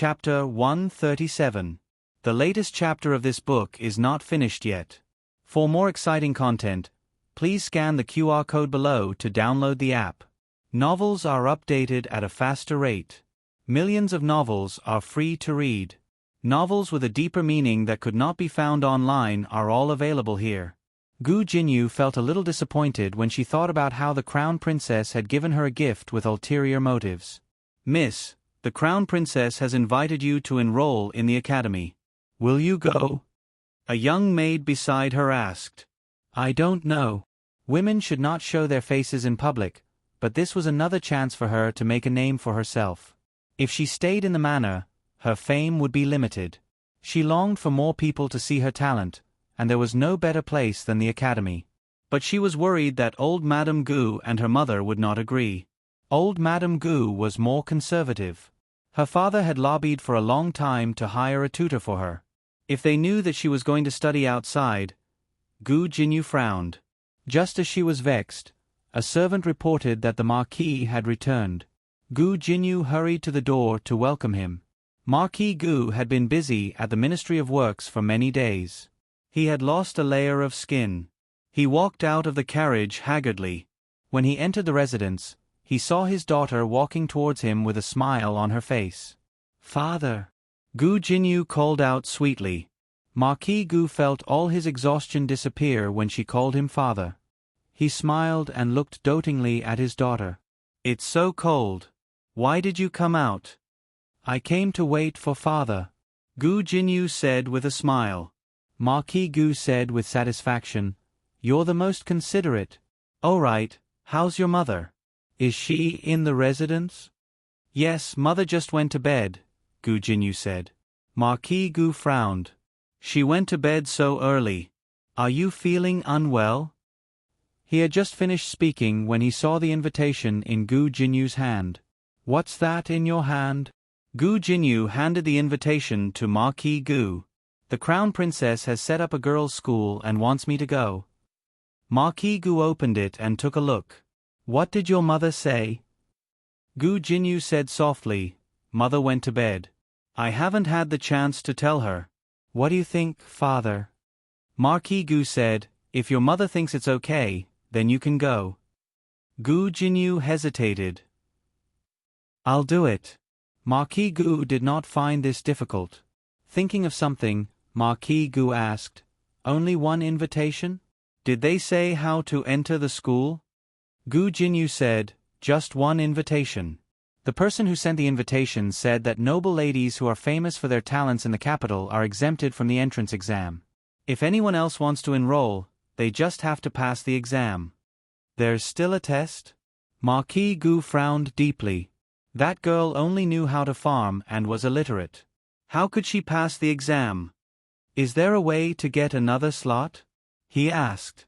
Chapter 137. The latest chapter of this book is not finished yet. For more exciting content, please scan the QR code below to download the app. Novels are updated at a faster rate. Millions of novels are free to read. Novels with a deeper meaning that could not be found online are all available here. Gu Jinyu felt a little disappointed when she thought about how the Crown Princess had given her a gift with ulterior motives. "Miss, the Crown Princess has invited you to enroll in the academy. Will you go?" a young maid beside her asked. "I don't know." Women should not show their faces in public, but this was another chance for her to make a name for herself. If she stayed in the manor, her fame would be limited. She longed for more people to see her talent, and there was no better place than the academy. But she was worried that old Madame Gu and her mother would not agree. Old Madame Gu was more conservative. Her father had lobbied for a long time to hire a tutor for her. If they knew that she was going to study outside, Gu Jinyu frowned. Just as she was vexed, a servant reported that the Marquis had returned. Gu Jinyu hurried to the door to welcome him. Marquis Gu had been busy at the Ministry of Works for many days. He had lost a layer of skin. He walked out of the carriage haggardly. When he entered the residence, he saw his daughter walking towards him with a smile on her face. "Father!" Gu Jinyu called out sweetly. Marquis Gu felt all his exhaustion disappear when she called him father. He smiled and looked dotingly at his daughter. "It's so cold. Why did you come out?" "I came to wait for father," Gu Jinyu said with a smile. Marquis Gu said with satisfaction, "You're the most considerate." "All right, how's your mother? Is she in the residence?" "Yes, mother just went to bed," Gu Jinyu said. Marquis Gu frowned. "She went to bed so early. Are you feeling unwell?" He had just finished speaking when he saw the invitation in Gu Jinyu's hand. "What's that in your hand?" Gu Jinyu handed the invitation to Marquis Gu. "The Crown Princess has set up a girls' school and wants me to go." Marquis Gu opened it and took a look. "What did your mother say?" Gu Jinyu said softly, "Mother went to bed. I haven't had the chance to tell her." "What do you think, father?" Marquis Gu said, "If your mother thinks it's okay, then you can go." Gu Jinyu hesitated. "I'll do it." Marquis Gu did not find this difficult. Thinking of something, Marquis Gu asked, "Only one invitation? Did they say how to enter the school?" Gu Jinyu said, "Just one invitation." The person who sent the invitation said that noble ladies who are famous for their talents in the capital are exempted from the entrance exam. If anyone else wants to enroll, they just have to pass the exam. "There's still a test?" Marquis Gu frowned deeply. That girl only knew how to farm and was illiterate. How could she pass the exam? "Is there a way to get another slot?" he asked.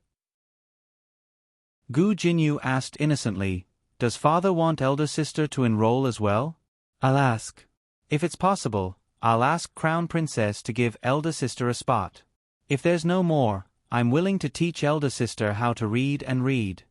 Gu Jinyu asked innocently, "Does father want elder sister to enroll as well?" "I'll ask. If it's possible, I'll ask Crown Princess to give elder sister a spot. If there's no more, I'm willing to teach elder sister how to read and read.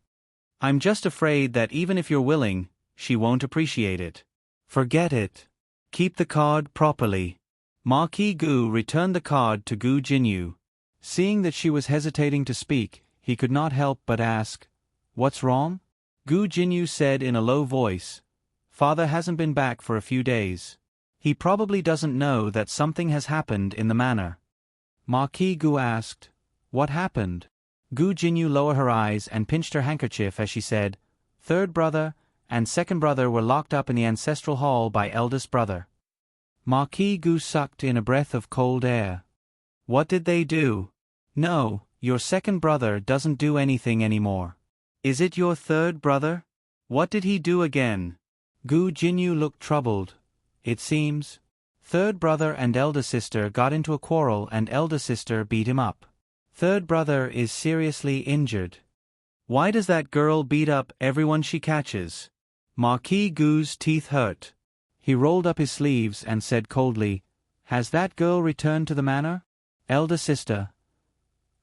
I'm just afraid that even if you're willing, she won't appreciate it." "Forget it. Keep the card properly." Marquis Gu returned the card to Gu Jinyu. Seeing that she was hesitating to speak, he could not help but ask, "What's wrong?" Gu Jinyu said in a low voice, "Father hasn't been back for a few days. He probably doesn't know that something has happened in the manor." Marquis Gu asked, "What happened?" Gu Jinyu lowered her eyes and pinched her handkerchief as she said, "Third brother and second brother were locked up in the ancestral hall by eldest brother." Marquis Gu sucked in a breath of cold air. "What did they do?" "No, your second brother doesn't do anything anymore." "Is it your third brother? What did he do again?" Gu Jinyu looked troubled. "It seems third brother and elder sister got into a quarrel and elder sister beat him up. Third brother is seriously injured." "Why does that girl beat up everyone she catches?" Marquis Gu's teeth hurt. He rolled up his sleeves and said coldly, "Has that girl returned to the manor?" "Elder sister.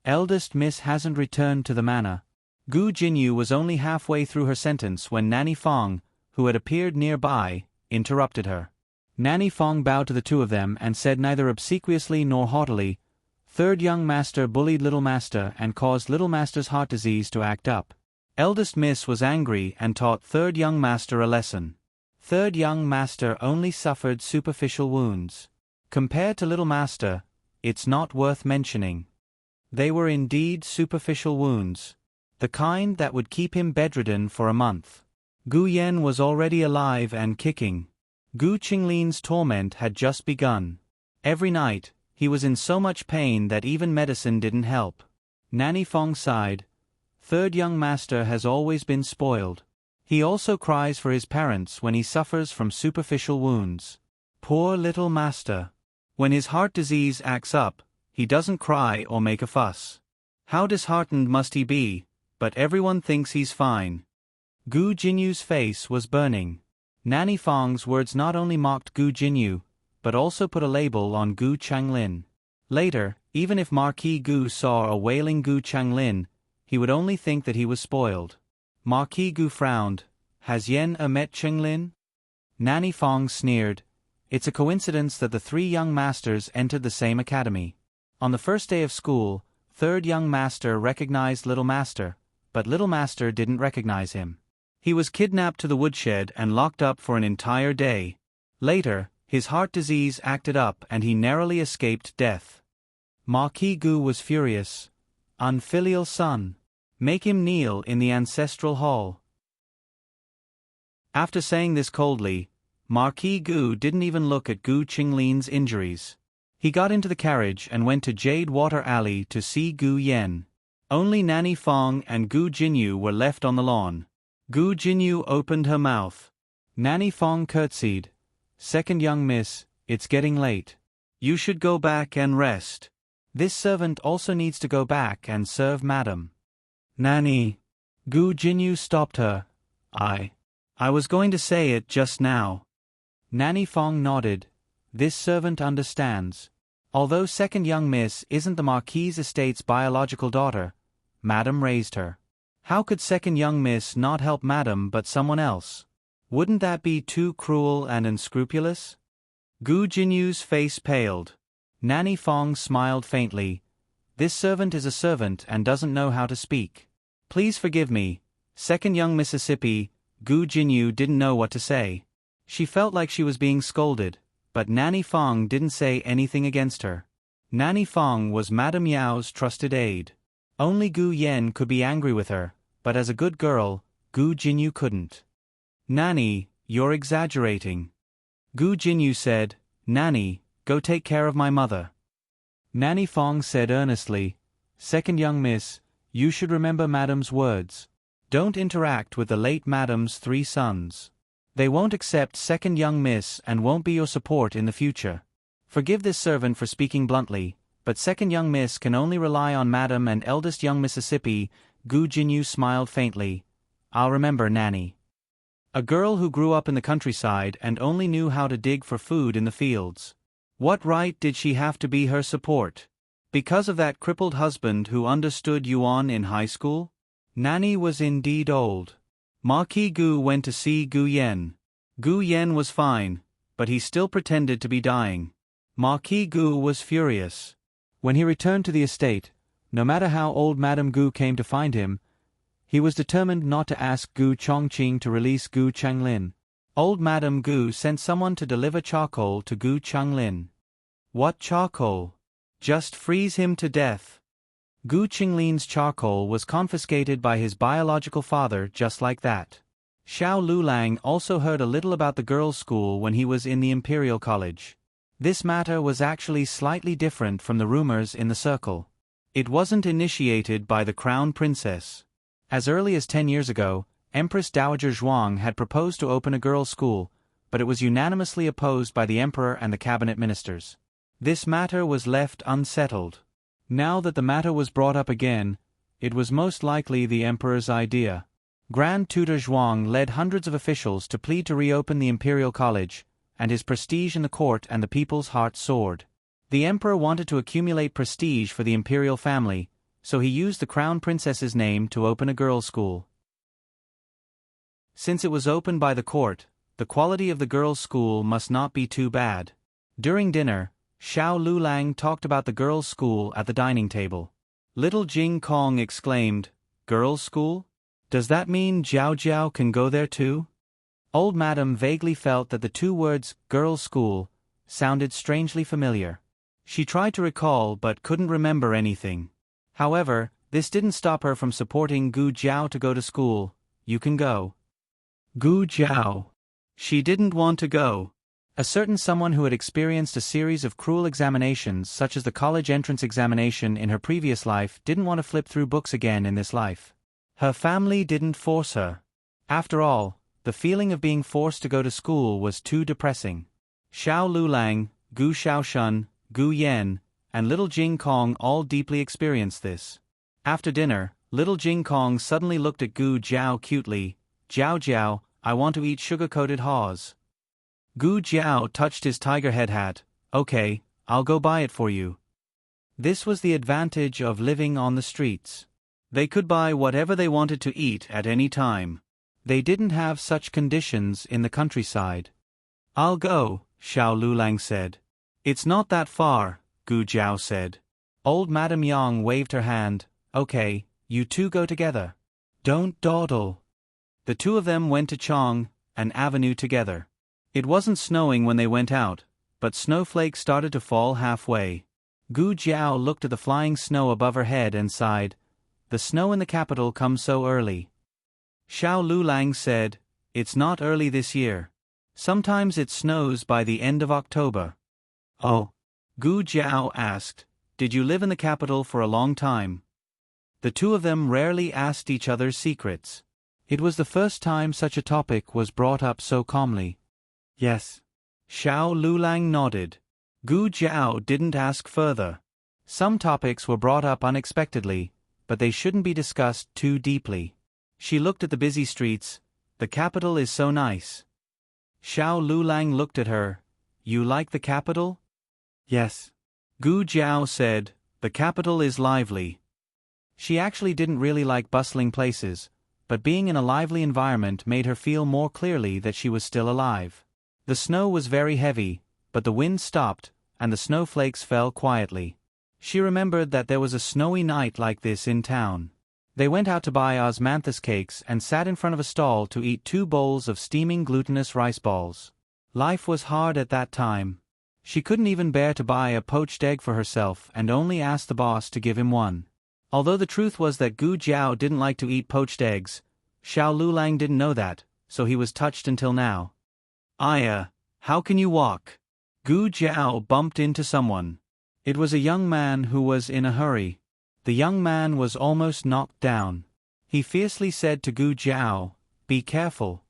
Eldest miss hasn't returned to the manor." Gu Jinyu was only halfway through her sentence when Nanny Fong, who had appeared nearby, interrupted her. Nanny Fong bowed to the two of them and said neither obsequiously nor haughtily, "Third young master bullied little master and caused little master's heart disease to act up." Eldest miss was angry and taught third young master a lesson. Third young master only suffered superficial wounds. Compared to little master, it's not worth mentioning. They were indeed superficial wounds. The kind that would keep him bedridden for a month. Gu Yen was already alive and kicking. Gu Qinglin's torment had just begun. Every night, he was in so much pain that even medicine didn't help. Nanny Fong sighed. Third young master has always been spoiled. He also cries for his parents when he suffers from superficial wounds. Poor little master. When his heart disease acts up, he doesn't cry or make a fuss. How disheartened must he be, but everyone thinks he's fine. Gu Jinyu's face was burning. Nanny Fong's words not only mocked Gu Jinyu, but also put a label on Gu Changlin. Later, even if Marquis Gu saw a wailing Gu Changlin, he would only think that he was spoiled. Marquis Gu frowned. Has Yen met Changlin? Nanny Fong sneered. It's a coincidence that the three young masters entered the same academy. On the first day of school, third young master recognized little master, but little master didn't recognize him. He was kidnapped to the woodshed and locked up for an entire day. Later, his heart disease acted up and he narrowly escaped death. Marquis Gu was furious. Unfilial son. Make him kneel in the ancestral hall. After saying this coldly, Marquis Gu didn't even look at Gu Qinglin's injuries. He got into the carriage and went to Jade Water Alley to see Gu Yen. Only Nanny Fong and Gu Jinyu were left on the lawn. Gu Jinyu opened her mouth. Nanny Fong curtsied. Second young miss, it's getting late. You should go back and rest. This servant also needs to go back and serve madam. Nanny. Gu Jinyu stopped her. I was going to say it just now. Nanny Fong nodded. This servant understands. Although second young miss isn't the Marquis' estate's biological daughter, madam raised her. How could second young miss not help madam but someone else? Wouldn't that be too cruel and unscrupulous? Gu Jinyu's face paled. Nanny Fong smiled faintly. This servant is a servant and doesn't know how to speak. Please forgive me. Second young Mississippi, Gu Jinyu didn't know what to say. She felt like she was being scolded, but Nanny Fong didn't say anything against her. Nanny Fong was Madame Yao's trusted aide. Only Gu Yen could be angry with her, but as a good girl, Gu Jinyu couldn't. Nanny, you're exaggerating. Gu Jinyu said, Nanny, go take care of my mother. Nanny Fong said earnestly, Second young miss, you should remember madam's words. Don't interact with the late madam's three sons. They won't accept second young miss and won't be your support in the future. Forgive this servant for speaking bluntly, but second young miss can only rely on madam and eldest young Mississippi. Gu Jinyu smiled faintly. I'll remember Nanny. A girl who grew up in the countryside and only knew how to dig for food in the fields. What right did she have to be her support? Because of that crippled husband who understood Yuan in high school? Nanny was indeed old. Marquis Gu went to see Gu Yen. Gu Yen was fine, but he still pretended to be dying. Marquis Gu was furious. When he returned to the estate, no matter how old Madame Gu came to find him, he was determined not to ask Gu Chongqing to release Gu Changlin. Old Madame Gu sent someone to deliver charcoal to Gu Changlin. What charcoal? Just freeze him to death. Gu Qinglin's charcoal was confiscated by his biological father just like that. Xiao Lulang also heard a little about the girls' school when he was in the Imperial College. This matter was actually slightly different from the rumors in the circle. It wasn't initiated by the Crown Princess. As early as 10 years ago, Empress Dowager Zhuang had proposed to open a girls' school, but it was unanimously opposed by the Emperor and the cabinet ministers. This matter was left unsettled. Now that the matter was brought up again, it was most likely the Emperor's idea. Grand Tutor Zhuang led hundreds of officials to plead to reopen the Imperial College, and his prestige in the court and the people's heart soared. The Emperor wanted to accumulate prestige for the imperial family, so he used the Crown Princess's name to open a girls' school. Since it was opened by the court, The quality of the girls' school must not be too bad. During dinner, Xiao Lulang talked about the girls' school at the dining table. Little Jing Kong exclaimed, "Girls' school? Does that mean Jiao Jiao can go there too?" Old Madam vaguely felt that the two words, girls' school, sounded strangely familiar. She tried to recall but couldn't remember anything. However, this didn't stop her from supporting Gu Jiao to go to school. "You can go." Gu Jiao. She didn't want to go. A certain someone who had experienced a series of cruel examinations such as the college entrance examination in her previous life didn't want to flip through books again in this life. Her family didn't force her. After all, the feeling of being forced to go to school was too depressing. Xiao Lulang, Gu Xiaoshun, Gu Yen, and little Jing Kong all deeply experienced this. After dinner, little Jing Kong suddenly looked at Gu Jiao cutely. "Jiao Jiao, I want to eat sugar-coated haws." Gu Jiao touched his tiger head hat. "Okay, I'll go buy it for you." This was the advantage of living on the streets. They could buy whatever they wanted to eat at any time. They didn't have such conditions in the countryside. "I'll go," Xiao Lulang said. "It's not that far," Gu Jiao said. Old Madam Yang waved her hand. "Okay, you two go together. Don't dawdle." The two of them went to Chong, an avenue together. It wasn't snowing when they went out, but snowflakes started to fall halfway. Gu Jiao looked at the flying snow above her head and sighed. The snow in the capital comes so early. Xiao Lulang said, "It's not early this year. Sometimes it snows by the end of October." "Oh?" Gu Jiao asked, "Did you live in the capital for a long time?" The two of them rarely asked each other's secrets. It was the first time such a topic was brought up so calmly. "Yes." Xiao Lulang nodded. Gu Jiao didn't ask further. Some topics were brought up unexpectedly, but they shouldn't be discussed too deeply. She looked at the busy streets. "The capital is so nice." Xiao Lulang looked at her. "You like the capital?" "Yes." Gu Jiao said, "The capital is lively." She actually didn't really like bustling places, but being in a lively environment made her feel more clearly that she was still alive. The snow was very heavy, but the wind stopped, and the snowflakes fell quietly. She remembered that there was a snowy night like this in town. They went out to buy osmanthus cakes and sat in front of a stall to eat 2 bowls of steaming glutinous rice balls. Life was hard at that time. She couldn't even bear to buy a poached egg for herself and only asked the boss to give him one. Although the truth was that Gu Jiao didn't like to eat poached eggs, Xiao Lulang didn't know that, so he was touched until now. "Aya, how can you walk?" Gu Jiao bumped into someone. It was a young man who was in a hurry. The young man was almost knocked down. He fiercely said to Gu Jiao, "Be careful."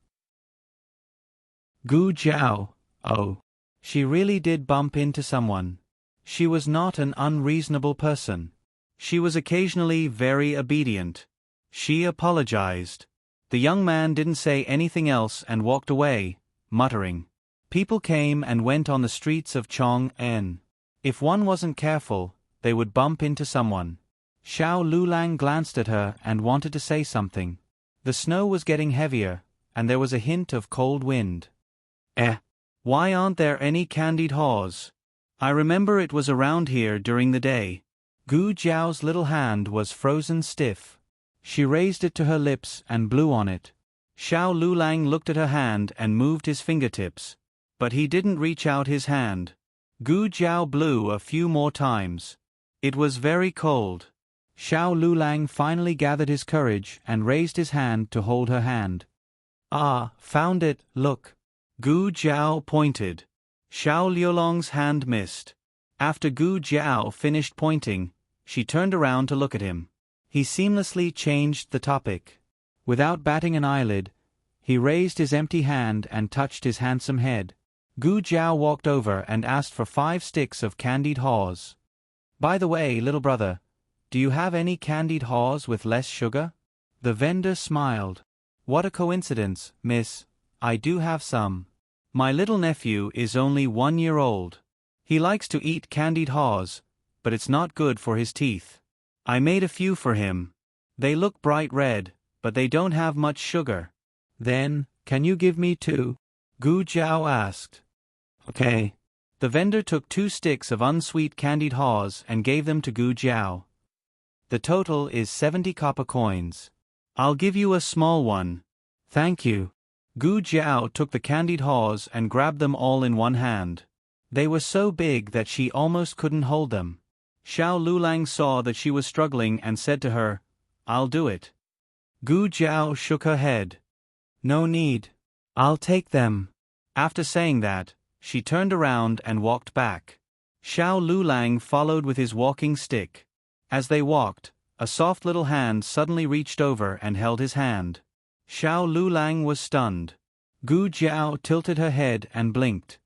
Gu Jiao, oh. She really did bump into someone. She was not an unreasonable person. She was occasionally very obedient. She apologized. The young man didn't say anything else and walked away, muttering. People came and went on the streets of Chong-en. If one wasn't careful, they would bump into someone. Xiao Lulang glanced at her and wanted to say something. The snow was getting heavier, and there was a hint of cold wind. Why aren't there any candied haws? I remember it was around here during the day." Gu Jiao's little hand was frozen stiff. She raised it to her lips and blew on it. Xiao Lulang looked at her hand and moved his fingertips. But he didn't reach out his hand. Gu Jiao blew a few more times. It was very cold. Xiao Lulang finally gathered his courage and raised his hand to hold her hand. "Ah, found it, look." Gu Jiao pointed. Xiao Liulong's hand missed. After Gu Jiao finished pointing, she turned around to look at him. He seamlessly changed the topic. Without batting an eyelid, he raised his empty hand and touched his handsome head. Gu Jiao walked over and asked for 5 sticks of candied haws. "By the way, little brother, do you have any candied haws with less sugar?" The vendor smiled. "What a coincidence, miss. I do have some. My little nephew is only 1 year old. He likes to eat candied haws, but it's not good for his teeth. I made a few for him. They look bright red, but they don't have much sugar." "Then, can you give me 2? Gu Jiao asked. Okay. The vendor took 2 sticks of unsweet candied haws and gave them to Gu Jiao. The total is 70 copper coins. I'll give you a small one. Thank you. Gu Jiao took the candied haws and grabbed them all in one hand. They were so big that she almost couldn't hold them. Xiao Lulang saw that she was struggling and said to her, "I'll do it." Gu Jiao shook her head. "No need. I'll take them." After saying that, she turned around and walked back. Xiao Lulang followed with his walking stick. As they walked, a soft little hand suddenly reached over and held his hand. Xiao Lulang was stunned. Gu Jiao tilted her head and blinked.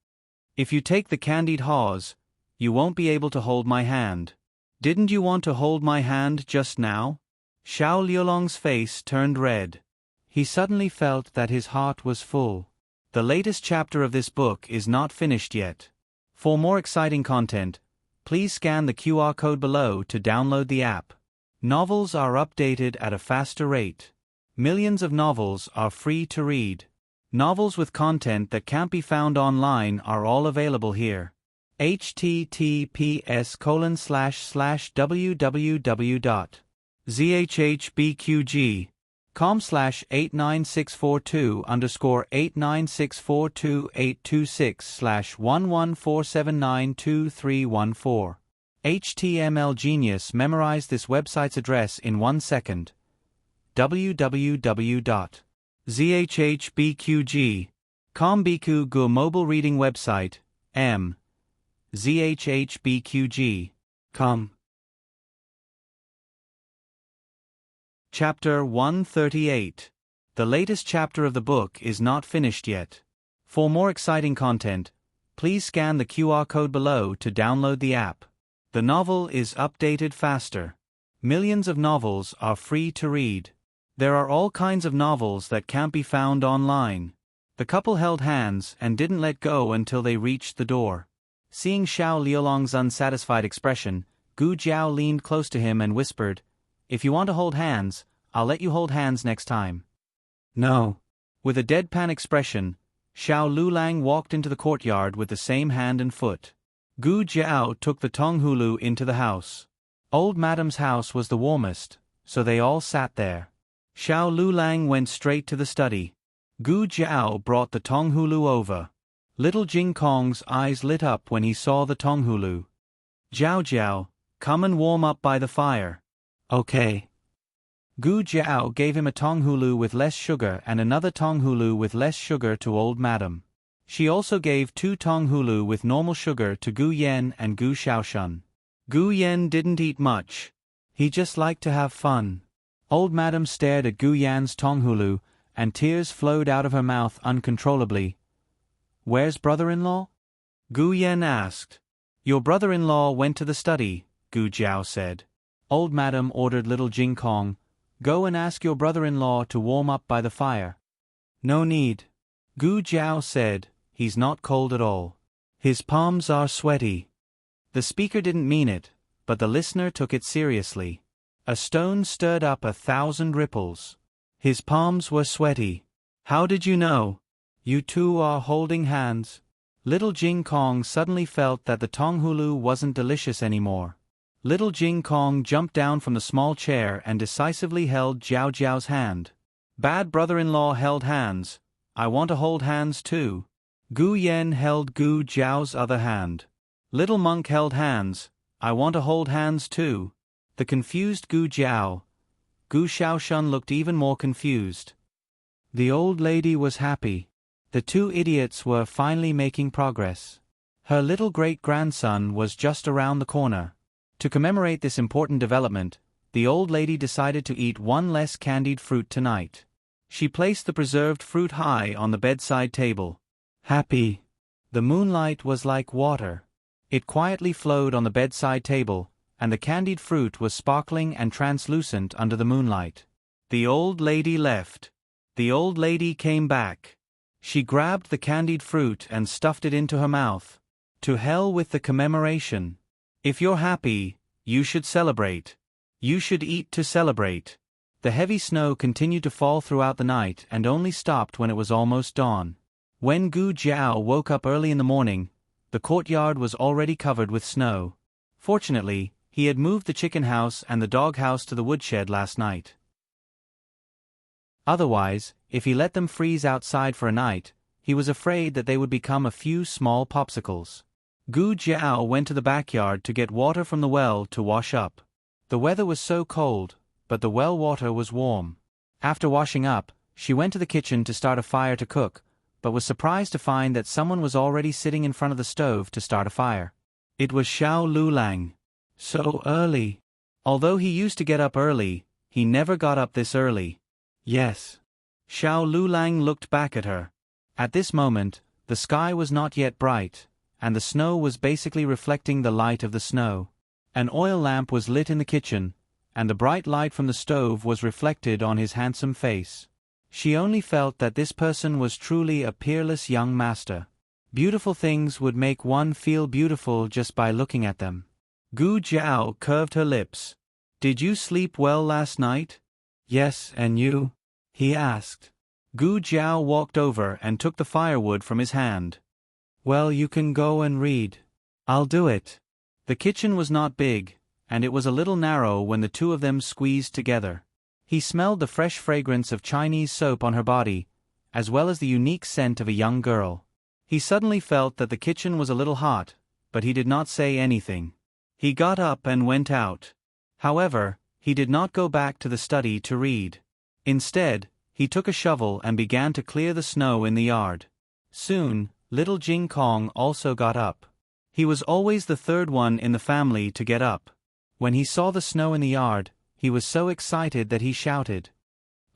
"If you take the candied haws, you won't be able to hold my hand. Didn't you want to hold my hand just now?" Xiao Liulong's face turned red. He suddenly felt that his heart was full. The latest chapter of this book is not finished yet. For more exciting content, please scan the QR code below to download the app. Novels are updated at a faster rate. Millions of novels are free to read. Novels with content that can't be found online are all available here. https://www.zhbqg.com/89642_89642826114792314. HTML Genius memorized this website's address in 1 second. www.zhbqg.com Biku Gu mobile reading website, zhbqg.com. Chapter 138. The latest chapter of the book is not finished yet. For more exciting content, please scan the QR code below to download the app. The novel is updated faster. Millions of novels are free to read. There are all kinds of novels that can't be found online. The couple held hands and didn't let go until they reached the door. Seeing Xiao Liulong's unsatisfied expression, Gu Jiao leaned close to him and whispered, "If you want to hold hands, I'll let you hold hands next time." "No." With a deadpan expression, Xiao Lulang walked into the courtyard with the same hand and foot. Gu Jiao took the Tonghulu into the house. Old Madam's house was the warmest, so they all sat there. Xiao Lulang went straight to the study. Gu Jiao brought the Tonghulu over. Little Jing Kong's eyes lit up when he saw the Tonghulu. "Jiao Jiao, come and warm up by the fire." "Okay." Gu Jiao gave him a Tonghulu with less sugar and another Tonghulu with less sugar to Old Madam. She also gave 2 Tonghulu with normal sugar to Gu Yen and Gu Xiaoshun. Gu Yen didn't eat much. He just liked to have fun. Old Madam stared at Gu Yan's Tonghulu, and tears flowed out of her mouth uncontrollably. "Where's brother-in-law?" Gu Yen asked. "Your brother-in-law went to the study," Gu Jiao said. Old Madam ordered little Jing Kong, "Go and ask your brother-in-law to warm up by the fire." "No need," Gu Jiao said. "He's not cold at all. His palms are sweaty." The speaker didn't mean it, but the listener took it seriously. A stone stirred up 1,000 ripples. His palms were sweaty. "How did you know? You two are holding hands." Little Jing Kong suddenly felt that the Tonghulu wasn't delicious anymore. Little Jing Kong jumped down from the small chair and decisively held Jiao Jiao's hand. "Bad brother-in-law held hands. I want to hold hands too." Gu Yen held Gu Jiao's other hand. Little Monk held hands. "I want to hold hands too." The confused Gu Jiao. Gu Xiaoshun looked even more confused. The old lady was happy. The 2 idiots were finally making progress. Her little great-grandson was just around the corner. To commemorate this important development, the old lady decided to eat 1 less candied fruit tonight. She placed the preserved fruit high on the bedside table. Happy. The moonlight was like water. It quietly flowed on the bedside table, and the candied fruit was sparkling and translucent under the moonlight. The old lady left. The old lady came back. She grabbed the candied fruit and stuffed it into her mouth. To hell with the commemoration. If you're happy, you should celebrate. You should eat to celebrate. The heavy snow continued to fall throughout the night and only stopped when it was almost dawn. When Gu Jiao woke up early in the morning, the courtyard was already covered with snow. Fortunately, he had moved the chicken house and the dog house to the woodshed last night. Otherwise, if he let them freeze outside for a night, he was afraid that they would become a few small popsicles. Gu Jiao went to the backyard to get water from the well to wash up. The weather was so cold, but the well water was warm. After washing up, she went to the kitchen to start a fire to cook, but was surprised to find that someone was already sitting in front of the stove to start a fire. It was Xiao Lulang. So early. Although he used to get up early, he never got up this early. Yes. Xiao Lulang looked back at her. At this moment, the sky was not yet bright, and the snow was basically reflecting the light of the snow. An oil lamp was lit in the kitchen, and the bright light from the stove was reflected on his handsome face. She only felt that this person was truly a peerless young master. Beautiful things would make one feel beautiful just by looking at them. Gu Jiao curved her lips. Did you sleep well last night? Yes, and you? He asked. Gu Jiao walked over and took the firewood from his hand. Well, you can go and read. I'll do it. The kitchen was not big, and it was a little narrow when the two of them squeezed together. He smelled the fresh fragrance of Chinese soap on her body, as well as the unique scent of a young girl. He suddenly felt that the kitchen was a little hot, but he did not say anything. He got up and went out. However, he did not go back to the study to read. Instead, he took a shovel and began to clear the snow in the yard. Soon, little Jing Kong also got up. He was always the third one in the family to get up. When he saw the snow in the yard, he was so excited that he shouted,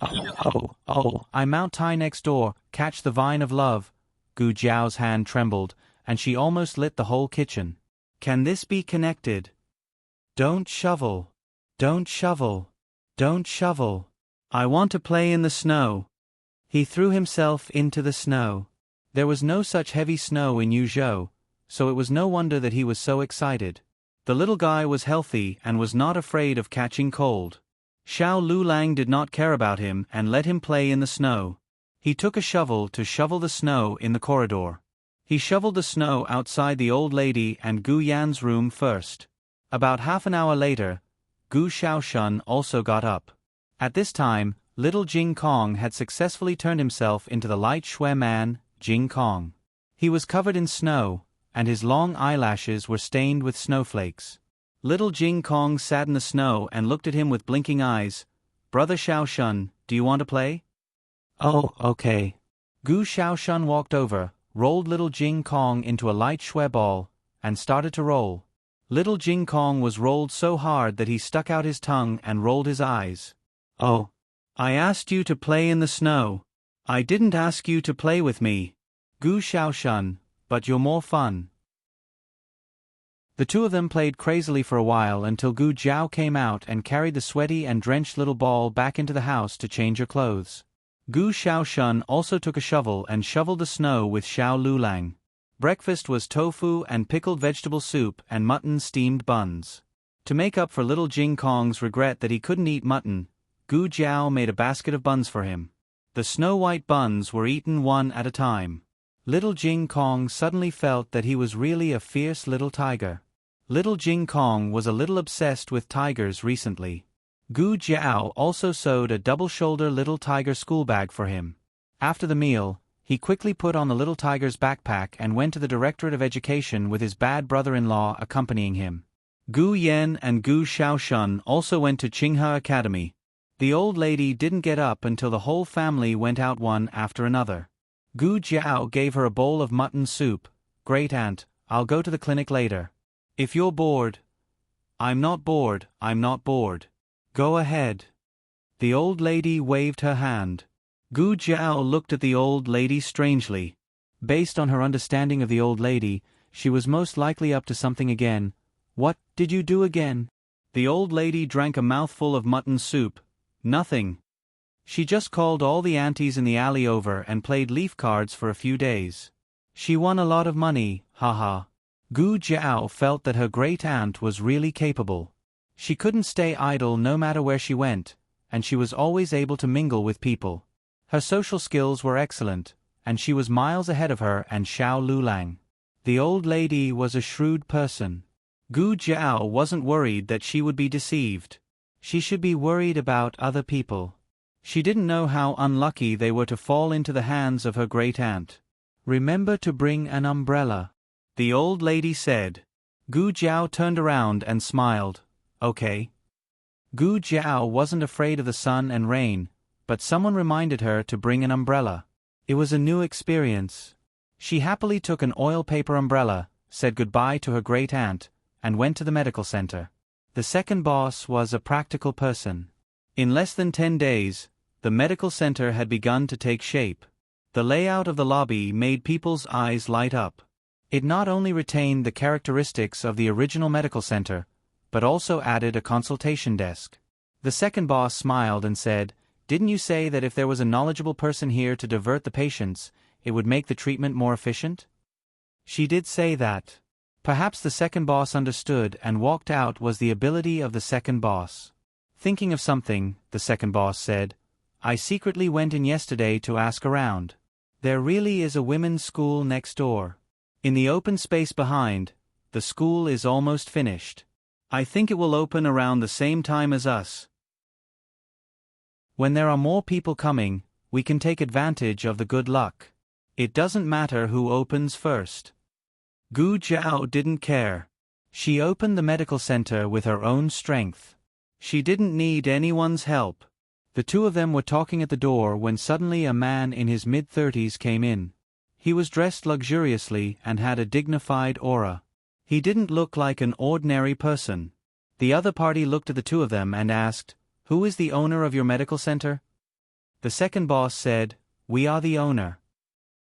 Oh, I Mount Tai next door, catch the vine of love. Gu Jiao's hand trembled, and she almost lit the whole kitchen. Can this be connected? Don't shovel. Don't shovel. Don't shovel. I want to play in the snow. He threw himself into the snow. There was no such heavy snow in Yuzhou, so it was no wonder that he was so excited. The little guy was healthy and was not afraid of catching cold. Xiao Lulang did not care about him and let him play in the snow. He took a shovel to shovel the snow in the corridor. He shoveled the snow outside the old lady and Gu Yan's room first. About half an hour later, Gu Xiaoshun also got up. At this time, little Jing Kong had successfully turned himself into the light shui man, Jing Kong. He was covered in snow, and his long eyelashes were stained with snowflakes. Little Jing Kong sat in the snow and looked at him with blinking eyes. Brother Xiaoshun, do you want to play? Oh, okay. Gu Xiaoshun walked over, rolled little Jing Kong into a light shui ball, and started to roll. Little Jing Kong was rolled so hard that he stuck out his tongue and rolled his eyes. Oh. I asked you to play in the snow. I didn't ask you to play with me. Gu Xiaoshun, but you're more fun. The two of them played crazily for a while until Gu Jiao came out and carried the sweaty and drenched little ball back into the house to change her clothes. Gu Xiaoshun also took a shovel and shoveled the snow with Xiao Lulang. Breakfast was tofu and pickled vegetable soup and mutton steamed buns. To make up for little Jing Kong's regret that he couldn't eat mutton, Gu Jiao made a basket of buns for him. The snow-white buns were eaten one at a time. Little Jing Kong suddenly felt that he was really a fierce little tiger. Little Jing Kong was a little obsessed with tigers recently. Gu Jiao also sewed a double-shoulder little tiger school bag for him. After the meal, he quickly put on the little tiger's backpack and went to the Directorate of Education with his bad brother-in-law accompanying him. Gu Yan and Gu Xiaoshun also went to Qinghe Academy. The old lady didn't get up until the whole family went out one after another. Gu Jiao gave her a bowl of mutton soup. Great aunt, I'll go to the clinic later. If you're bored. I'm not bored, I'm not bored. Go ahead. The old lady waved her hand. Gu Jiao looked at the old lady strangely. Based on her understanding of the old lady, she was most likely up to something again. What did you do again? The old lady drank a mouthful of mutton soup. Nothing. She just called all the aunties in the alley over and played leaf cards for a few days. She won a lot of money, haha. Gu Jiao felt that her great-aunt was really capable. She couldn't stay idle no matter where she went, and she was always able to mingle with people. Her social skills were excellent, and she was miles ahead of her and Xiao Lulang. The old lady was a shrewd person. Gu Jiao wasn't worried that she would be deceived. She should be worried about other people. She didn't know how unlucky they were to fall into the hands of her great-aunt. "Remember to bring an umbrella," the old lady said. Gu Jiao turned around and smiled. "Okay." Gu Jiao wasn't afraid of the sun and rain, but someone reminded her to bring an umbrella. It was a new experience. She happily took an oil paper umbrella, said goodbye to her great-aunt, and went to the medical center. The second boss was a practical person. In less than 10 days, the medical center had begun to take shape. The layout of the lobby made people's eyes light up. It not only retained the characteristics of the original medical center, but also added a consultation desk. The second boss smiled and said, "Didn't you say that if there was a knowledgeable person here to divert the patients, it would make the treatment more efficient?" She did say that. Perhaps the second boss understood and walked out was the ability of the second boss. Thinking of something, the second boss said, "I secretly went in yesterday to ask around. There really is a women's school next door. In the open space behind, the school is almost finished. I think it will open around the same time as us. When there are more people coming, we can take advantage of the good luck. It doesn't matter who opens first." Gu Jiao didn't care. She opened the medical center with her own strength. She didn't need anyone's help. The two of them were talking at the door when suddenly a man in his mid-30s came in. He was dressed luxuriously and had a dignified aura. He didn't look like an ordinary person. The other party looked at the two of them and asked, "Who is the owner of your medical center?" The second boss said, "We are the owner."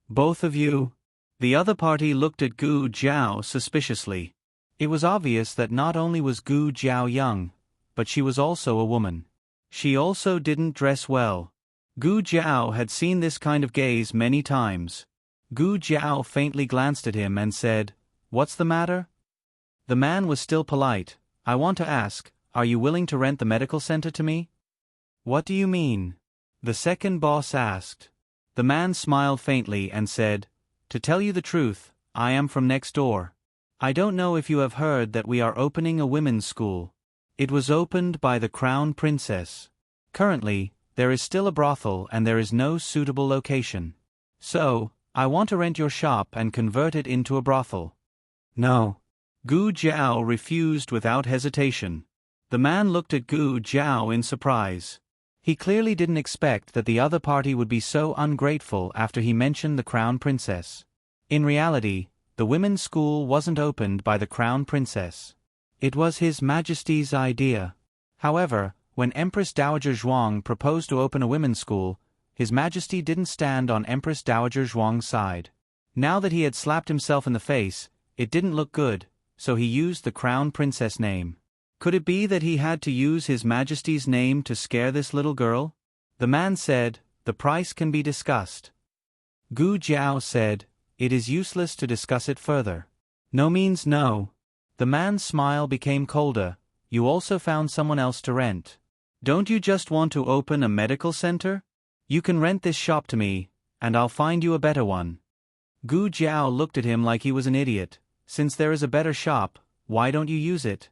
"Both of you?" The other party looked at Gu Jiao suspiciously. It was obvious that not only was Gu Jiao young, but she was also a woman. She also didn't dress well. Gu Jiao had seen this kind of gaze many times. Gu Jiao faintly glanced at him and said, "What's the matter?" The man was still polite. "I want to ask, are you willing to rent the medical center to me?" "What do you mean?" the second boss asked. The man smiled faintly and said, "To tell you the truth, I am from next door. I don't know if you have heard that we are opening a women's school. It was opened by the Crown Princess. Currently, there is still a brothel and there is no suitable location. So, I want to rent your shop and convert it into a brothel." "No." Gu Jiao refused without hesitation. The man looked at Gu Jiao in surprise. He clearly didn't expect that the other party would be so ungrateful after he mentioned the Crown Princess. In reality, the women's school wasn't opened by the Crown Princess. It was His Majesty's idea. However, when Empress Dowager Zhuang proposed to open a women's school, His Majesty didn't stand on Empress Dowager Zhuang's side. Now that he had slapped himself in the face, it didn't look good, so he used the Crown Princess name. Could it be that he had to use His Majesty's name to scare this little girl? The man said, "The price can be discussed." Gu Jiao said, "It is useless to discuss it further. No means no." The man's smile became colder. "You also found someone else to rent. Don't you just want to open a medical center? You can rent this shop to me, and I'll find you a better one." Gu Jiao looked at him like he was an idiot. "Since there is a better shop, why don't you use it?"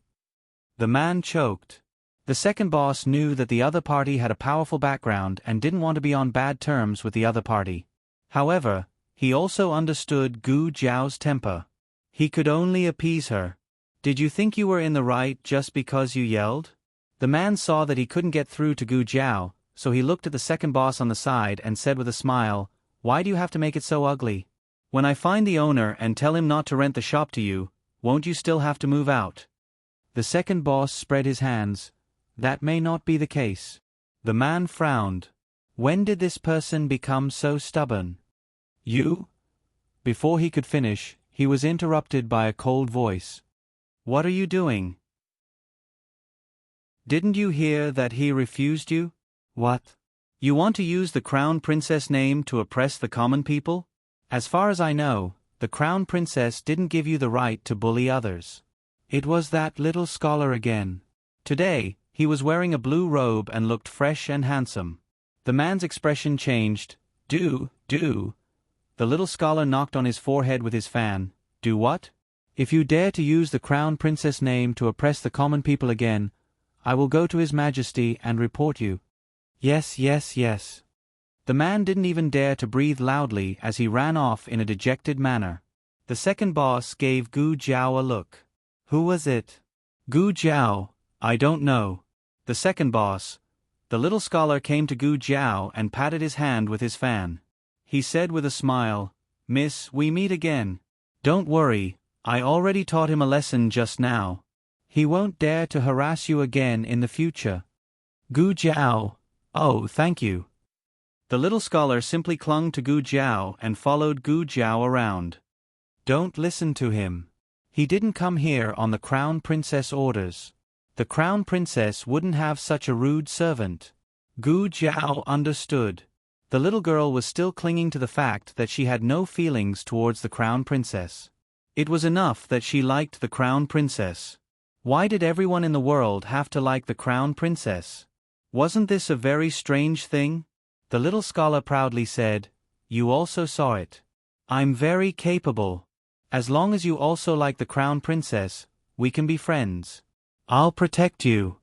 The man choked. The second boss knew that the other party had a powerful background and didn't want to be on bad terms with the other party. However, he also understood Gu Jiao's temper. He could only appease her. "Did you think you were in the right just because you yelled?" The man saw that he couldn't get through to Gu Jiao, so he looked at the second boss on the side and said with a smile, "Why do you have to make it so ugly? When I find the owner and tell him not to rent the shop to you, won't you still have to move out?" The second boss spread his hands. "That may not be the case." The man frowned. "When did this person become so stubborn?" "You?" Before he could finish, he was interrupted by a cold voice. "What are you doing? Didn't you hear that he refused you?" "What? You want to use the Crown Princess name to oppress the common people? As far as I know, the Crown Princess didn't give you the right to bully others." It was that little scholar again. Today, he was wearing a blue robe and looked fresh and handsome. The man's expression changed. Do, The little scholar knocked on his forehead with his fan. Do what? If you dare to use the Crown Princess name to oppress the common people again, I will go to His Majesty and report you. Yes, yes, yes. The man didn't even dare to breathe loudly as he ran off in a dejected manner. The second boss gave Gu Jiao a look. Who was it? Gu Jiao, I don't know. The second boss. The little scholar came to Gu Jiao and patted his hand with his fan. He said with a smile, Miss, we meet again. Don't worry, I already taught him a lesson just now. He won't dare to harass you again in the future. Gu Jiao, oh, thank you. The little scholar simply clung to Gu Jiao and followed Gu Jiao around. Don't listen to him. He didn't come here on the Crown Princess orders. The Crown Princess wouldn't have such a rude servant. Gu Jiao understood. The little girl was still clinging to the fact that she had no feelings towards the Crown Princess. It was enough that she liked the Crown Princess. Why did everyone in the world have to like the Crown Princess? Wasn't this a very strange thing? The little scholar proudly said, You also saw it. I'm very capable. As long as you also like the Crown Princess, we can be friends. I'll protect you.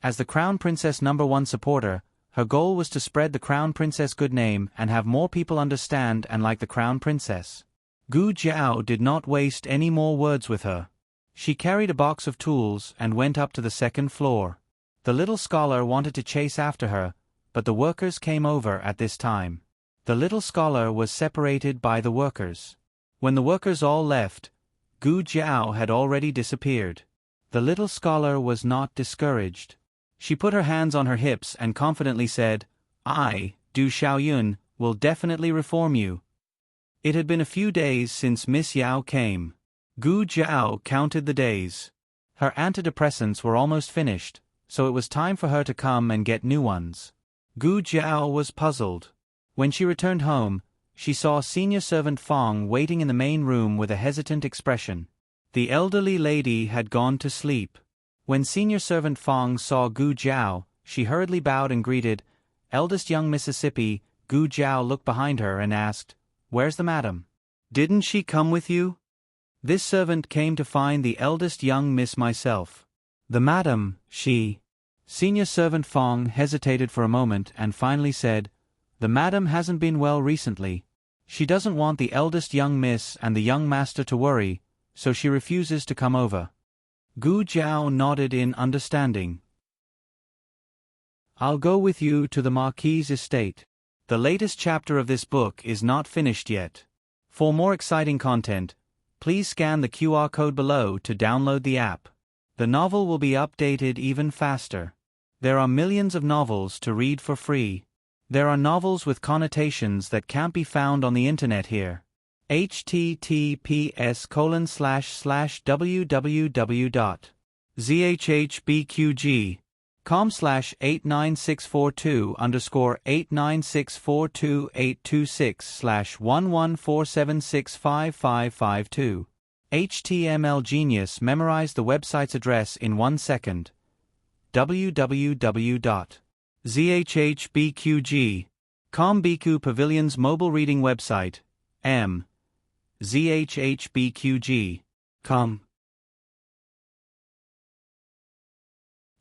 As the Crown Princess #1 supporter, her goal was to spread the Crown Princess good name and have more people understand and like the Crown Princess. Gu Jiao did not waste any more words with her. She carried a box of tools and went up to the second floor. The little scholar wanted to chase after her, but the workers came over at this time. The little scholar was separated by the workers. When the workers all left, Gu Jiao had already disappeared. The little scholar was not discouraged. She put her hands on her hips and confidently said, I, Du Xiaoyun, will definitely reform you. It had been a few days since Miss Yao came. Gu Jiao counted the days. Her antidepressants were almost finished, so it was time for her to come and get new ones. Gu Jiao was puzzled. When she returned home, she saw senior servant Fong waiting in the main room with a hesitant expression. The elderly lady had gone to sleep. When senior servant Fong saw Gu Jiao, she hurriedly bowed and greeted, Eldest young Mississippi. Gu Jiao looked behind her and asked, Where's the madam? Didn't she come with you? This servant came to find the eldest young miss myself. The madam, she. Senior servant Fong hesitated for a moment and finally said, The madam hasn't been well recently. She doesn't want the eldest young miss and the young master to worry, so she refuses to come over. Gu Jiao nodded in understanding. I'll go with you to the Marquis's estate. The latest chapter of this book is not finished yet. For more exciting content, please scan the QR code below to download the app. The novel will be updated even faster. There are millions of novels to read for free. There are novels with connotations that can't be found on the internet here. https://www.zhbqg.com/89642_8964282655552. HTML Genius memorized the website's address in 1 second. www.zhbqg.com Biku Pavilion's mobile reading website. zhbqg.com.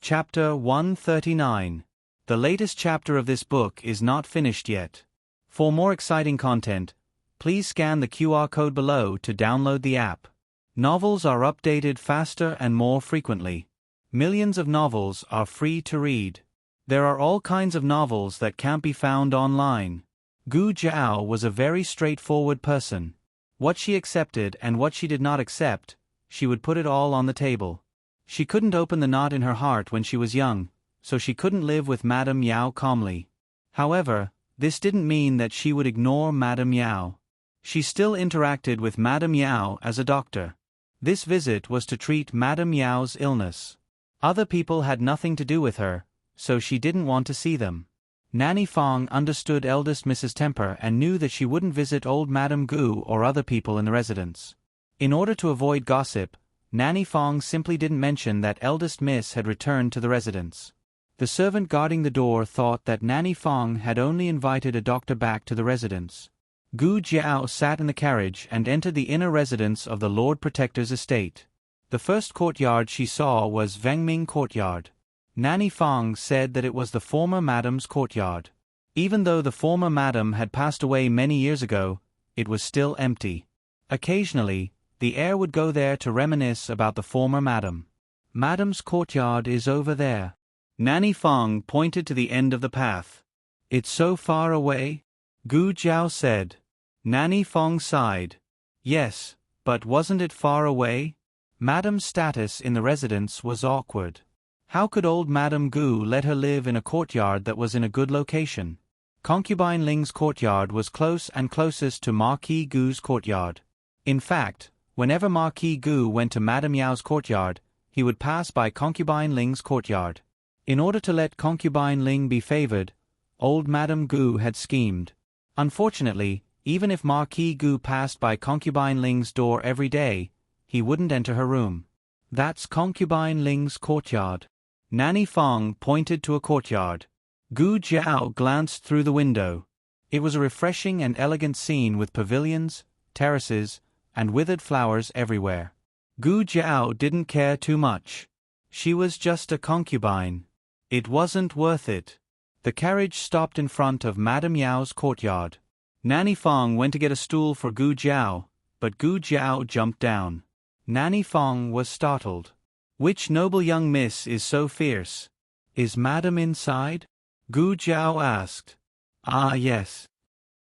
Chapter 139. The latest chapter of this book is not finished yet. For more exciting content, please scan the QR code below to download the app. Novels are updated faster and more frequently. Millions of novels are free to read. There are all kinds of novels that can't be found online. Gu Jiao was a very straightforward person. What she accepted and what she did not accept, she would put it all on the table. She couldn't open the knot in her heart when she was young, so she couldn't live with Madame Yao calmly. However, this didn't mean that she would ignore Madame Yao. She still interacted with Madame Yao as a doctor. This visit was to treat Madame Yao's illness. Other people had nothing to do with her, so she didn't want to see them. Nanny Fong understood eldest Mrs. Temper and knew that she wouldn't visit old Madame Gu or other people in the residence. In order to avoid gossip, Nanny Fong simply didn't mention that eldest Miss had returned to the residence. The servant guarding the door thought that Nanny Fong had only invited a doctor back to the residence. Gu Jiao sat in the carriage and entered the inner residence of the Lord Protector's estate. The first courtyard she saw was Vengming Courtyard. Nanny Fang said that it was the former madam's courtyard. Even though the former madam had passed away many years ago, it was still empty. Occasionally, the heir would go there to reminisce about the former madam. Madam's courtyard is over there. Nanny Fang pointed to the end of the path. It's so far away? Gu Jiao said. Nanny Fang sighed. Yes, but wasn't it far away? Madam's status in the residence was awkward. How could old Madame Gu let her live in a courtyard that was in a good location? Concubine Ling's courtyard was close and closest to Marquis Gu's courtyard. In fact, whenever Marquis Gu went to Madame Yao's courtyard, he would pass by Concubine Ling's courtyard. In order to let Concubine Ling be favored, old Madame Gu had schemed. Unfortunately, even if Marquis Gu passed by Concubine Ling's door every day, he wouldn't enter her room. That's Concubine Ling's courtyard. Nanny Fang pointed to a courtyard. Gu Jiao glanced through the window. It was a refreshing and elegant scene with pavilions, terraces, and withered flowers everywhere. Gu Jiao didn't care too much. She was just a concubine. It wasn't worth it. The carriage stopped in front of Madame Yao's courtyard. Nanny Fang went to get a stool for Gu Jiao, but Gu Jiao jumped down. Nanny Fang was startled. Which noble young miss is so fierce? Is Madam inside? Gu Jiao asked. Ah yes.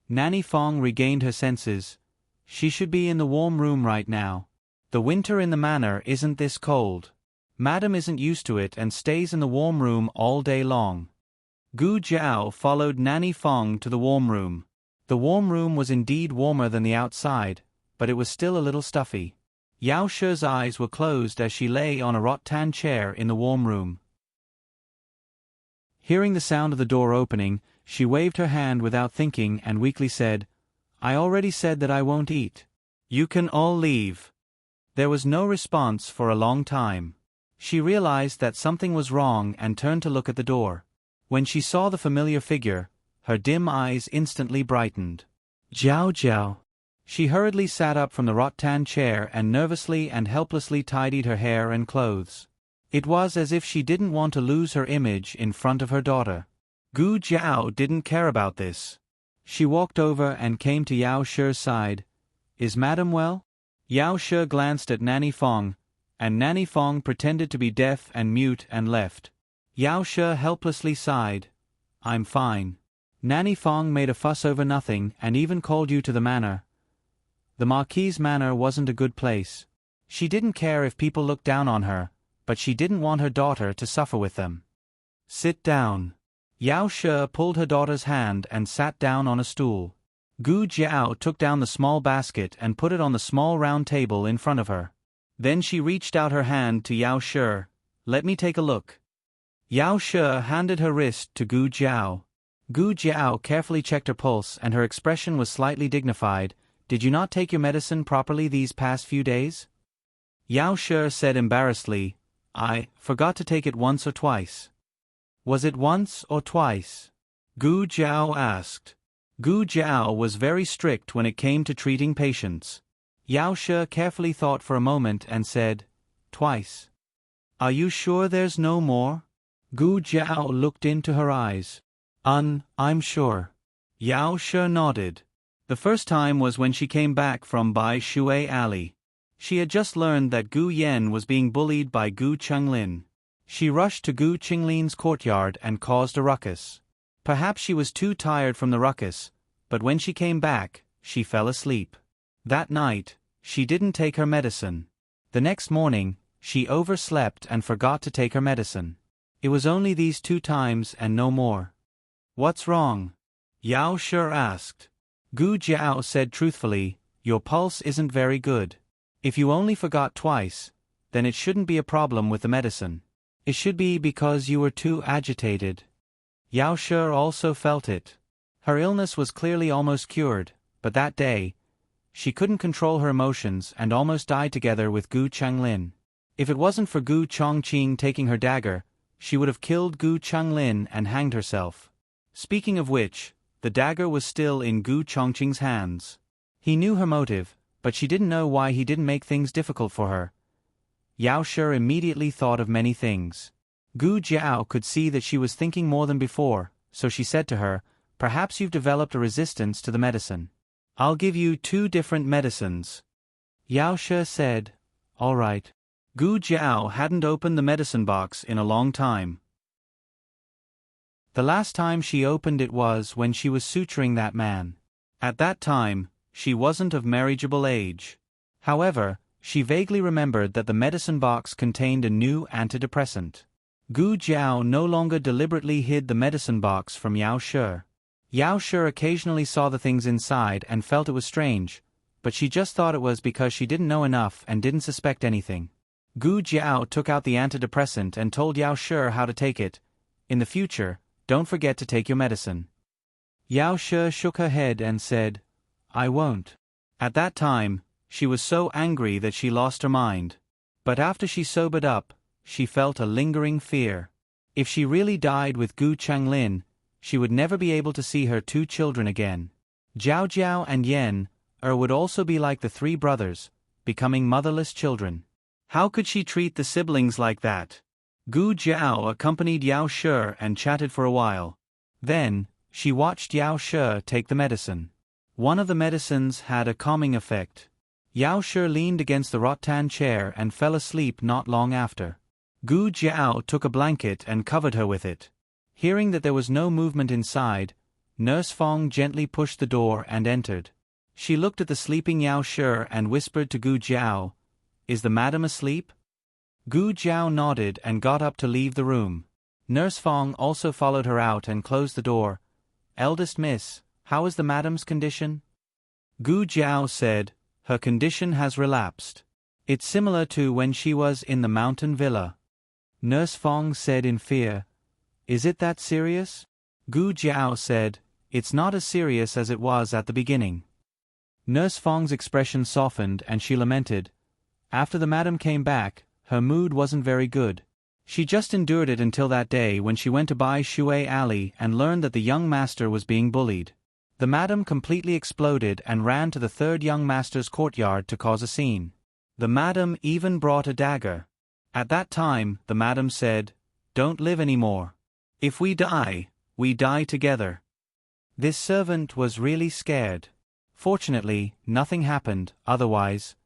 Nanny Fang regained her senses. She should be in the warm room right now. The winter in the manor isn't this cold. Madam isn't used to it and stays in the warm room all day long. Gu Jiao followed Nanny Fang to the warm room. The warm room was indeed warmer than the outside, but it was still a little stuffy. Yao She's eyes were closed as she lay on a rattan chair in the warm room. Hearing the sound of the door opening, she waved her hand without thinking and weakly said, I already said that I won't eat. You can all leave. There was no response for a long time. She realized that something was wrong and turned to look at the door. When she saw the familiar figure, her dim eyes instantly brightened. Jiao Jiao. She hurriedly sat up from the rattan chair and nervously and helplessly tidied her hair and clothes. It was as if she didn't want to lose her image in front of her daughter. Gu Jiao didn't care about this. She walked over and came to Yao She's side. Is Madam well? Yao She glanced at Nanny Fang, and Nanny Fang pretended to be deaf and mute and left. Yao She helplessly sighed. I'm fine. Nanny Fang made a fuss over nothing and even called you to the manor. The Marquis's manor wasn't a good place. She didn't care if people looked down on her, but she didn't want her daughter to suffer with them. Sit down. Yao She pulled her daughter's hand and sat down on a stool. Gu Jiao took down the small basket and put it on the small round table in front of her. Then she reached out her hand to Yao She. Let me take a look. Yao She handed her wrist to Gu Jiao. Gu Jiao carefully checked her pulse and her expression was slightly dignified. Did you not take your medicine properly these past few days? Yao She said embarrassedly, I forgot to take it once or twice. Was it once or twice? Gu Jiao asked. Gu Jiao was very strict when it came to treating patients. Yao She carefully thought for a moment and said, Twice. Are you sure there's no more? Gu Jiao looked into her eyes. I'm sure. Yao She nodded. The first time was when she came back from Bai Shui Alley. She had just learned that Gu Yen was being bullied by Gu Chenglin. She rushed to Gu Qinglin's courtyard and caused a ruckus. Perhaps she was too tired from the ruckus, but when she came back, she fell asleep. That night, she didn't take her medicine. The next morning, she overslept and forgot to take her medicine. It was only these 2 times and no more. What's wrong? Yao She asked. Gu Jiao said truthfully, your pulse isn't very good. If you only forgot twice, then it shouldn't be a problem with the medicine. It should be because you were too agitated. Yao She also felt it. Her illness was clearly almost cured, but that day, she couldn't control her emotions and almost died together with Gu Chenglin. If it wasn't for Gu Chongqing taking her dagger, she would have killed Gu Chenglin and hanged herself. Speaking of which, the dagger was still in Gu Chongqing's hands. He knew her motive, but she didn't know why he didn't make things difficult for her. Yao Shi immediately thought of many things. Gu Jiao could see that she was thinking more than before, so she said to her, "Perhaps you've developed a resistance to the medicine. I'll give you 2 different medicines." Yao Shi said, "All right." Gu Jiao hadn't opened the medicine box in a long time. The last time she opened it was when she was suturing that man. At that time, she wasn't of marriageable age. However, she vaguely remembered that the medicine box contained a new antidepressant. Gu Jiao no longer deliberately hid the medicine box from Yao Shi. Yao Shi occasionally saw the things inside and felt it was strange, but she just thought it was because she didn't know enough and didn't suspect anything. Gu Jiao took out the antidepressant and told Yao Shi how to take it. "In the future, don't forget to take your medicine." Yao Shi shook her head and said, "I won't." At that time, she was so angry that she lost her mind. But after she sobered up, she felt a lingering fear. If she really died with Gu Changlin, she would never be able to see her 2 children again. Jiao Jiao and Yen would also be like the 3 brothers, becoming motherless children. How could she treat the siblings like that? Gu Jiao accompanied Yao Shi and chatted for a while. Then, she watched Yao Shi take the medicine. One of the medicines had a calming effect. Yao Shi leaned against the rattan chair and fell asleep not long after. Gu Jiao took a blanket and covered her with it. Hearing that there was no movement inside, Nurse Fong gently pushed the door and entered. She looked at the sleeping Yao Shi and whispered to Gu Jiao, "Is the madam asleep?" Gu Jiao nodded and got up to leave the room. Nurse Fong also followed her out and closed the door. "Eldest miss, how is the madam's condition?" Gu Jiao said, "Her condition has relapsed. It's similar to when she was in the mountain villa." Nurse Fong said in fear, "Is it that serious?" Gu Jiao said, "It's not as serious as it was at the beginning." Nurse Fong's expression softened and she lamented, "After the madam came back, her mood wasn't very good. She just endured it until that day when she went to buy Shui Alley and learned that the young master was being bullied. The madam completely exploded and ran to the 3rd young master's courtyard to cause a scene. The madam even brought a dagger. At that time, the madam said, 'Don't live anymore. If we die together.'" This servant was really scared. Fortunately, nothing happened, otherwise.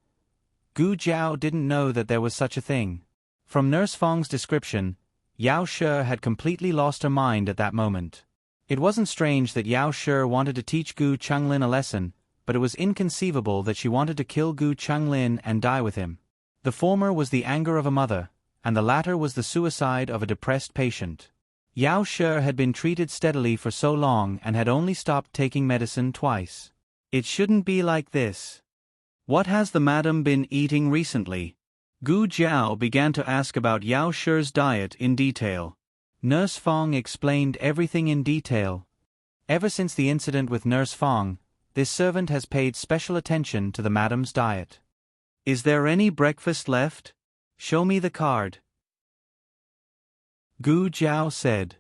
Gu Jiao didn't know that there was such a thing. From Nurse Fong's description, Yao Shi had completely lost her mind at that moment. It wasn't strange that Yao Shi wanted to teach Gu Changlin a lesson, but it was inconceivable that she wanted to kill Gu Changlin and die with him. The former was the anger of a mother, and the latter was the suicide of a depressed patient. Yao Shi had been treated steadily for so long and had only stopped taking medicine twice. It shouldn't be like this. What has the madam been eating recently? Gu Jiao began to ask about Yao Shi's diet in detail. Nurse Fong explained everything in detail. Ever since the incident with Nurse Fong, this servant has paid special attention to the madam's diet. "Is there any breakfast left? Show me the card." Gu Jiao said,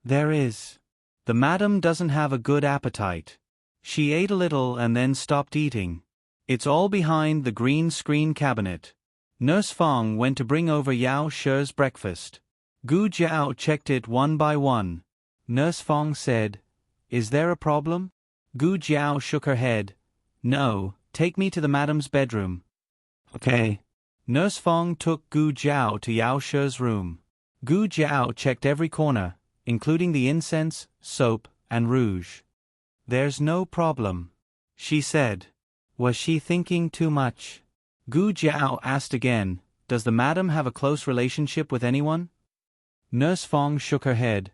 "There is. The madam doesn't have a good appetite. She ate a little and then stopped eating. It's all behind the green screen cabinet." Nurse Fong went to bring over Yao Shi's breakfast. Gu Jiao checked it one by one. Nurse Fong said, "Is there a problem?" Gu Jiao shook her head. "No, take me to the madam's bedroom." "Okay." Nurse Fong took Gu Jiao to Yao Shi's room. Gu Jiao checked every corner, including the incense, soap, and rouge. "There's no problem," she said. Was she thinking too much? Gu Jiao asked again, "Does the madam have a close relationship with anyone?" Nurse Fong shook her head.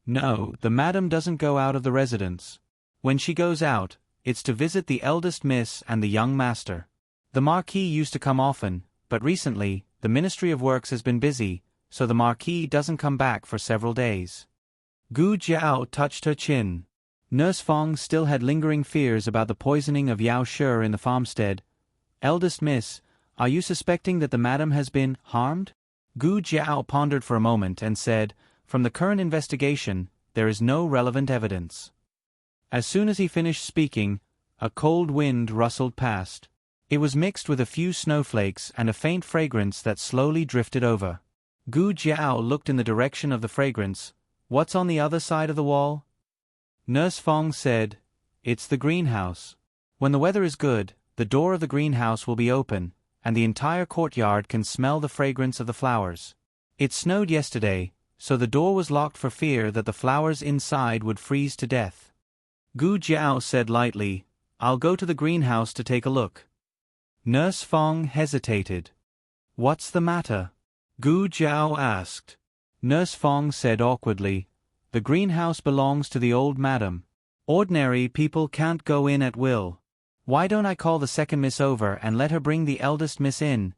"No, the madam doesn't go out of the residence. When she goes out, it's to visit the eldest miss and the young master. The marquis used to come often, but recently, the Ministry of Works has been busy, so the marquis doesn't come back for several days." Gu Jiao touched her chin. Nurse Fong still had lingering fears about the poisoning of Yao Shi in the farmstead. "Eldest miss, are you suspecting that the madam has been harmed?" Gu Jiao pondered for a moment and said, "From the current investigation, there is no relevant evidence." As soon as he finished speaking, a cold wind rustled past. It was mixed with a few snowflakes and a faint fragrance that slowly drifted over. Gu Jiao looked in the direction of the fragrance. What's on the other side of the wall? Nurse Fong said, It's the greenhouse. When the weather is good, the door of the greenhouse will be open, and the entire courtyard can smell the fragrance of the flowers. It snowed yesterday, so the door was locked for fear that the flowers inside would freeze to death. Gu Jiao said lightly, I'll go to the greenhouse to take a look. Nurse Fong hesitated. What's the matter? Gu Jiao asked. Nurse Fong said awkwardly, The greenhouse belongs to the old madam. Ordinary people can't go in at will. Why don't I call the second miss over and let her bring the eldest miss in?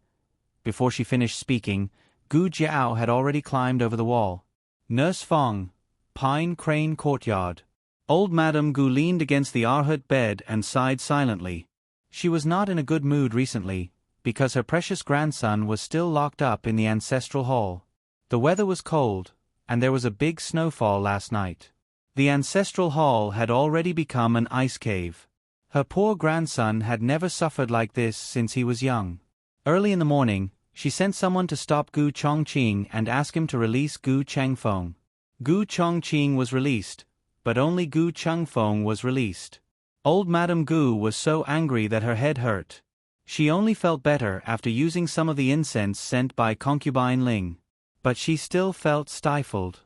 Before she finished speaking, Gu Jiao had already climbed over the wall. Nurse Fong, Pine Crane Courtyard. Old Madame Gu leaned against the Arhat bed and sighed silently. She was not in a good mood recently, because her precious grandson was still locked up in the ancestral hall. The weather was cold, and there was a big snowfall last night. The ancestral hall had already become an ice cave. Her poor grandson had never suffered like this since he was young. Early in the morning, she sent someone to stop Gu Chongqing and ask him to release Gu Changfeng. Gu Chongqing was released, but only Gu Changfeng was released. Old Madame Gu was so angry that her head hurt. She only felt better after using some of the incense sent by concubine Ling. But she still felt stifled.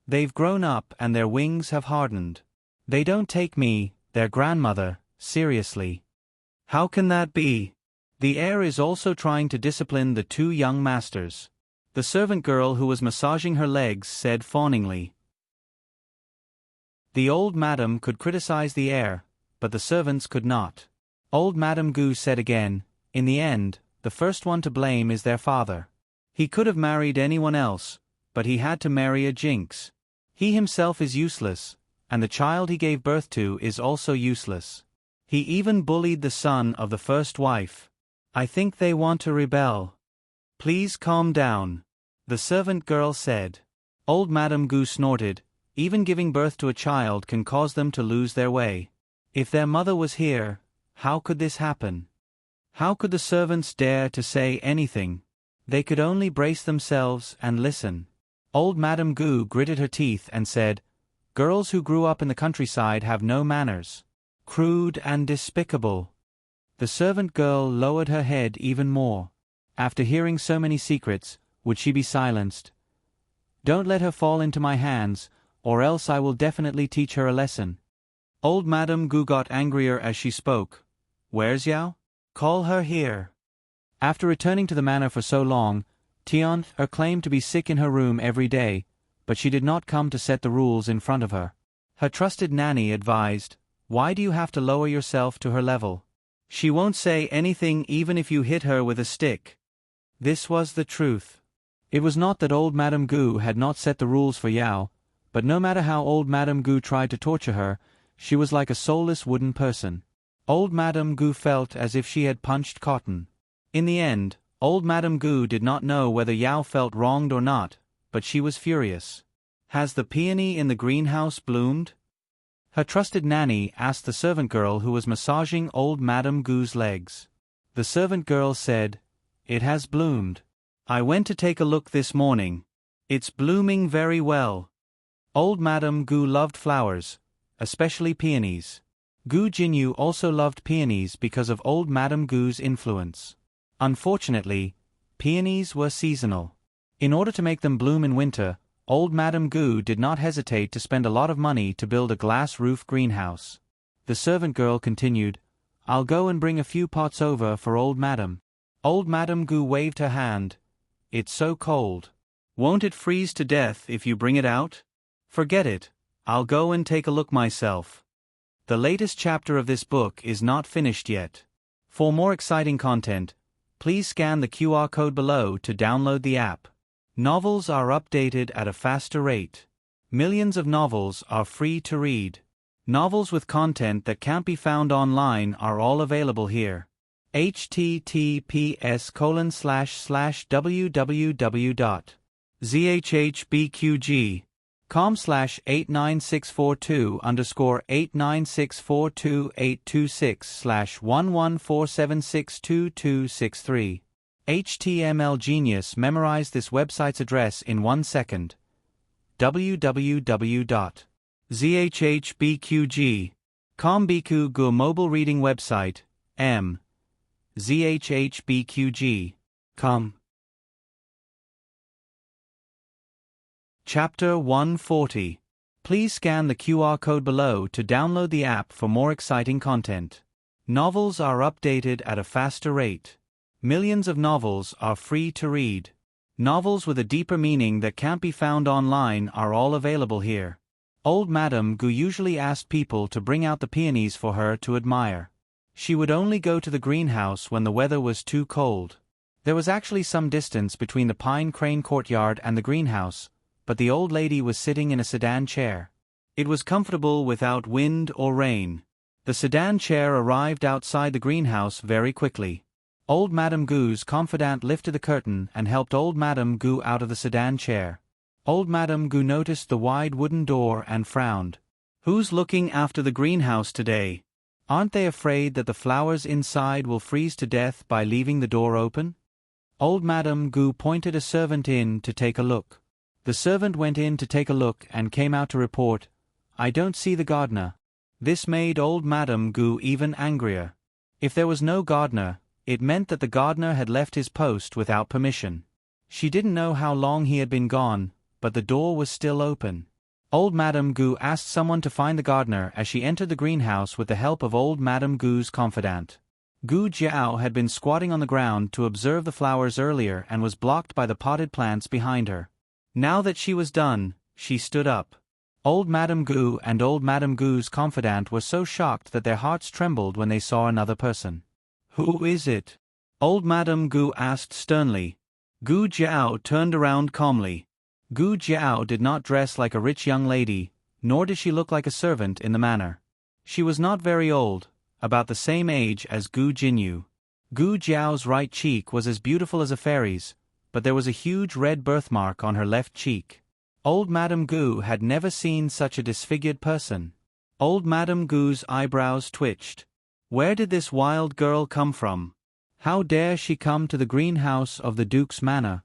They've grown up and their wings have hardened. They don't take me, their grandmother, seriously. How can that be? The heir is also trying to discipline the two young masters. The servant girl who was massaging her legs said fawningly. The old madam could criticize the heir, but the servants could not. Old Madame Gu said again, In the end, the first one to blame is their father. He could have married anyone else, but he had to marry a jinx. He himself is useless, and the child he gave birth to is also useless. He even bullied the son of the first wife. I think they want to rebel. Please calm down, the servant girl said. Old Madame Gu snorted. Even giving birth to a child can cause them to lose their way. If their mother was here, how could this happen? How could the servants dare to say anything? They could only brace themselves and listen. Old Madame Gu gritted her teeth and said, Girls who grew up in the countryside have no manners. Crude and despicable. The servant girl lowered her head even more. After hearing so many secrets, would she be silenced? Don't let her fall into my hands, or else I will definitely teach her a lesson. Old Madame Gu got angrier as she spoke. Where's Yao? Call her here. After returning to the manor for so long, Tian claimed to be sick in her room every day, but she did not come to set the rules in front of her. Her trusted nanny advised, Why do you have to lower yourself to her level? She won't say anything even if you hit her with a stick. This was the truth. It was not that old Madame Gu had not set the rules for Yao, but no matter how old Madame Gu tried to torture her, she was like a soulless wooden person. Old Madame Gu felt as if she had punched cotton. In the end, old Madame Gu did not know whether Yao felt wronged or not, but she was furious. Has the peony in the greenhouse bloomed? Her trusted nanny asked the servant girl who was massaging old Madame Gu's legs. The servant girl said, It has bloomed. I went to take a look this morning. It's blooming very well. Old Madame Gu loved flowers, especially peonies. Gu Jinyu also loved peonies because of old Madame Gu's influence. Unfortunately, peonies were seasonal. In order to make them bloom in winter, old Madame Gu did not hesitate to spend a lot of money to build a glass roof greenhouse. The servant girl continued, I'll go and bring a few pots over for old Madame. Old Madame Gu waved her hand. It's so cold. Won't it freeze to death if you bring it out? Forget it. I'll go and take a look myself. The latest chapter of this book is not finished yet. For more exciting content, please scan the QR code below to download the app. Novels are updated at a faster rate. Millions of novels are free to read. Novels with content that can't be found online are all available here. https://www.zhhbqg com/89642_8264826/114762263. HTML Genius memorized this website's address in 1 second. www.zhhbqg.com Biku Gu mobile reading website, zhhbqg.com. Chapter 140. Please scan the QR code below to download the app for more exciting content. Novels are updated at a faster rate. Millions of novels are free to read. Novels with a deeper meaning that can't be found online are all available here. Old Madame Gu usually asked people to bring out the peonies for her to admire. She would only go to the greenhouse when the weather was too cold. There was actually some distance between the pine crane courtyard and the greenhouse, but the old lady was sitting in a sedan chair. It was comfortable without wind or rain. The sedan chair arrived outside the greenhouse very quickly. Old Madame Gu's confidant lifted the curtain and helped Old Madame Gu out of the sedan chair. Old Madame Gu noticed the wide wooden door and frowned. Who's looking after the greenhouse today? Aren't they afraid that the flowers inside will freeze to death by leaving the door open? Old Madame Gu pointed a servant in to take a look. The servant went in to take a look and came out to report, "I don't see the gardener." This made Old Madame Gu even angrier. If there was no gardener, it meant that the gardener had left his post without permission. She didn't know how long he had been gone, but the door was still open. Old Madame Gu asked someone to find the gardener as she entered the greenhouse with the help of Old Madame Gu's confidant. Gu Jiao had been squatting on the ground to observe the flowers earlier and was blocked by the potted plants behind her. Now that she was done, she stood up. Old Madame Gu and Old Madame Gu's confidant were so shocked that their hearts trembled when they saw another person. "Who is it?" Old Madame Gu asked sternly. Gu Jiao turned around calmly. Gu Jiao did not dress like a rich young lady, nor did she look like a servant in the manner. She was not very old, about the same age as Gu Jinyu. Gu Jiao's right cheek was as beautiful as a fairy's, but there was a huge red birthmark on her left cheek. Old Madame Gu had never seen such a disfigured person. Old Madame Gu's eyebrows twitched. Where did this wild girl come from? How dare she come to the greenhouse of the Duke's manor?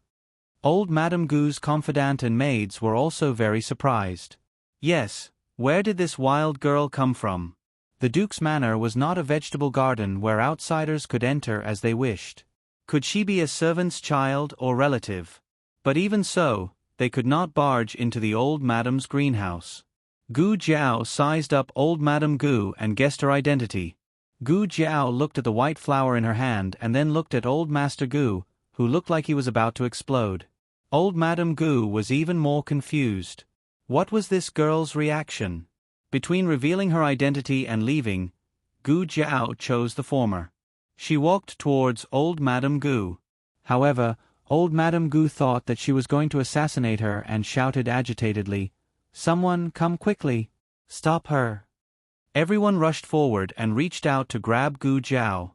Old Madame Gu's confidant and maids were also very surprised. Yes, where did this wild girl come from? The Duke's manor was not a vegetable garden where outsiders could enter as they wished. Could she be a servant's child or relative? But even so, they could not barge into the old Madame's greenhouse. Gu Jiao sized up Old Madame Gu and guessed her identity. Gu Jiao looked at the white flower in her hand and then looked at Old Master Gu, who looked like he was about to explode. Old Madame Gu was even more confused. What was this girl's reaction? Between revealing her identity and leaving, Gu Jiao chose the former. She walked towards Old Madame Gu. However, Old Madame Gu thought that she was going to assassinate her and shouted agitatedly, "Someone come quickly! Stop her!" Everyone rushed forward and reached out to grab Gu Jiao.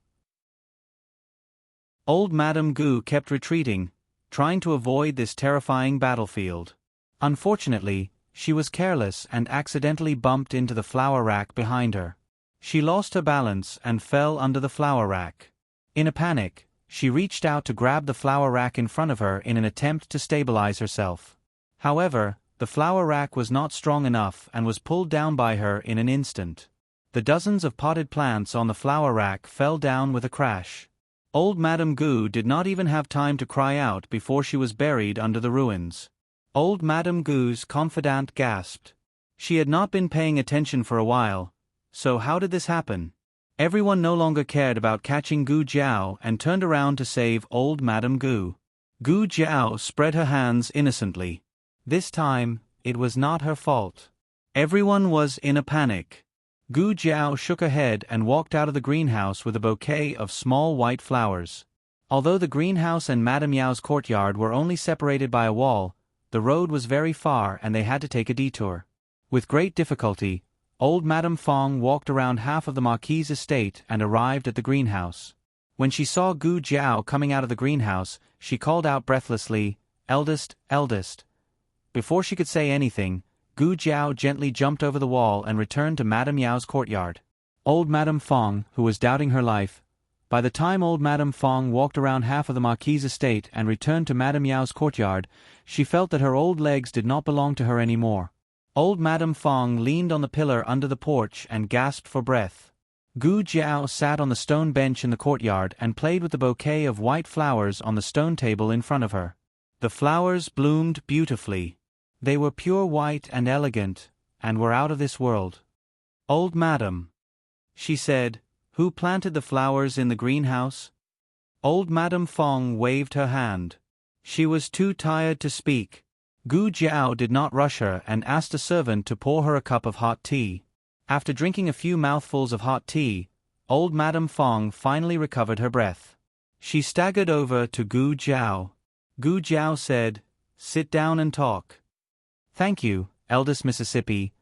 Old Madame Gu kept retreating, trying to avoid this terrifying battlefield. Unfortunately, she was careless and accidentally bumped into the flower rack behind her. She lost her balance and fell under the flower rack. In a panic, she reached out to grab the flower rack in front of her in an attempt to stabilize herself. However, the flower rack was not strong enough and was pulled down by her in an instant. The dozens of potted plants on the flower rack fell down with a crash. Old Madame Gu did not even have time to cry out before she was buried under the ruins. Old Madame Gu's confidant gasped. She had not been paying attention for a while, so how did this happen? Everyone no longer cared about catching Gu Jiao and turned around to save Old Madame Gu. Gu Jiao spread her hands innocently. This time, it was not her fault. Everyone was in a panic. Gu Jiao shook her head and walked out of the greenhouse with a bouquet of small white flowers. Although the greenhouse and Madame Yao's courtyard were only separated by a wall, the road was very far and they had to take a detour. With great difficulty, old Madame Fong walked around half of the Marquis's estate and arrived at the greenhouse. When she saw Gu Jiao coming out of the greenhouse, she called out breathlessly, "Eldest, eldest." Before she could say anything, Gu Jiao gently jumped over the wall and returned to Madame Yao's courtyard. Old Madame Fong, who was doubting her life. By the time old Madame Fong walked around half of the Marquis's estate and returned to Madame Yao's courtyard, she felt that her old legs did not belong to her anymore. Old Madame Fong leaned on the pillar under the porch and gasped for breath. Gu Jiao sat on the stone bench in the courtyard and played with the bouquet of white flowers on the stone table in front of her. The flowers bloomed beautifully. They were pure white and elegant, and were out of this world. "Old Madam," she said, "who planted the flowers in the greenhouse?" Old Madame Fong waved her hand. She was too tired to speak. Gu Jiao did not rush her and asked a servant to pour her a cup of hot tea. After drinking a few mouthfuls of hot tea, old Madame Fong finally recovered her breath. She staggered over to Gu Jiao. Gu Jiao said, "Sit down and talk." "Thank you, eldest Mississippi."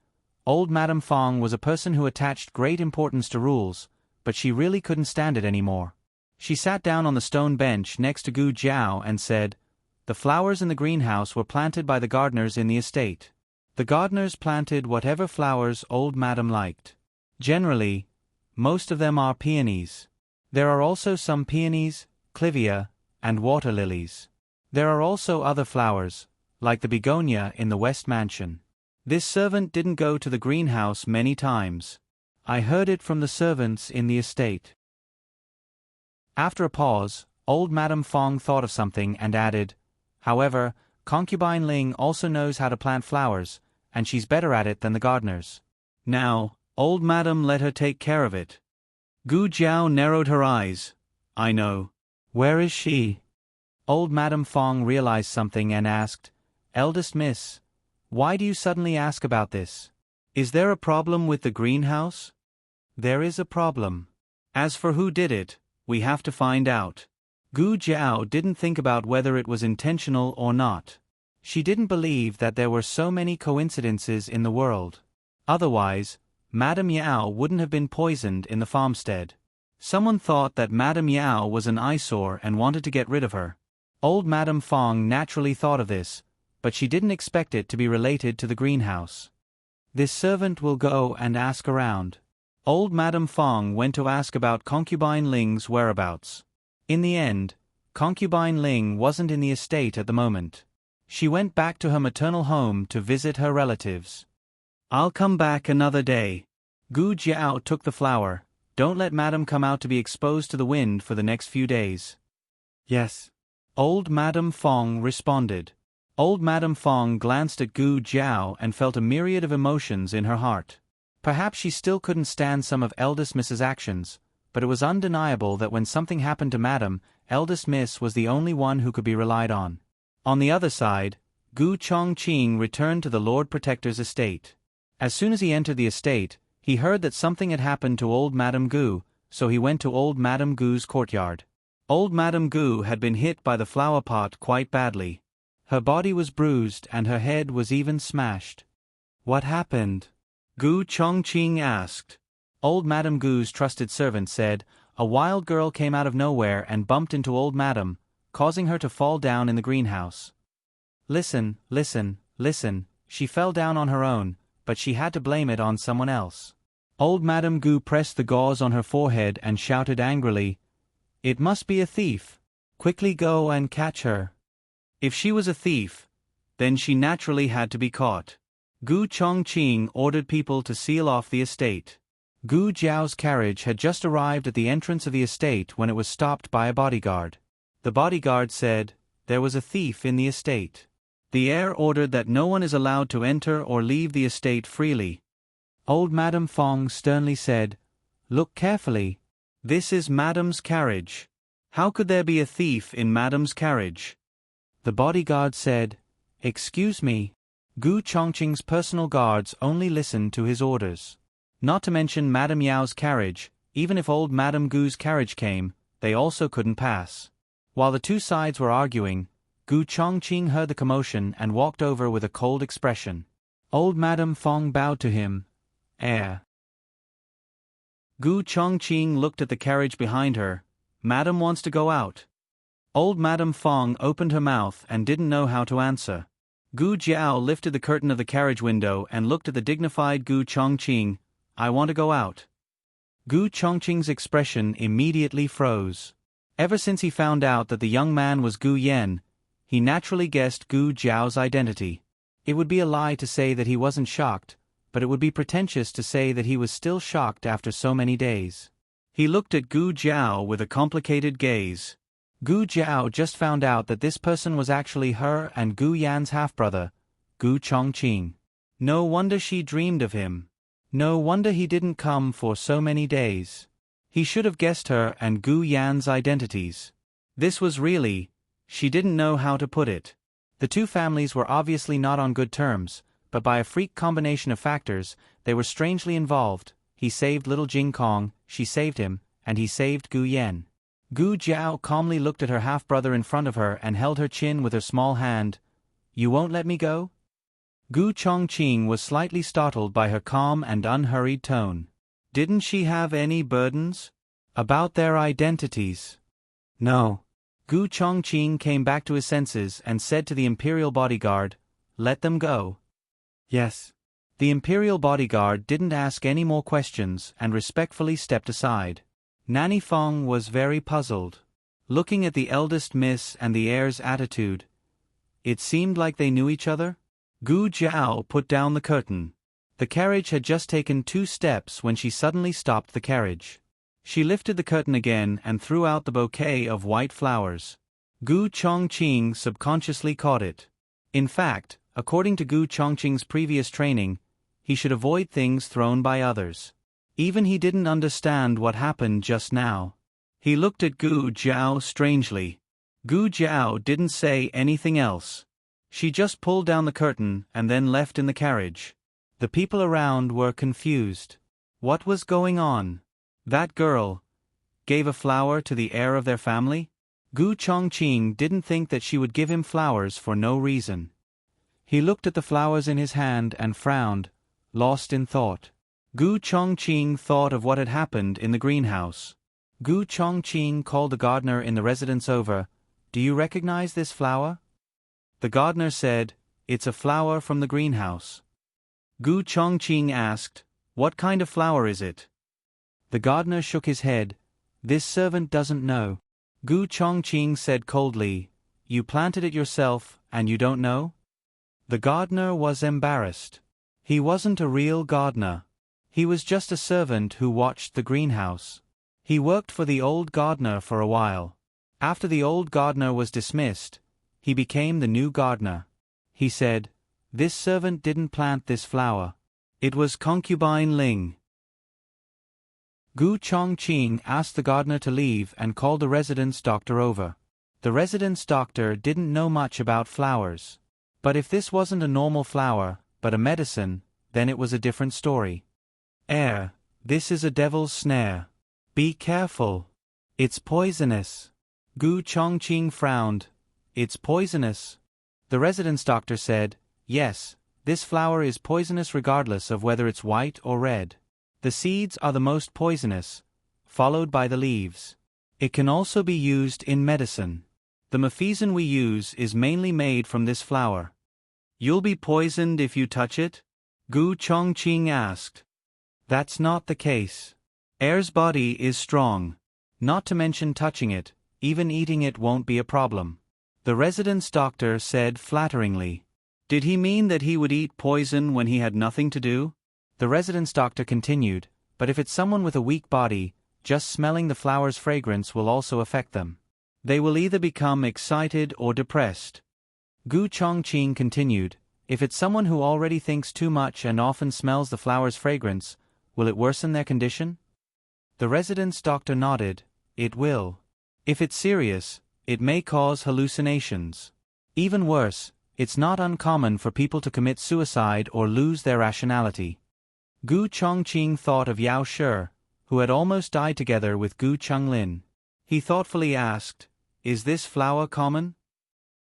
Old Madame Fong was a person who attached great importance to rules, but she really couldn't stand it anymore. She sat down on the stone bench next to Gu Jiao and said, "The flowers in the greenhouse were planted by the gardeners in the estate. The gardeners planted whatever flowers old Madam liked. Generally, most of them are peonies. There are also some peonies, clivia, and water lilies. There are also other flowers, like the begonia in the West Mansion. This servant didn't go to the greenhouse many times. I heard it from the servants in the estate." After a pause, old Madame Fong thought of something and added, "However, Concubine Ling also knows how to plant flowers, and she's better at it than the gardeners. Now, old Madam let her take care of it." Gu Jiao narrowed her eyes. "I know. Where is she?" Old Madame Fong realized something and asked, "Eldest Miss, why do you suddenly ask about this? Is there a problem with the greenhouse?" "There is a problem. As for who did it, we have to find out." Gu Jiao didn't think about whether it was intentional or not. She didn't believe that there were so many coincidences in the world. Otherwise, Madame Yao wouldn't have been poisoned in the farmstead. Someone thought that Madame Yao was an eyesore and wanted to get rid of her. Old Madame Fong naturally thought of this, but she didn't expect it to be related to the greenhouse. "This servant will go and ask around." Old Madame Fong went to ask about Concubine Ling's whereabouts. In the end, Concubine Ling wasn't in the estate at the moment. She went back to her maternal home to visit her relatives. "I'll come back another day." Gu Jiao took the flower. "Don't let Madam come out to be exposed to the wind for the next few days." "Yes." Old Madame Fong responded. Old Madame Fong glanced at Gu Jiao and felt a myriad of emotions in her heart. Perhaps she still couldn't stand some of eldest Miss's actions, but it was undeniable that when something happened to Madam, eldest Miss was the only one who could be relied on. On the other side, Gu Chongqing returned to the Lord Protector's estate. As soon as he entered the estate, he heard that something had happened to old Madame Gu, so he went to old Madame Gu's courtyard. Old Madame Gu had been hit by the flower pot quite badly. Her body was bruised and her head was even smashed. "What happened?" Gu Chongqing asked. Old Madame Gu's trusted servant said, "A wild girl came out of nowhere and bumped into old Madame, causing her to fall down in the greenhouse. Listen, listen, listen, she fell down on her own, but she had to blame it on someone else." Old Madame Gu pressed the gauze on her forehead and shouted angrily, "It must be a thief. Quickly go and catch her." If she was a thief, then she naturally had to be caught. Gu Chongqing ordered people to seal off the estate. Gu Jiao's carriage had just arrived at the entrance of the estate when it was stopped by a bodyguard. The bodyguard said, "There was a thief in the estate. The heir ordered that no one is allowed to enter or leave the estate freely." Old Madame Fong sternly said, "Look carefully. This is Madam's carriage. How could there be a thief in Madam's carriage?" The bodyguard said, "Excuse me." Gu Chongqing's personal guards only listened to his orders. Not to mention Madame Yao's carriage, even if old Madame Gu's carriage came, they also couldn't pass. While the two sides were arguing, Gu Chongqing heard the commotion and walked over with a cold expression. Old Madame Fong bowed to him. "Heir." Gu Chongqing looked at the carriage behind her. "Madam wants to go out." Old Madame Fong opened her mouth and didn't know how to answer. Gu Jiao lifted the curtain of the carriage window and looked at the dignified Gu Chongqing. I want to go out. Gu Chongqing's expression immediately froze. Ever since he found out that the young man was Gu Yen, he naturally guessed Gu Jiao's identity. It would be a lie to say that he wasn't shocked, but it would be pretentious to say that he was still shocked after so many days. He looked at Gu Jiao with a complicated gaze. Gu Jiao just found out that this person was actually her and Gu Yan's half-brother, Gu Chongqing. No wonder she dreamed of him. No wonder he didn't come for so many days. He should have guessed her and Gu Yan's identities. This was really, she didn't know how to put it. The two families were obviously not on good terms, but by a freak combination of factors, they were strangely involved. He saved little Jing Kong, she saved him, and he saved Gu Yen. Gu Jiao calmly looked at her half-brother in front of her and held her chin with her small hand. You won't let me go? Gu Chongqing was slightly startled by her calm and unhurried tone. Didn't she have any burdens? About their identities? No. Gu Chongqing came back to his senses and said to the imperial bodyguard, let them go. Yes. The imperial bodyguard didn't ask any more questions and respectfully stepped aside. Nanny Fong was very puzzled. Looking at the eldest miss and the heir's attitude, it seemed like they knew each other. Gu Jiao put down the curtain. The carriage had just taken 2 steps when she suddenly stopped the carriage. She lifted the curtain again and threw out the bouquet of white flowers. Gu Chongqing subconsciously caught it. In fact, according to Gu Chongqing's previous training, he should avoid things thrown by others. Even he didn't understand what happened just now. He looked at Gu Jiao strangely. Gu Jiao didn't say anything else. She just pulled down the curtain and then left in the carriage. The people around were confused. What was going on? That girl gave a flower to the heir of their family? Gu Chongqing didn't think that she would give him flowers for no reason. He looked at the flowers in his hand and frowned, lost in thought. Gu Chongqing thought of what had happened in the greenhouse. Gu Chongqing called the gardener in the residence over. Do you recognize this flower? The gardener said, it's a flower from the greenhouse. Gu Chongqing asked, what kind of flower is it? The gardener shook his head. This servant doesn't know. Gu Chongqing said coldly, you planted it yourself and you don't know? The gardener was embarrassed. He wasn't a real gardener. He was just a servant who watched the greenhouse. He worked for the old gardener for a while. After the old gardener was dismissed, he became the new gardener. He said, this servant didn't plant this flower. It was concubine Ling. Gu Chongqing asked the gardener to leave and called the residence doctor over. The residence doctor didn't know much about flowers. But if this wasn't a normal flower, but a medicine, then it was a different story. This is a devil's snare. Be careful. It's poisonous. Gu Chongqing frowned. It's poisonous. The residence doctor said, yes, this flower is poisonous regardless of whether it's white or red. The seeds are the most poisonous, followed by the leaves. It can also be used in medicine. The mafesin we use is mainly made from this flower. You'll be poisoned if you touch it? Gu Chongqing asked. That's not the case. Heir's body is strong. Not to mention touching it, even eating it won't be a problem. The residence doctor said flatteringly. Did he mean that he would eat poison when he had nothing to do? The residence doctor continued, but if it's someone with a weak body, just smelling the flower's fragrance will also affect them. They will either become excited or depressed. Gu Chongqing continued, if it's someone who already thinks too much and often smells the flower's fragrance, will it worsen their condition? The residence doctor nodded, it will. If it's serious, it may cause hallucinations. Even worse, it's not uncommon for people to commit suicide or lose their rationality. Gu Chongqing thought of Yao Shi, who had almost died together with Gu Chunglin. He thoughtfully asked, is this flower common?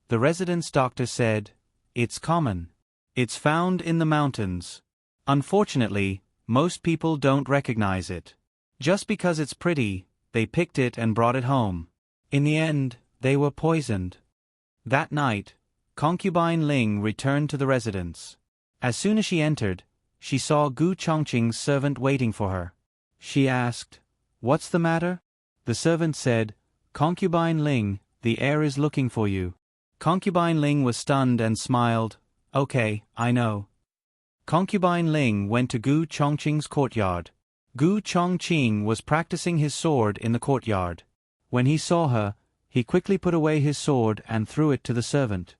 The residence doctor said, it's common. It's found in the mountains. Unfortunately, most people don't recognize it. Just because it's pretty, they picked it and brought it home. In the end, they were poisoned. That night, concubine Ling returned to the residence. As soon as she entered, she saw Gu Chongqing's servant waiting for her. She asked, "What's the matter?" The servant said, "Concubine Ling, the heir is looking for you." Concubine Ling was stunned and smiled. "Okay, I know." Concubine Ling went to Gu Chongqing's courtyard. Gu Chongqing was practicing his sword in the courtyard. When he saw her, he quickly put away his sword and threw it to the servant.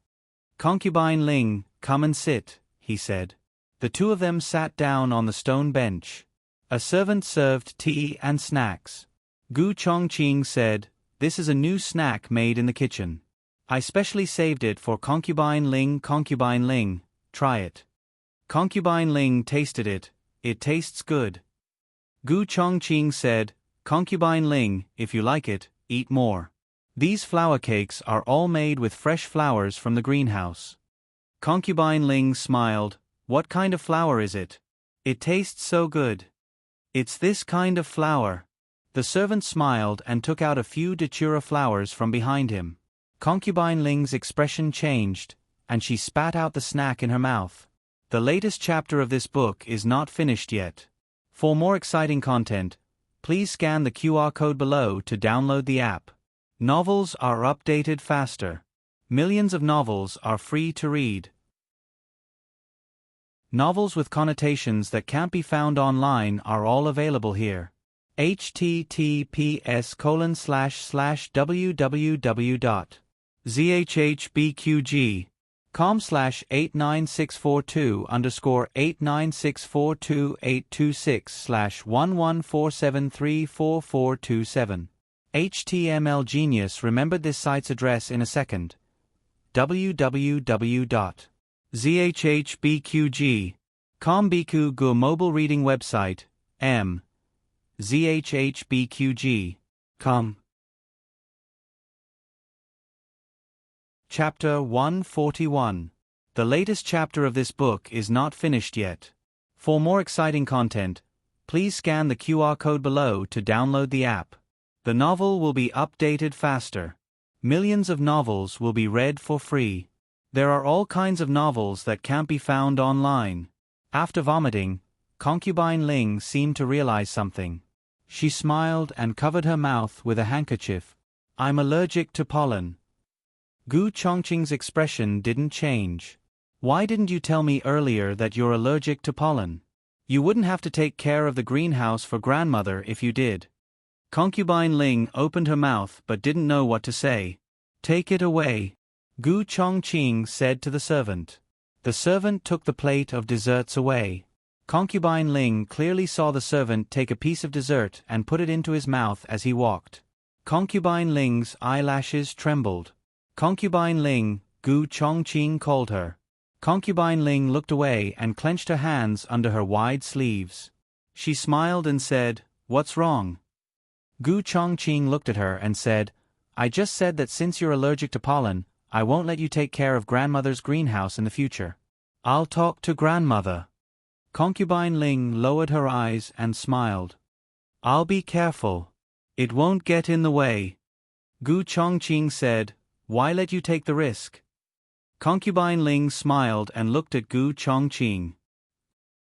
"Concubine Ling, come and sit," he said. The two of them sat down on the stone bench. A servant served tea and snacks. Gu Chongqing said, "This is a new snack made in the kitchen. I specially saved it for Concubine Ling. Concubine Ling, try it." Concubine Ling tasted it. "It tastes good." Gu Chongqing said, "Concubine Ling, if you like it, eat more. These flour cakes are all made with fresh flowers from the greenhouse." Concubine Ling smiled. "What kind of flour is it? It tastes so good." "It's this kind of flour." The servant smiled and took out a few datura flowers from behind him. Concubine Ling's expression changed, and she spat out the snack in her mouth. The latest chapter of this book is not finished yet. For more exciting content, please scan the QR code below to download the app. Novels are updated faster. Millions of novels are free to read. Novels with connotations that can't be found online are all available here. https://www.zhbqg.com/89642_826/114734427. HTML Genius remembered this site's address in a second. www.zhbqg.com Biku Gu mobile reading website, m. zhbqg.com. Chapter 141. The latest chapter of this book is not finished yet. For more exciting content, please scan the QR code below to download the app. The novel will be updated faster. Millions of novels will be read for free. There are all kinds of novels that can't be found online. After vomiting, Concubine Ling seemed to realize something. She smiled and covered her mouth with a handkerchief. "I'm allergic to pollen." Gu Chongqing's expression didn't change. "Why didn't you tell me earlier that you're allergic to pollen? You wouldn't have to take care of the greenhouse for grandmother if you did." Concubine Ling opened her mouth but didn't know what to say. "Take it away," Gu Chongqing said to the servant. The servant took the plate of desserts away. Concubine Ling clearly saw the servant take a piece of dessert and put it into his mouth as he walked. Concubine Ling's eyelashes trembled. "Concubine Ling," Gu Chongqing called her. Concubine Ling looked away and clenched her hands under her wide sleeves. She smiled and said, "What's wrong?" Gu Chongqing looked at her and said, "I just said that since you're allergic to pollen, I won't let you take care of grandmother's greenhouse in the future. I'll talk to grandmother." Concubine Ling lowered her eyes and smiled. "I'll be careful. It won't get in the way." Gu Chongqing said, "Why let you take the risk?" Concubine Ling smiled and looked at Gu Chongqing.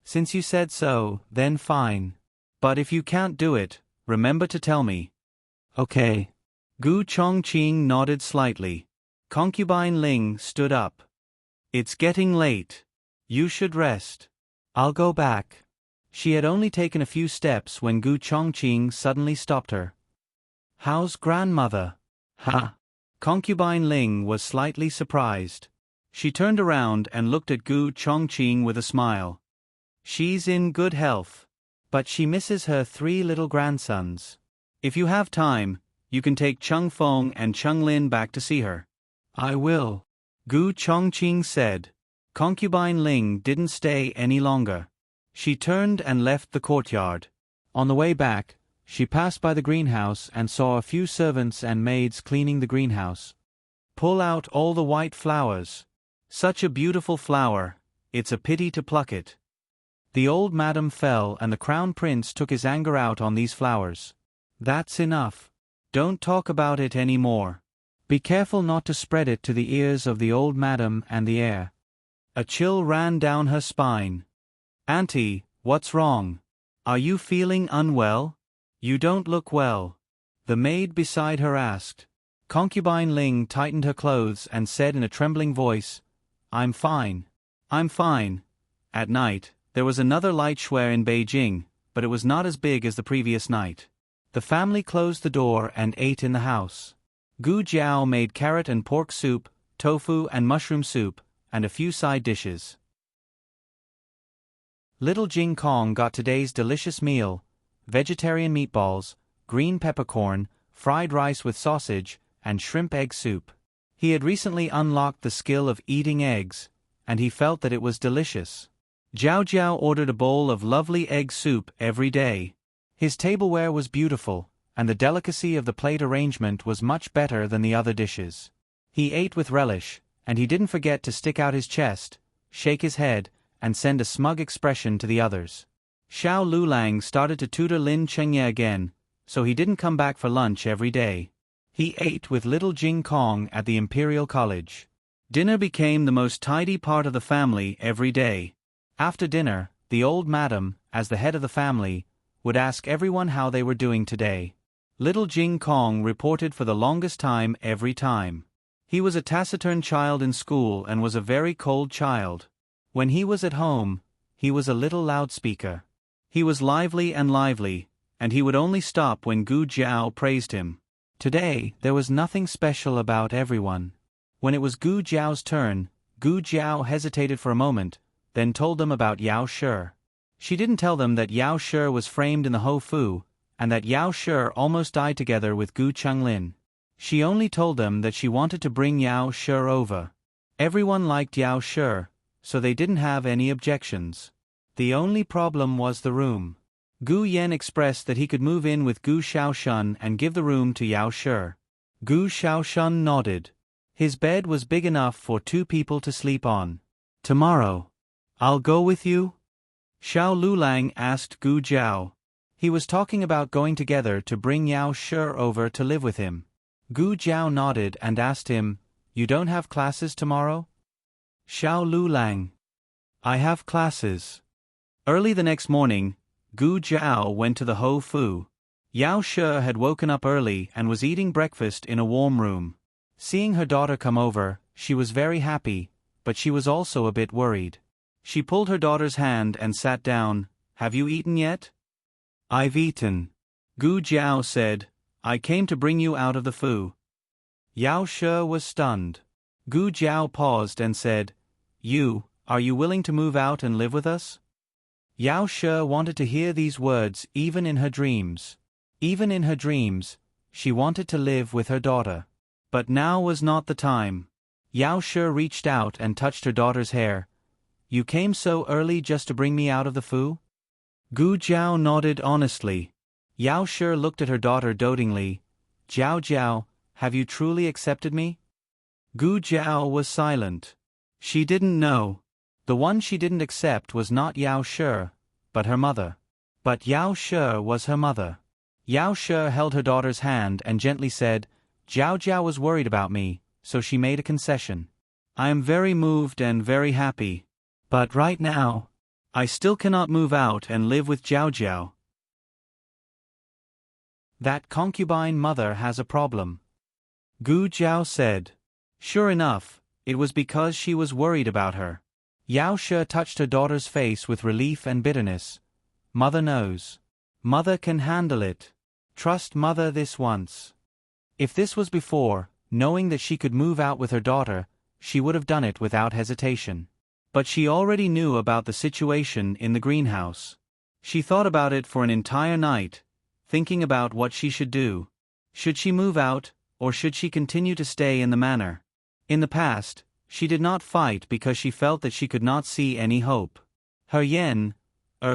"Since you said so, then fine. But if you can't do it, remember to tell me." "Okay." Gu Chongqing nodded slightly. Concubine Ling stood up. "It's getting late. You should rest. I'll go back." She had only taken a few steps when Gu Chongqing suddenly stopped her. "How's grandmother?" "Ha!" Concubine Ling was slightly surprised. She turned around and looked at Gu Chongqing with a smile. "She's in good health. But she misses her 3 little grandsons. If you have time, you can take Chung Feng and Chung Lin back to see her." "I will," Gu Chongqing said. Concubine Ling didn't stay any longer. She turned and left the courtyard. On the way back, she passed by the greenhouse and saw a few servants and maids cleaning the greenhouse. "Pull out all the white flowers. Such a beautiful flower, it's a pity to pluck it." The old madam fell and the crown prince took his anger out on these flowers. "That's enough. Don't talk about it any more." Be careful not to spread it to the ears of the old madam and the heir. A chill ran down her spine. Auntie, what's wrong? Are you feeling unwell? You don't look well. The maid beside her asked. Concubine Ling tightened her clothes and said in a trembling voice, I'm fine. I'm fine. At night, there was another light shware in Beijing, but it was not as big as the previous night. The family closed the door and ate in the house. Gu Jiao made carrot and pork soup, tofu and mushroom soup, and a few side dishes. Little Jing Kong got today's delicious meal: vegetarian meatballs, green peppercorn, fried rice with sausage, and shrimp egg soup. He had recently unlocked the skill of eating eggs, and he felt that it was delicious. Jiao Jiao ordered a bowl of lovely egg soup every day. His tableware was beautiful, and the delicacy of the plate arrangement was much better than the other dishes. He ate with relish, and he didn't forget to stick out his chest, shake his head, and send a smug expression to the others. Xiao Lulang started to tutor Lin Chengye again, so he didn't come back for lunch every day. He ate with little Jing Kong at the Imperial College. Dinner became the most tidy part of the family every day. After dinner, the old madam, as the head of the family, would ask everyone how they were doing today. Little Jing Kong reported for the longest time every time. He was a taciturn child in school and was a very cold child. When he was at home, he was a little loudspeaker. He was lively, and he would only stop when Gu Jiao praised him. Today, there was nothing special about everyone. When it was Gu Jiao's turn, Gu Jiao hesitated for a moment, then told them about Yao Shi. She didn't tell them that Yao Shi was framed in the Ho Fu, and that Yao Shi almost died together with Gu Changlin. She only told them that she wanted to bring Yao Shi over. Everyone liked Yao Shi, so they didn't have any objections. The only problem was the room. Gu Yan expressed that he could move in with Gu Shaoshun and give the room to Yao Shi. Gu Shaoshun nodded. His bed was big enough for 2 people to sleep on. Tomorrow, I'll go with you? Xiao Lulang asked Gu Jiao. He was talking about going together to bring Yao Shi over to live with him. Gu Jiao nodded and asked him, You don't have classes tomorrow? Xiao Lulang. I have classes. Early the next morning, Gu Jiao went to the Ho Fu. Yao Shi had woken up early and was eating breakfast in a warm room. Seeing her daughter come over, she was very happy, but she was also a bit worried. She pulled her daughter's hand and sat down. Have you eaten yet? I've eaten. Gu Jiao said, I came to bring you out of the Fu. Yao Shi was stunned. Gu Jiao paused and said, Are you willing to move out and live with us? Yao Shi wanted to hear these words even in her dreams. Even in her dreams, she wanted to live with her daughter. But now was not the time. Yao Shi reached out and touched her daughter's hair. You came so early just to bring me out of the Fu? Gu Jiao nodded honestly. Yao Shi looked at her daughter dotingly. Jiao Jiao, have you truly accepted me? Gu Jiao was silent. She didn't know. The one she didn't accept was not Yao Shi, but her mother. But Yao Shi was her mother. Yao Shi held her daughter's hand and gently said, Jiao Jiao was worried about me, so she made a concession. I am very moved and very happy. But right now, I still cannot move out and live with Jiao Jiao. That concubine mother has a problem. Gu Jiao said. Sure enough, it was because she was worried about her. Yao Shi touched her daughter's face with relief and bitterness. Mother knows. Mother can handle it. Trust mother this once. If this was before, knowing that she could move out with her daughter, she would have done it without hesitation. But she already knew about the situation in the greenhouse. She thought about it for an entire night, thinking about what she should do. Should she move out, or should she continue to stay in the manor? In the past, she did not fight because she felt that she could not see any hope. Her Yen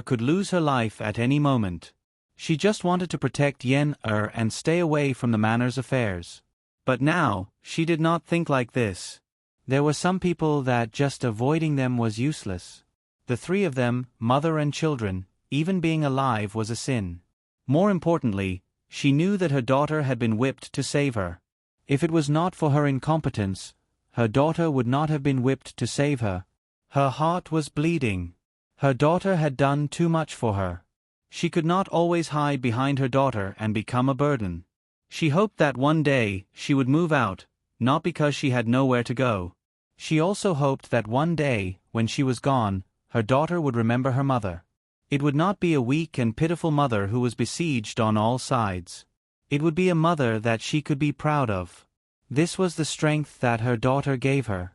could lose her life at any moment. She just wanted to protect Yen and stay away from the manor's affairs. But now, she did not think like this. There were some people that just avoiding them was useless. The 3 of them, mother and children, even being alive was a sin. More importantly, she knew that her daughter had been whipped to save her. If it was not for her incompetence, her daughter would not have been whipped to save her. Her heart was bleeding. Her daughter had done too much for her. She could not always hide behind her daughter and become a burden. She hoped that one day she would move out, not because she had nowhere to go. She also hoped that one day, when she was gone, her daughter would remember her mother. It would not be a weak and pitiful mother who was besieged on all sides. It would be a mother that she could be proud of. This was the strength that her daughter gave her.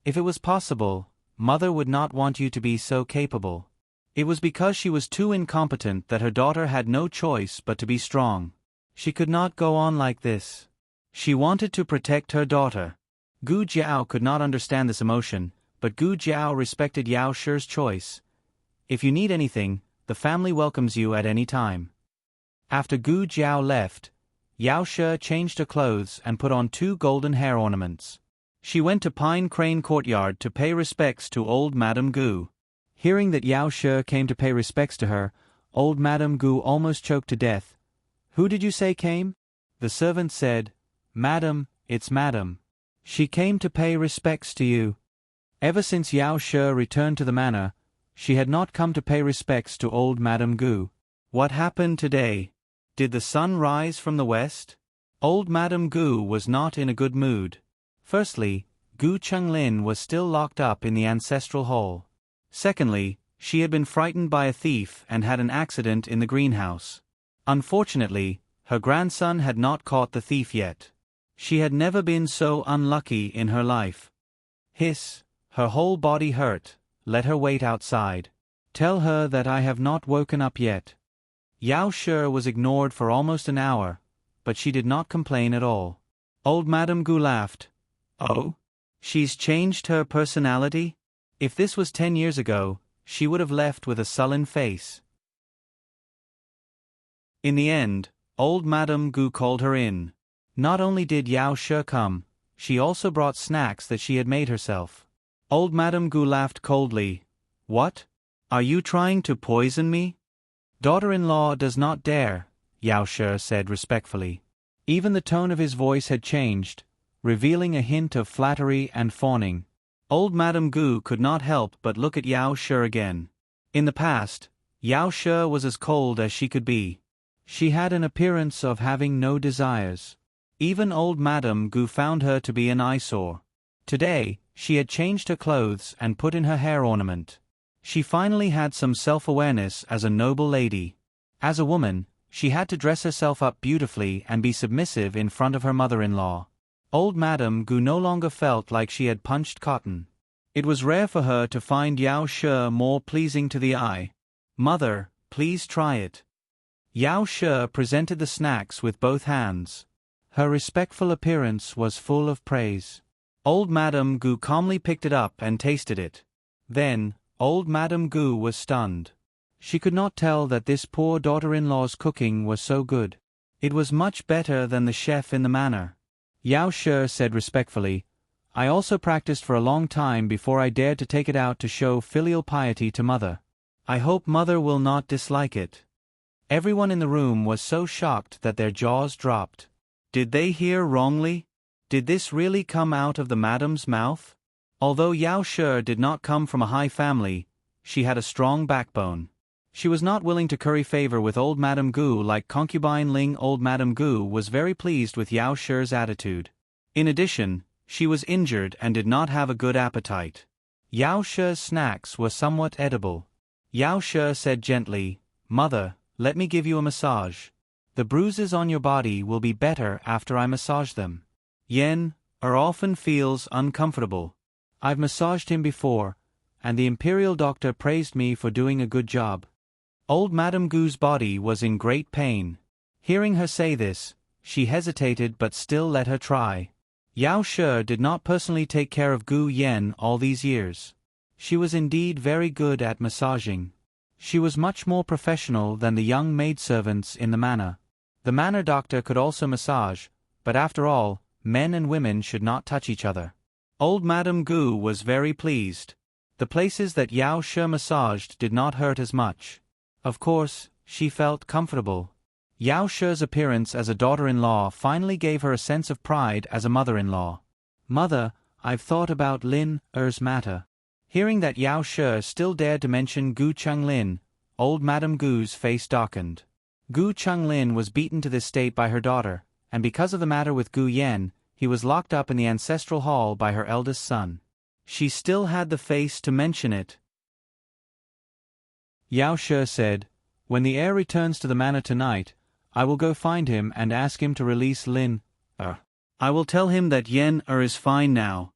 If it was possible, mother would not want you to be so capable. It was because she was too incompetent that her daughter had no choice but to be strong. She could not go on like this. She wanted to protect her daughter. Gu Jiao could not understand this emotion, but Gu Jiao respected Yao Shi's choice. If you need anything, the family welcomes you at any time. After Gu Jiao left, Yao Shi changed her clothes and put on 2 golden hair ornaments. She went to Pine Crane Courtyard to pay respects to old Madame Gu. Hearing that Yao Shi came to pay respects to her, old Madame Gu almost choked to death. "Who did you say came?" The servant said, "Madam, it's Madam. She came to pay respects to you." Ever since Yao Shi returned to the manor, she had not come to pay respects to old Madame Gu. What happened today? Did the sun rise from the west? Old Madame Gu was not in a good mood. Firstly, Gu Chenglin was still locked up in the ancestral hall. Secondly, she had been frightened by a thief and had an accident in the greenhouse. Unfortunately, her grandson had not caught the thief yet. She had never been so unlucky in her life. Hiss, her whole body hurt. Let her wait outside. Tell her that I have not woken up yet. Yao Shi was ignored for almost an hour, but she did not complain at all. Old Madame Gu laughed. "Oh? She's changed her personality?" If this was 10 years ago, she would have left with a sullen face. In the end, old Madame Gu called her in. Not only did Yao Shi come, she also brought snacks that she had made herself. Old Madame Gu laughed coldly. "What? Are you trying to poison me?" "Daughter-in-law does not dare," Yao Shi said respectfully. Even the tone of his voice had changed, revealing a hint of flattery and fawning. Old Madame Gu could not help but look at Yao Shi again. In the past, Yao Shi was as cold as she could be. She had an appearance of having no desires. Even old Madame Gu found her to be an eyesore. Today, she had changed her clothes and put in her hair ornament. She finally had some self-awareness as a noble lady. As a woman, she had to dress herself up beautifully and be submissive in front of her mother-in-law. Old Madame Gu no longer felt like she had punched cotton. It was rare for her to find Yao Shi more pleasing to the eye. "Mother, please try it." Yao Shi presented the snacks with both hands. Her respectful appearance was full of praise. Old Madame Gu calmly picked it up and tasted it. Then, old Madame Gu was stunned. She could not tell that this poor daughter-in-law's cooking was so good. It was much better than the chef in the manor. Yao Shi said respectfully, "I also practiced for a long time before I dared to take it out to show filial piety to mother. I hope mother will not dislike it." Everyone in the room was so shocked that their jaws dropped. Did they hear wrongly? Did this really come out of the madam's mouth? Although Yao Shi did not come from a high family, she had a strong backbone. She was not willing to curry favor with old Madame Gu like concubine Ling. Old Madame Gu was very pleased with Yao Shi's attitude. In addition, she was injured and did not have a good appetite. Yao Shi's snacks were somewhat edible. Yao Shi said gently, "Mother, let me give you a massage. The bruises on your body will be better after I massage them. Yen often feels uncomfortable. I've massaged him before, and the imperial doctor praised me for doing a good job." Old Madame Gu's body was in great pain. Hearing her say this, she hesitated but still let her try. Yao Shi did not personally take care of Gu Yen all these years. She was indeed very good at massaging. She was much more professional than the young maidservants in the manor. The manor doctor could also massage, but after all, men and women should not touch each other. Old Madame Gu was very pleased. The places that Yao Shi massaged did not hurt as much. Of course, she felt comfortable. Yao She's appearance as a daughter-in-law finally gave her a sense of pride as a mother-in-law. "Mother, I've thought about Lin Er's matter." Hearing that Yao She still dared to mention Gu Chunlin, old Madame Gu's face darkened. Gu Chunlin was beaten to this state by her daughter, and because of the matter with Gu Yan, he was locked up in the ancestral hall by her eldest son. She still had the face to mention it. Yao She said, "When the heir returns to the manor tonight, I will go find him and ask him to release Lin Er. I will tell him that Yen Er is fine now.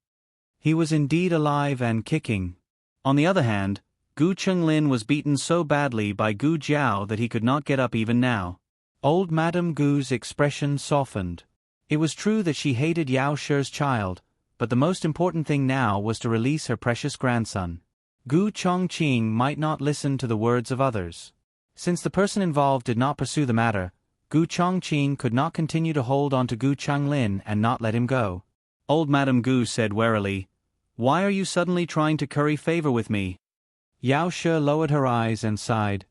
He was indeed alive and kicking." On the other hand, Gu Chunlin was beaten so badly by Gu Jiao that he could not get up even now. Old Madame Gu's expression softened. It was true that she hated Yao She's child, but the most important thing now was to release her precious grandson. Gu Chongqing might not listen to the words of others. Since the person involved did not pursue the matter, Gu Chongqing could not continue to hold on to Gu Chunlin and not let him go. Old Madame Gu said warily, "Why are you suddenly trying to curry favor with me?" Yao She lowered her eyes and sighed.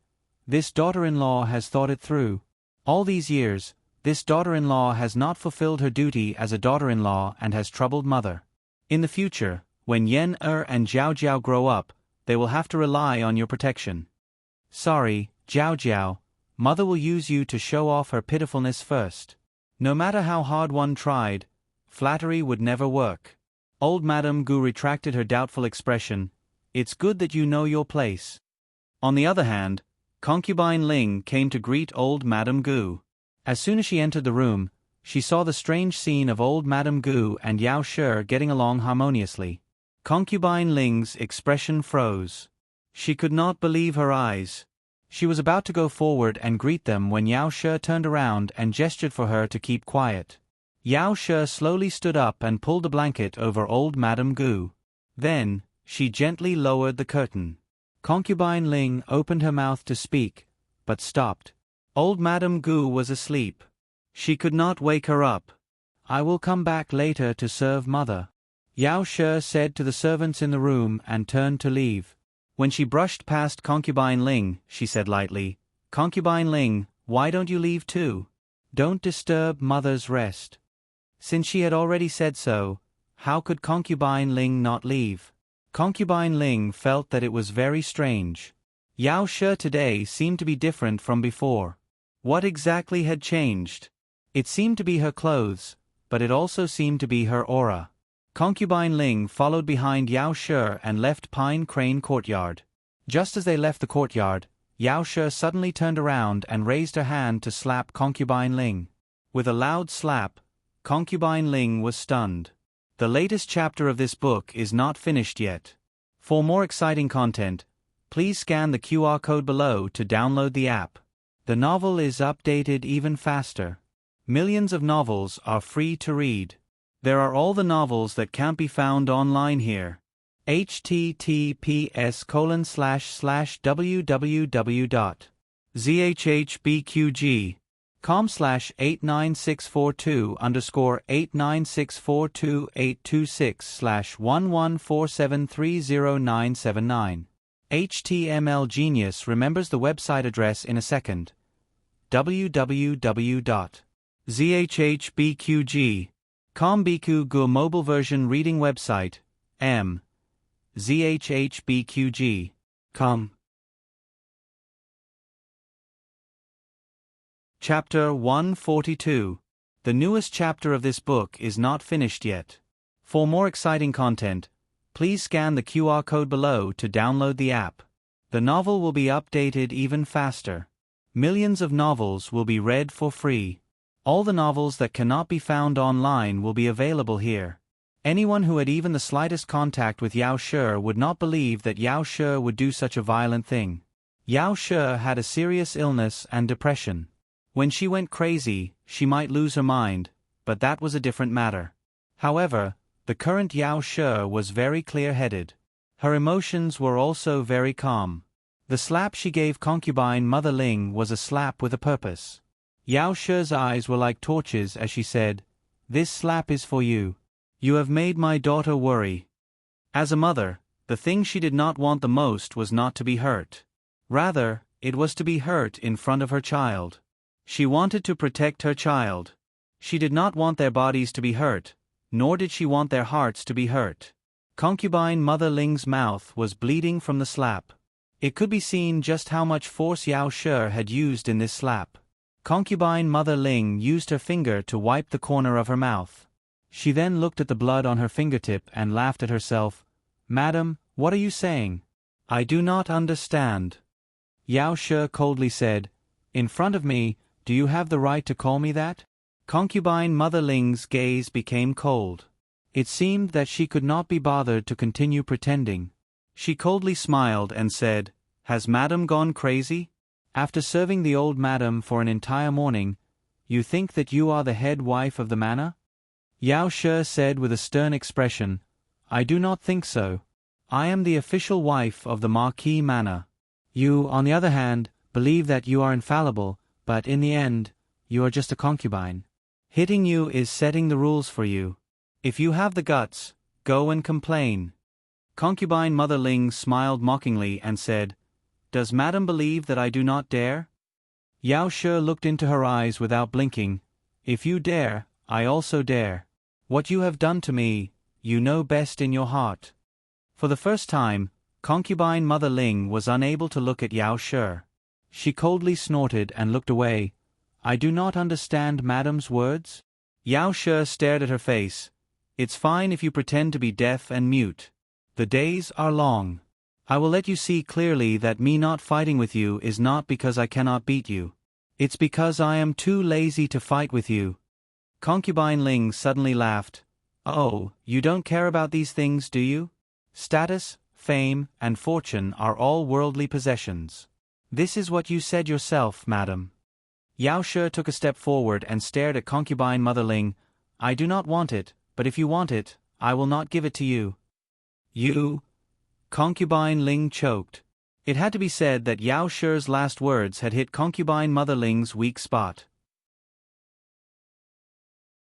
This daughter-in-law has thought it through. All these years, this daughter-in-law has not fulfilled her duty as a daughter-in-law and has troubled mother. In the future, when Yen Er and Jiao Jiao grow up, they will have to rely on your protection. Sorry, Jiao Jiao, mother will use you to show off her pitifulness first. No matter how hard one tried, flattery would never work. Old Madame Gu retracted her doubtful expression. "It's good that you know your place." On the other hand, concubine Ling came to greet old Madame Gu. As soon as she entered the room, she saw the strange scene of old Madame Gu and Yao She getting along harmoniously. Concubine Ling's expression froze. She could not believe her eyes. She was about to go forward and greet them when Yao She turned around and gestured for her to keep quiet. Yao She slowly stood up and pulled a blanket over old Madame Gu. Then, she gently lowered the curtain. Concubine Ling opened her mouth to speak, but stopped. Old Madame Gu was asleep. She could not wake her up. "I will come back later to serve mother," Yao She said to the servants in the room and turned to leave. When she brushed past Concubine Ling, she said lightly, "Concubine Ling, why don't you leave too? Don't disturb mother's rest." Since she had already said so, how could Concubine Ling not leave? Concubine Ling felt that it was very strange. Yao She today seemed to be different from before. What exactly had changed? It seemed to be her clothes, but it also seemed to be her aura. Concubine Ling followed behind Yao She and left Pine Crane Courtyard. Just as they left the courtyard, Yao She suddenly turned around and raised her hand to slap Concubine Ling. With a loud slap, Concubine Ling was stunned. The latest chapter of this book is not finished yet. For more exciting content, please scan the QR code below to download the app. The novel is updated even faster. Millions of novels are free to read. There are all the novels that can't be found online here. https://www.zhbqg.com/89642_8964286/114730979. HTML Genius remembers the website address in a second. www.zhbqg.com Biku Gu mobile version reading website, zhbqg.com. Chapter 142. The newest chapter of this book is not finished yet. For more exciting content, please scan the QR code below to download the app. The novel will be updated even faster. Millions of novels will be read for free. All the novels that cannot be found online will be available here. Anyone who had even the slightest contact with Yao She would not believe that Yao She would do such a violent thing. Yao She had a serious illness and depression. When she went crazy, she might lose her mind, but that was a different matter. However, the current Yao She was very clear-headed. Her emotions were also very calm. The slap she gave concubine Mother Ling was a slap with a purpose. Yao She's eyes were like torches as she said, "This slap is for you. You have made my daughter worry." As a mother, the thing she did not want the most was not to be hurt. Rather, it was to be hurt in front of her child. She wanted to protect her child. She did not want their bodies to be hurt, nor did she want their hearts to be hurt. Concubine Mother Ling's mouth was bleeding from the slap. It could be seen just how much force Yao Shi had used in this slap. Concubine Mother Ling used her finger to wipe the corner of her mouth. She then looked at the blood on her fingertip and laughed at herself. "Madam, what are you saying? I do not understand." Yao Shi coldly said, "In front of me, do you have the right to call me that?" Concubine Mother Ling's gaze became cold. It seemed that she could not be bothered to continue pretending. She coldly smiled and said, "Has Madam gone crazy? After serving the old Madam for an entire morning, you think that you are the head wife of the manor?" Yao Shi said with a stern expression, "I do not think so. I am the official wife of the Marquis Manor. You, on the other hand, believe that you are infallible, but in the end, you are just a concubine. Hitting you is setting the rules for you. If you have the guts, go and complain." Concubine Mother Ling smiled mockingly and said, "Does Madam believe that I do not dare?" Yao Shi looked into her eyes without blinking. "If you dare, I also dare. What you have done to me, you know best in your heart." For the first time, Concubine Mother Ling was unable to look at Yao Shi. She coldly snorted and looked away. "I do not understand Madam's words?" Yao Shi stared at her face. "It's fine if you pretend to be deaf and mute. The days are long. I will let you see clearly that me not fighting with you is not because I cannot beat you. It's because I am too lazy to fight with you." Concubine Ling suddenly laughed. "Oh, you don't care about these things, do you? Status, fame, and fortune are all worldly possessions. This is what you said yourself, madam." Yao Shi took a step forward and stared at Concubine Mother Ling. "I do not want it, but if you want it, I will not give it to you." "You?" Concubine Ling choked. It had to be said that Yao Shi's last words had hit Concubine Mother Ling's weak spot.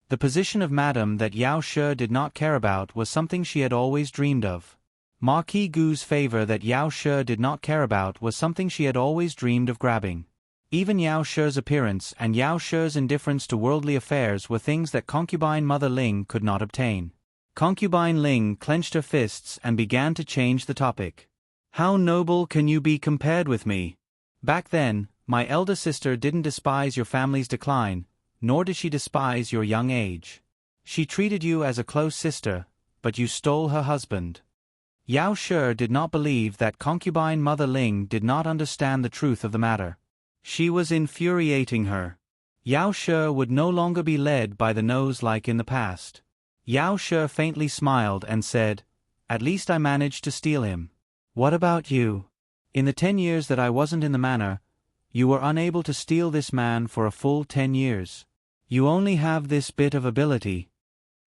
The position of madam that Yao Shi did not care about was something she had always dreamed of. Marquis Gu's favor that Yao Shi did not care about was something she had always dreamed of grabbing. Even Yao Shi's appearance and Yao Shi's indifference to worldly affairs were things that Concubine Mother Ling could not obtain. Concubine Ling clenched her fists and began to change the topic. "How noble can you be compared with me? Back then, my elder sister didn't despise your family's decline, nor did she despise your young age. She treated you as a close sister, but you stole her husband." Yao Shi did not believe that Concubine Mother Ling did not understand the truth of the matter. She was infuriating her. Yao Shi would no longer be led by the nose like in the past. Yao Shi faintly smiled and said, "At least I managed to steal him. What about you? In the 10 years that I wasn't in the manor, you were unable to steal this man for a full 10 years. You only have this bit of ability."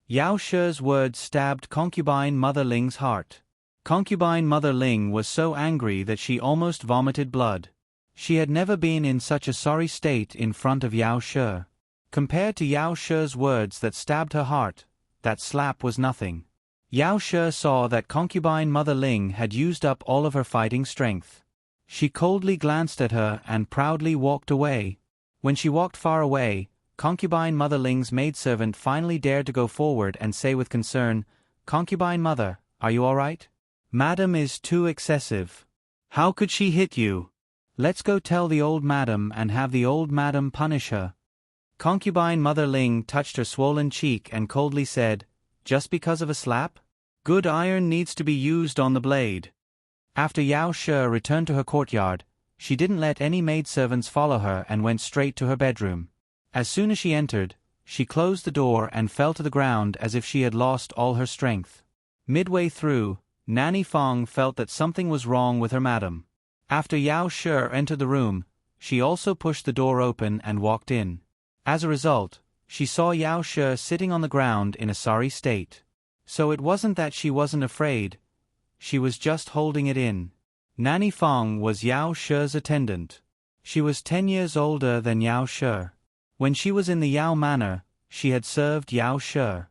Yao Shi's words stabbed Concubine Mother Ling's heart. Concubine Mother Ling was so angry that she almost vomited blood. She had never been in such a sorry state in front of Yao Shi. Compared to Yao Shi's words that stabbed her heart, that slap was nothing. Yao Shi saw that Concubine Mother Ling had used up all of her fighting strength. She coldly glanced at her and proudly walked away. When she walked far away, Concubine Mother Ling's maidservant finally dared to go forward and say with concern, "Concubine Mother, are you all right? Madam is too excessive. How could she hit you? Let's go tell the old madam and have the old madam punish her." Concubine Mother Ling touched her swollen cheek and coldly said, "Just because of a slap? Good iron needs to be used on the blade." After Yao Shi returned to her courtyard, she didn't let any maidservants follow her and went straight to her bedroom. As soon as she entered, she closed the door and fell to the ground as if she had lost all her strength. Midway through, Nanny Fong felt that something was wrong with her madam. After Yao Shi entered the room, she also pushed the door open and walked in. As a result, she saw Yao Shi sitting on the ground in a sorry state. So it wasn't that she wasn't afraid. She was just holding it in. Nanny Fong was Yao Shi's attendant. She was 10 years older than Yao Shi. When she was in the Yao Manor, she had served Yao Shi.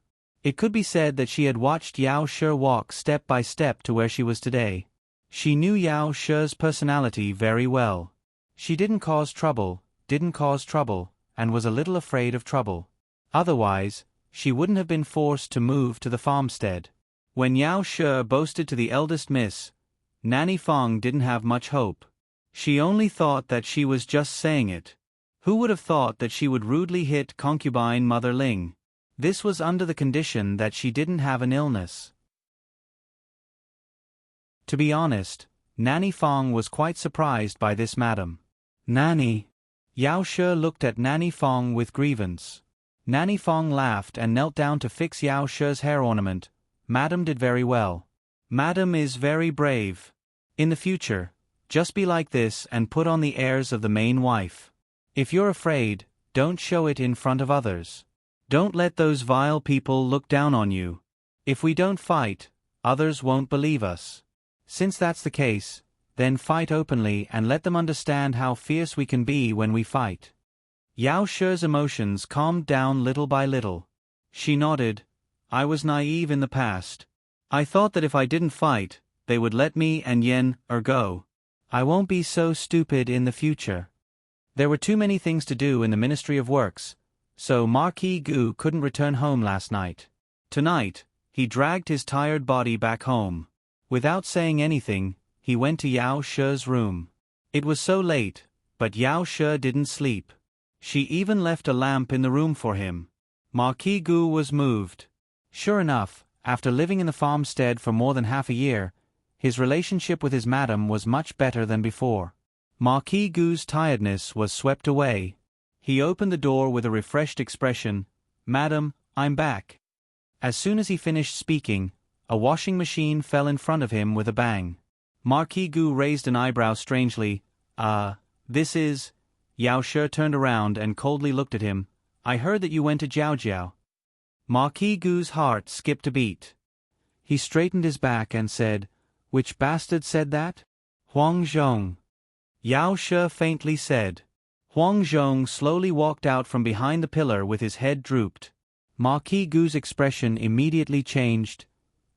It could be said that she had watched Yao Shi walk step by step to where she was today. She knew Yao Shi's personality very well. She didn't cause trouble, didn't cause trouble, and was a little afraid of trouble. Otherwise, she wouldn't have been forced to move to the farmstead. When Yao She boasted to the eldest miss, Nanny Fong didn't have much hope. She only thought that she was just saying it. Who would have thought that she would rudely hit concubine Mother Ling? This was under the condition that she didn't have an illness. To be honest, Nanny Fong was quite surprised by this madam. Nanny. Yao She looked at Nanny Fong with grievance. Nanny Fong laughed and knelt down to fix Yao She's hair ornament. Madam did very well. Madam is very brave. In the future, just be like this and put on the airs of the main wife. If you're afraid, don't show it in front of others. Don't let those vile people look down on you. If we don't fight, others won't believe us. Since that's the case, then fight openly and let them understand how fierce we can be when we fight. Yao She's emotions calmed down little by little. She nodded. I was naive in the past. I thought that if I didn't fight, they would let me and Yen go. I won't be so stupid in the future. There were too many things to do in the Ministry of Works, so Marquis Gu couldn't return home last night. Tonight, he dragged his tired body back home. Without saying anything, he went to Yao She's room. It was so late, but Yao She didn't sleep. She even left a lamp in the room for him. Marquis Gu was moved. Sure enough, after living in the farmstead for more than half a year, his relationship with his madam was much better than before. Marquis Gu's tiredness was swept away. He opened the door with a refreshed expression. Madam, I'm back. As soon as he finished speaking, a washing machine fell in front of him with a bang. Marquis Gu raised an eyebrow strangely. This is... Yao She turned around and coldly looked at him. I heard that you went to Jiaojiao. Marquis Gu's heart skipped a beat. He straightened his back and said, Which bastard said that? Huang Zhong. Yao She faintly said. Huang Zhong slowly walked out from behind the pillar with his head drooped. Marquis Gu's expression immediately changed.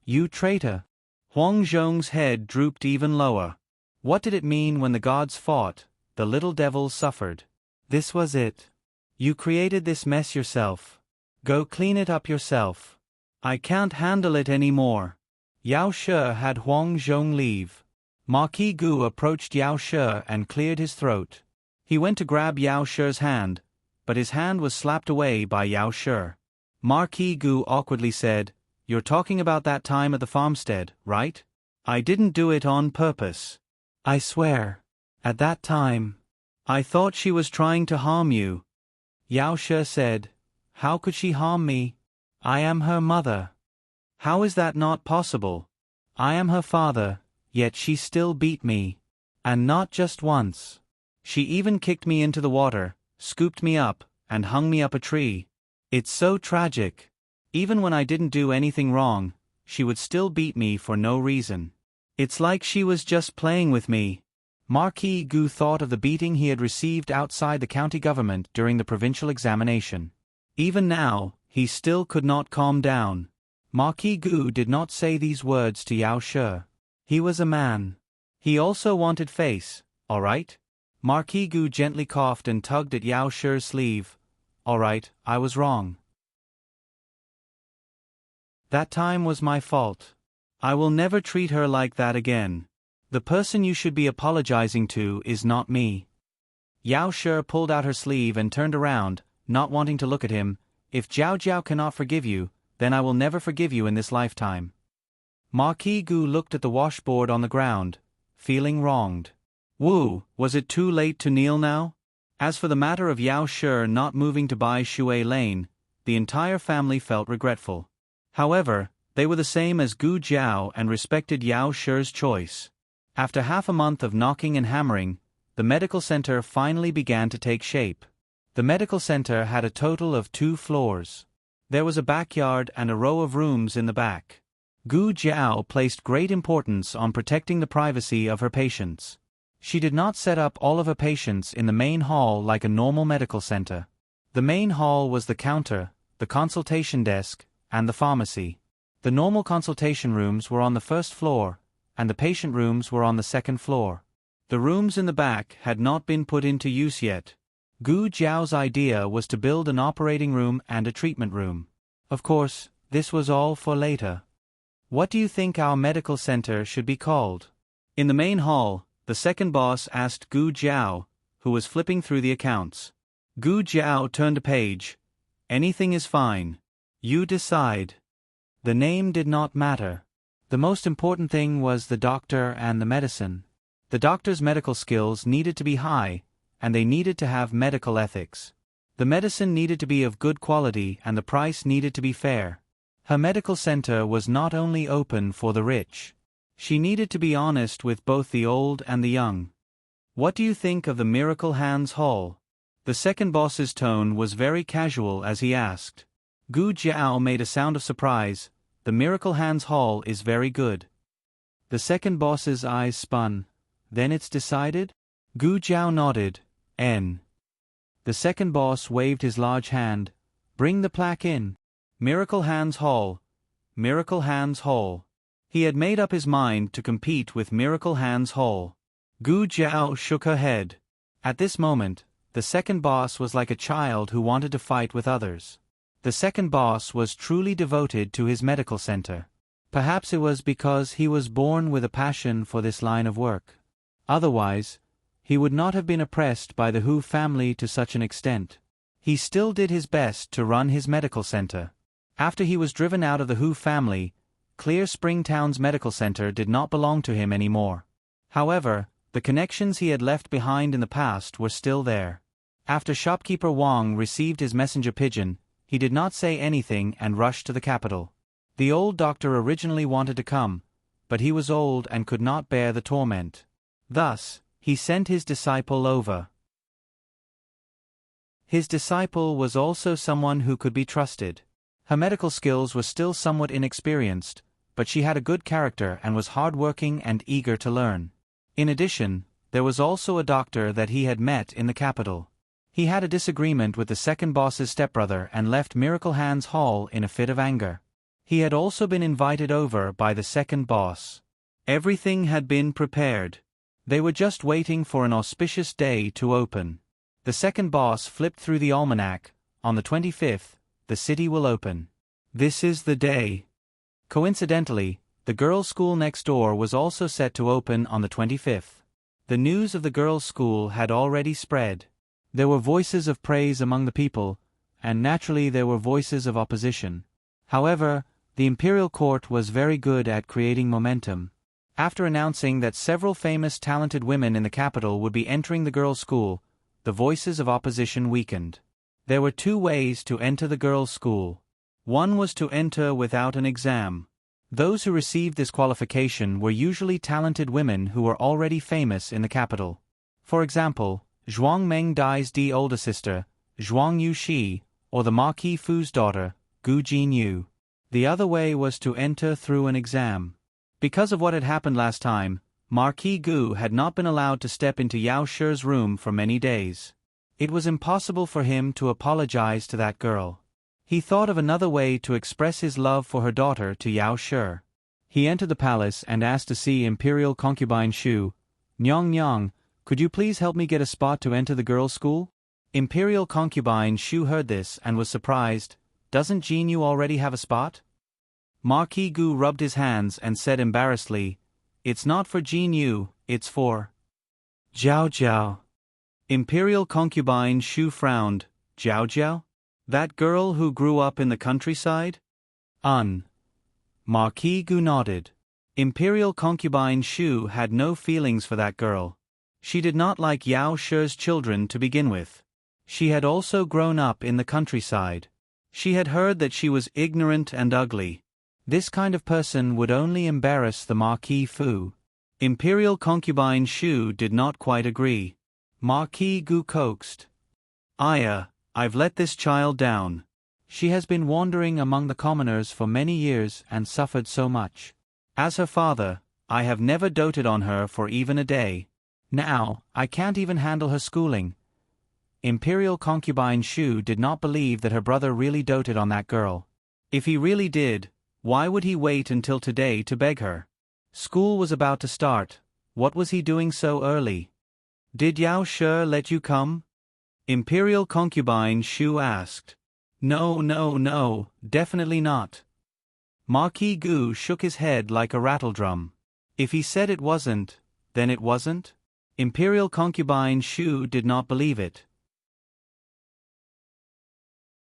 You traitor. Huang Zhong's head drooped even lower. What did it mean when the gods fought? The little devil suffered. This was it. You created this mess yourself. Go clean it up yourself. I can't handle it anymore. Yao She had Huang Zhong leave. Marquis Gu approached Yao She and cleared his throat. He went to grab Yao She's hand, but his hand was slapped away by Yao She. Marquis Gu awkwardly said, You're talking about that time at the farmstead, right? I didn't do it on purpose. I swear. At that time, I thought she was trying to harm you. Yao She said, How could she harm me? I am her mother. How is that not possible? I am her father, yet she still beat me. And not just once. She even kicked me into the water, scooped me up, and hung me up a tree. It's so tragic. Even when I didn't do anything wrong, she would still beat me for no reason. It's like she was just playing with me. Marquis Gu thought of the beating he had received outside the county government during the provincial examination. Even now, he still could not calm down. Marquis Gu did not say these words to Yao She. He was a man. He also wanted face, all right? Marquis Gu gently coughed and tugged at Yao She's sleeve. All right, I was wrong. That time was my fault. I will never treat her like that again. The person you should be apologizing to is not me. Yao She pulled out her sleeve and turned around, not wanting to look at him. If Jiao Jiao cannot forgive you, then I will never forgive you in this lifetime. Marquis Gu looked at the washboard on the ground, feeling wronged. Wu, was it too late to kneel now? As for the matter of Yao She not moving to buy Shui Lane, the entire family felt regretful. However, they were the same as Gu Jiao and respected Yao She's choice. After half a month of knocking and hammering, the medical center finally began to take shape. The medical center had a total of 2 floors. There was a backyard and a row of rooms in the back. Gu Jiao placed great importance on protecting the privacy of her patients. She did not set up all of her patients in the main hall like a normal medical center. The main hall was the counter, the consultation desk, and the pharmacy. The normal consultation rooms were on the first floor, and the patient rooms were on the second floor. The rooms in the back had not been put into use yet. Gu Jiao's idea was to build an operating room and a treatment room. Of course, this was all for later. What do you think our medical center should be called? In the main hall, the second boss asked Gu Jiao, who was flipping through the accounts. Gu Jiao turned a page. Anything is fine. You decide. The name did not matter. The most important thing was the doctor and the medicine. The doctor's medical skills needed to be high, and they needed to have medical ethics. The medicine needed to be of good quality and the price needed to be fair. Her medical center was not only open for the rich. She needed to be honest with both the old and the young. What do you think of the Miracle Hands Hall? The second boss's tone was very casual as he asked. Gu Jiao made a sound of surprise. The Miracle Hands Hall is very good. The second boss's eyes spun. Then it's decided? Gu Jiao nodded. N. The second boss waved his large hand. Bring the plaque in. Miracle Hands Hall. Miracle Hands Hall. He had made up his mind to compete with Miracle Hands Hall. Gu Jiao shook her head. At this moment, the second boss was like a child who wanted to fight with others. The second boss was truly devoted to his medical center. Perhaps it was because he was born with a passion for this line of work. Otherwise, he would not have been oppressed by the Hu family to such an extent. He still did his best to run his medical center. After he was driven out of the Hu family, Clear Spring Town's medical center did not belong to him anymore. However, the connections he had left behind in the past were still there. After shopkeeper Wang received his messenger pigeon, he did not say anything and rushed to the capital. The old doctor originally wanted to come, but he was old and could not bear the torment. Thus, he sent his disciple over. His disciple was also someone who could be trusted. Her medical skills were still somewhat inexperienced, but she had a good character and was hardworking and eager to learn. In addition, there was also a doctor that he had met in the capital. He had a disagreement with the second boss's stepbrother and left Miracle Hands Hall in a fit of anger. He had also been invited over by the second boss. Everything had been prepared. They were just waiting for an auspicious day to open. The second boss flipped through the almanac. On the 25th, the city will open. This is the day. Coincidentally, the girls' school next door was also set to open on the 25th. The news of the girls' school had already spread. There were voices of praise among the people, and naturally there were voices of opposition. However, the imperial court was very good at creating momentum. After announcing that several famous talented women in the capital would be entering the girls' school, the voices of opposition weakened. There were two ways to enter the girls' school. One was to enter without an exam. Those who received this qualification were usually talented women who were already famous in the capital. For example, Zhuang Mengdai's older sister, Zhuang Yuxi, or the Marquis Fu's daughter, Gu Jinyu. The other way was to enter through an exam. Because of what had happened last time, Marquis Gu had not been allowed to step into Yao Shi's room for many days. It was impossible for him to apologize to that girl. He thought of another way to express his love for her daughter to Yao Shi. He entered the palace and asked to see Imperial Concubine Shu. Nyang Nyang, could you please help me get a spot to enter the girls' school? Imperial Concubine Shu heard this and was surprised. Doesn't Jinyu already have a spot? Marquis Gu rubbed his hands and said embarrassedly, It's not for Jinyu, it's for Jiao Jiao. Imperial Concubine Shu frowned. Jiao Jiao? That girl who grew up in the countryside? Marquis Gu nodded. Imperial Concubine Shu had no feelings for that girl. She did not like Yao Shi's children to begin with. She had also grown up in the countryside. She had heard that she was ignorant and ugly. This kind of person would only embarrass the Marquis Fu. Imperial Concubine Shu did not quite agree. Marquis Gu coaxed. I've let this child down. She has been wandering among the commoners for many years and suffered so much. As her father, I have never doted on her for even a day. Now, I can't even handle her schooling. Imperial Concubine Shu did not believe that her brother really doted on that girl. If he really did, why would he wait until today to beg her? School was about to start. What was he doing so early? Did Yao Shi let you come? Imperial concubine Shu asked. No, no, no, definitely not. Marquis Gu shook his head like a rattledrum. If he said it wasn't, then it wasn't? Imperial concubine Shu did not believe it.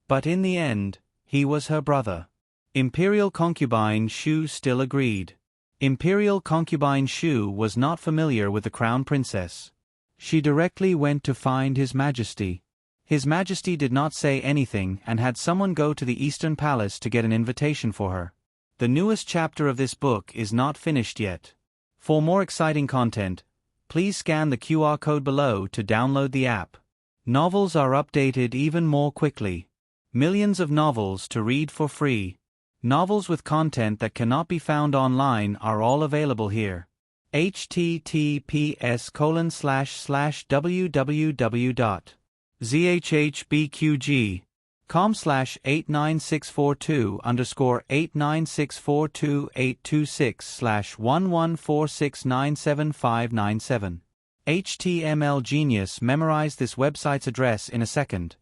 But in the end, he was her brother. Imperial concubine Shu still agreed. Imperial concubine Shu was not familiar with the crown princess. She directly went to find His Majesty. His Majesty did not say anything and had someone go to the Eastern Palace to get an invitation for her. The newest chapter of this book is not finished yet. For more exciting content, please scan the QR code below to download the app. Novels are updated even more quickly. Millions of novels to read for free. Novels with content that cannot be found online are all available here. https://www.zhbqg.com/89642/826/114697597. HTML Genius memorized this website's address in a second.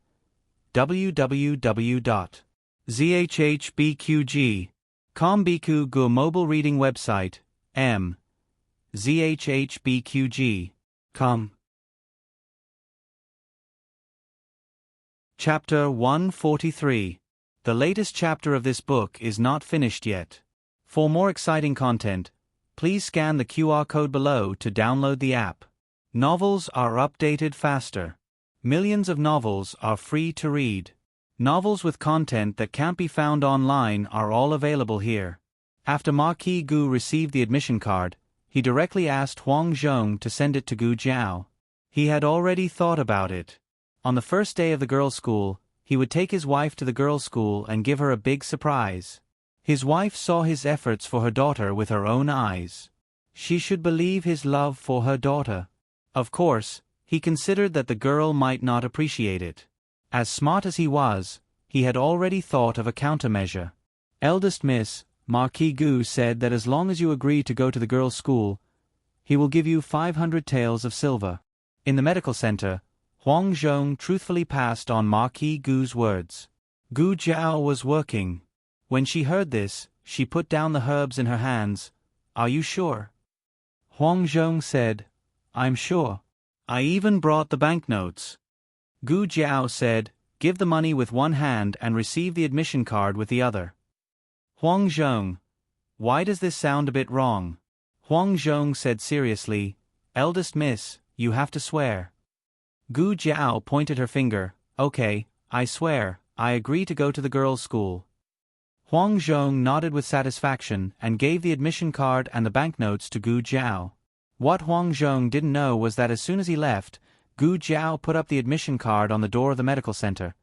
www.zhbqg.com Biku Gu mobile reading website, m. zhbqg.com. Chapter 143. The latest chapter of this book is not finished yet. For more exciting content, please scan the QR code below to download the app. Novels are updated faster. Millions of novels are free to read. Novels with content that can't be found online are all available here. After Marquis Gu received the admission card, he directly asked Huang Zhong to send it to Gu Jiao. He had already thought about it. On the first day of the girls' school, he would take his wife to the girls' school and give her a big surprise. His wife saw his efforts for her daughter with her own eyes. She should believe his love for her daughter. Of course, he considered that the girl might not appreciate it. As smart as he was, he had already thought of a countermeasure. Eldest Miss, Marquis Gu said that as long as you agree to go to the girls' school, he will give you 500 taels of silver. In the medical center, Huang Zhong truthfully passed on Marquis Gu's words. Gu Jiao was working. When she heard this, she put down the herbs in her hands. Are you sure? Huang Zhong said, I'm sure. I even brought the banknotes. Gu Jiao said, give the money with one hand and receive the admission card with the other. Huang Zhong, why does this sound a bit wrong? Huang Zhong said seriously, eldest miss, you have to swear. Gu Jiao pointed her finger, okay, I swear, I agree to go to the girls' school. Huang Zhong nodded with satisfaction and gave the admission card and the banknotes to Gu Jiao. What Huang Zhong didn't know was that as soon as he left, Gu Jiao put up the admission card on the door of the medical center.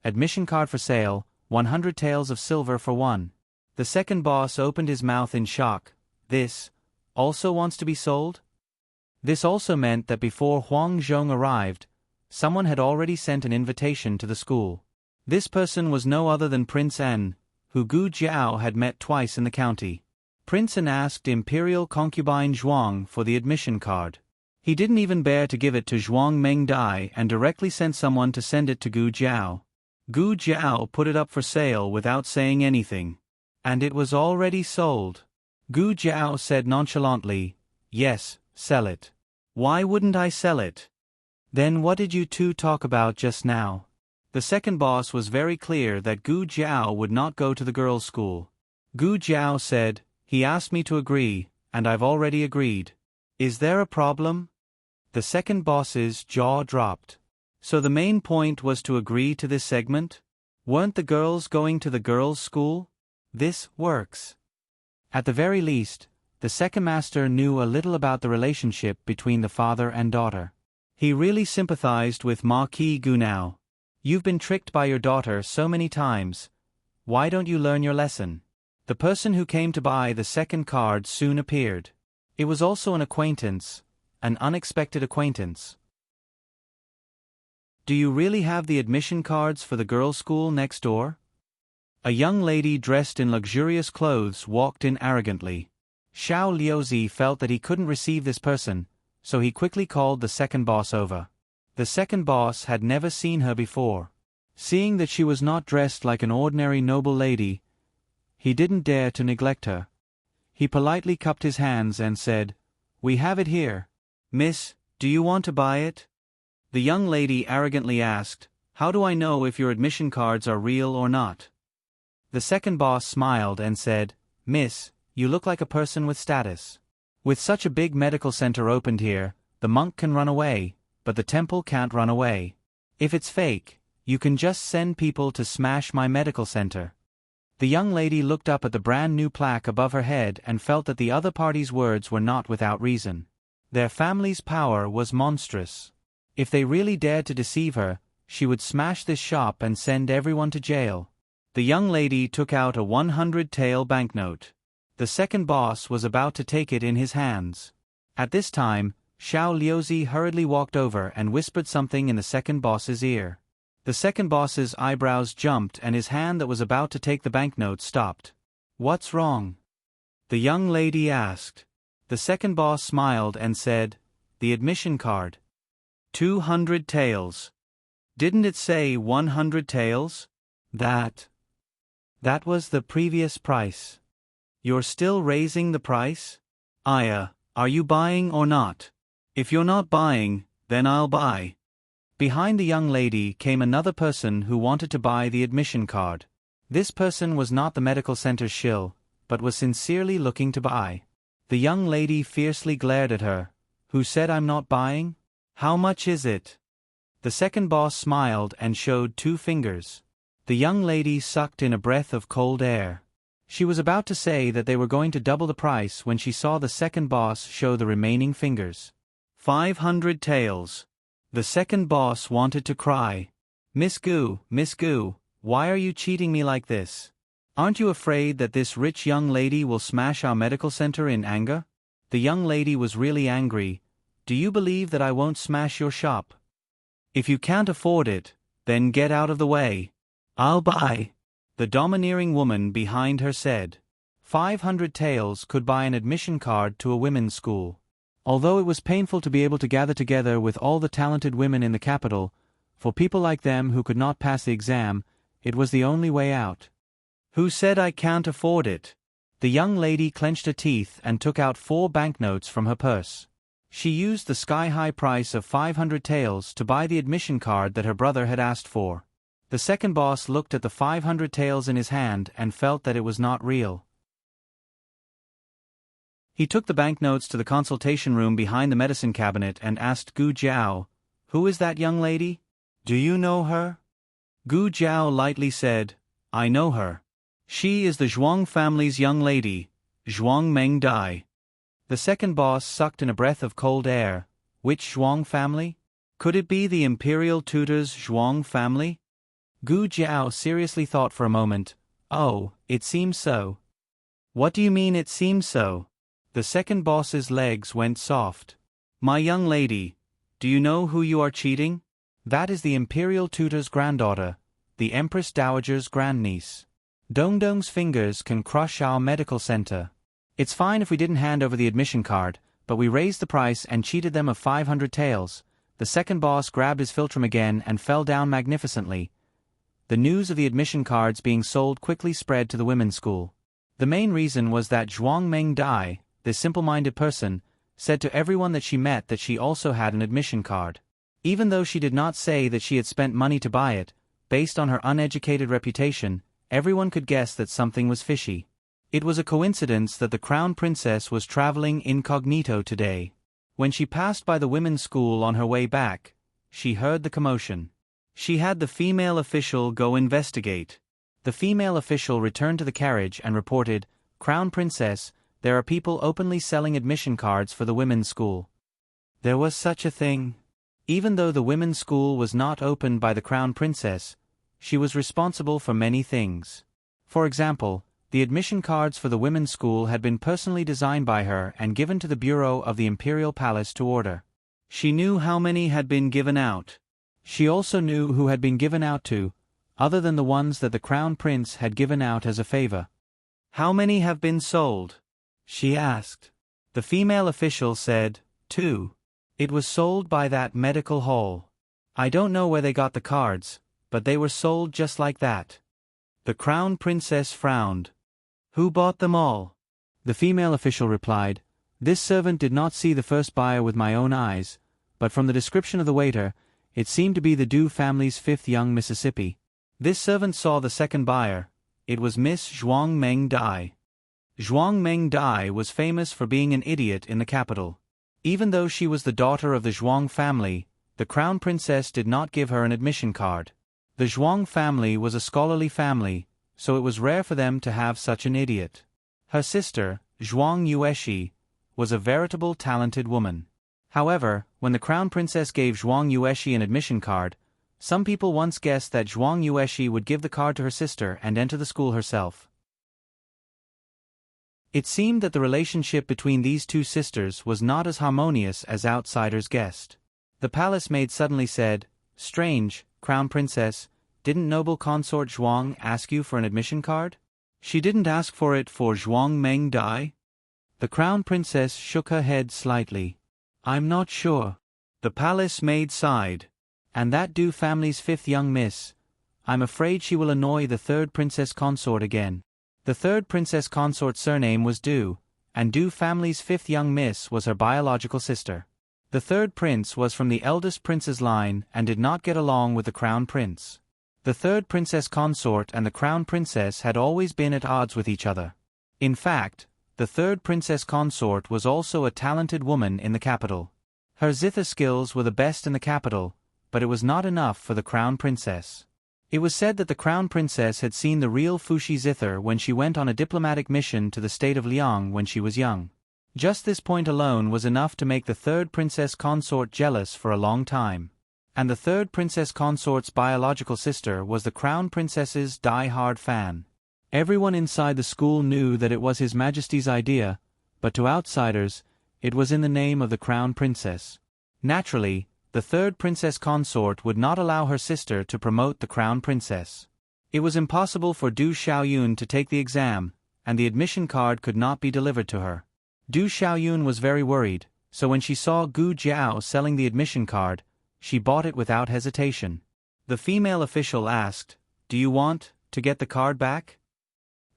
Admission card for sale, 100 taels of silver for one. The second boss opened his mouth in shock. This also wants to be sold? This also meant that before Huang Zhong arrived, someone had already sent an invitation to the school. This person was no other than Prince N, who Gu Jiao had met twice in the county. Prince N asked Imperial concubine Zhuang for the admission card. He didn't even bear to give it to Zhuang Mengdai and directly sent someone to send it to Gu Jiao. Gu Jiao put it up for sale without saying anything. And it was already sold. Gu Jiao said nonchalantly, yes, sell it. Why wouldn't I sell it? Then what did you two talk about just now? The second boss was very clear that Gu Jiao would not go to the girls' school. Gu Jiao said, he asked me to agree, and I've already agreed. Is there a problem? The second boss's jaw dropped. So the main point was to agree to this segment? Weren't the girls going to the girls' school? This works. At the very least, the second master knew a little about the relationship between the father and daughter. He really sympathized with Marquis Gu now. You've been tricked by your daughter so many times. Why don't you learn your lesson? The person who came to buy the second card soon appeared. It was also an acquaintance, an unexpected acquaintance. Do you really have the admission cards for the girls' school next door? A young lady dressed in luxurious clothes walked in arrogantly. Xiao Liuzi felt that he couldn't receive this person, so he quickly called the second boss over. The second boss had never seen her before. Seeing that she was not dressed like an ordinary noble lady, he didn't dare to neglect her. He politely cupped his hands and said, "We have it here. Miss, do you want to buy it?" The young lady arrogantly asked, "How do I know if your admission cards are real or not?" The second boss smiled and said, "Miss, you look like a person with status. With such a big medical center opened here, the monk can run away, but the temple can't run away. If it's fake, you can just send people to smash my medical center." The young lady looked up at the brand new plaque above her head and felt that the other party's words were not without reason. Their family's power was monstrous. If they really dared to deceive her, she would smash this shop and send everyone to jail. The young lady took out a 100-tael banknote. The second boss was about to take it in his hands. At this time, Xiao Liuzi hurriedly walked over and whispered something in the second boss's ear. The second boss's eyebrows jumped and his hand that was about to take the banknote stopped. "What's wrong?" the young lady asked. The second boss smiled and said, "The admission card. 200 taels. Didn't it say 100 taels? That was the previous price. You're still raising the price? Aya, are you buying or not? If you're not buying, then I'll buy." Behind the young lady came another person who wanted to buy the admission card. This person was not the medical center's shill, but was sincerely looking to buy. The young lady fiercely glared at her. "Who said I'm not buying? How much is it?" The second boss smiled and showed 2 fingers. The young lady sucked in a breath of cold air. She was about to say that they were going to double the price when she saw the second boss show the remaining fingers. 500 taels. The second boss wanted to cry. Miss Gu, why are you cheating me like this? Aren't you afraid that this rich young lady will smash our medical center in anger?" The young lady was really angry. "Do you believe that I won't smash your shop? If you can't afford it, then get out of the way. I'll buy," the domineering woman behind her said. 500 taels could buy an admission card to a women's school. Although it was painful to be able to gather together with all the talented women in the capital, for people like them who could not pass the exam, it was the only way out. "Who said I can't afford it?" The young lady clenched her teeth and took out 4 banknotes from her purse. She used the sky-high price of 500 taels to buy the admission card that her brother had asked for. The second boss looked at the 500 taels in his hand and felt that it was not real. He took the banknotes to the consultation room behind the medicine cabinet and asked Gu Jiao, "Who is that young lady? Do you know her?" Gu Jiao lightly said, "I know her. She is the Zhuang family's young lady, Zhuang Meng Dai." The second boss sucked in a breath of cold air. Which Zhuang family? Could it be the imperial tutor's Zhuang family? Gu Jiao seriously thought for a moment. "Oh, it seems so." "What do you mean it seems so?" The second boss's legs went soft. "My young lady, do you know who you are cheating? That is the imperial tutor's granddaughter, the Empress Dowager's grandniece. Dongdong's fingers can crush our medical center. It's fine if we didn't hand over the admission card, but we raised the price and cheated them of 500 taels." The second boss grabbed his philtrum again and fell down magnificently. The news of the admission cards being sold quickly spread to the women's school. The main reason was that Zhuang Meng Dai, this simple-minded person, said to everyone that she met that she also had an admission card. Even though she did not say that she had spent money to buy it, based on her uneducated reputation, everyone could guess that something was fishy. It was a coincidence that the crown princess was traveling incognito today. When she passed by the women's school on her way back, she heard the commotion. She had the female official go investigate. The female official returned to the carriage and reported, "Crown Princess, there are people openly selling admission cards for the women's school." There was such a thing. Even though the women's school was not opened by the Crown Princess, she was responsible for many things. For example, the admission cards for the women's school had been personally designed by her and given to the bureau of the Imperial Palace to order. She knew how many had been given out. She also knew who had been given out to, other than the ones that the Crown Prince had given out as a favor. "How many have been sold?" she asked. The female official said, 2. It was sold by that medical hall. I don't know where they got the cards, but they were sold just like that. The Crown Princess frowned. Who bought them all? The female official replied, This servant did not see the first buyer with my own eyes, but from the description of the waiter, it seemed to be the Du family's fifth young Mississippi. This servant saw the second buyer. It was Miss Zhuang Meng Dai. Zhuang Meng Dai was famous for being an idiot in the capital. Even though she was the daughter of the Zhuang family, the Crown Princess did not give her an admission card. The Zhuang family was a scholarly family, so it was rare for them to have such an idiot. Her sister, Zhuang Yueshi, was a veritable talented woman. However, when the Crown Princess gave Zhuang Yueshi an admission card, some people once guessed that Zhuang Yueshi would give the card to her sister and enter the school herself. It seemed that the relationship between these two sisters was not as harmonious as outsiders guessed. The palace maid suddenly said, Strange, Crown Princess, didn't noble consort Zhuang ask you for an admission card? She didn't ask for it for Zhuang Meng Dai? The Crown Princess shook her head slightly. I'm not sure. The palace maid sighed. And that Du family's fifth young miss. I'm afraid she will annoy the third princess consort again. The third princess consort's surname was Du, and Du family's fifth young miss was her biological sister. The third prince was from the eldest prince's line and did not get along with the crown prince. The third princess consort and the crown princess had always been at odds with each other. In fact, the third princess consort was also a talented woman in the capital. Her zither skills were the best in the capital, but it was not enough for the crown princess. It was said that the crown princess had seen the real Fushi zither when she went on a diplomatic mission to the state of Liang when she was young. Just this point alone was enough to make the third princess consort jealous for a long time. And the third princess consort's biological sister was the crown princess's die-hard fan. Everyone inside the school knew that it was His Majesty's idea, but to outsiders, it was in the name of the crown princess. Naturally, the third princess consort would not allow her sister to promote the crown princess. It was impossible for Du Xiaoyun to take the exam, and the admission card could not be delivered to her. Du Xiaoyun was very worried, so when she saw Gu Jiao selling the admission card, she bought it without hesitation. The female official asked, Do you want to get the card back?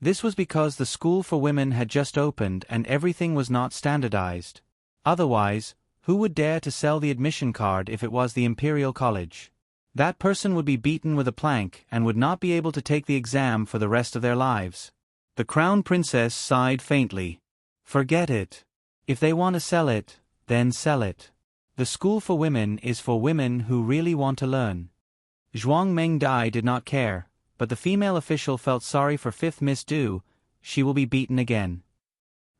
This was because the school for women had just opened and everything was not standardized. Otherwise, who would dare to sell the admission card if it was the Imperial College? That person would be beaten with a plank and would not be able to take the exam for the rest of their lives. The crown princess sighed faintly. Forget it. If they want to sell it, then sell it. The school for women is for women who really want to learn. Zhuang Mengdai did not care, but the female official felt sorry for fifth Miss Du. She will be beaten again.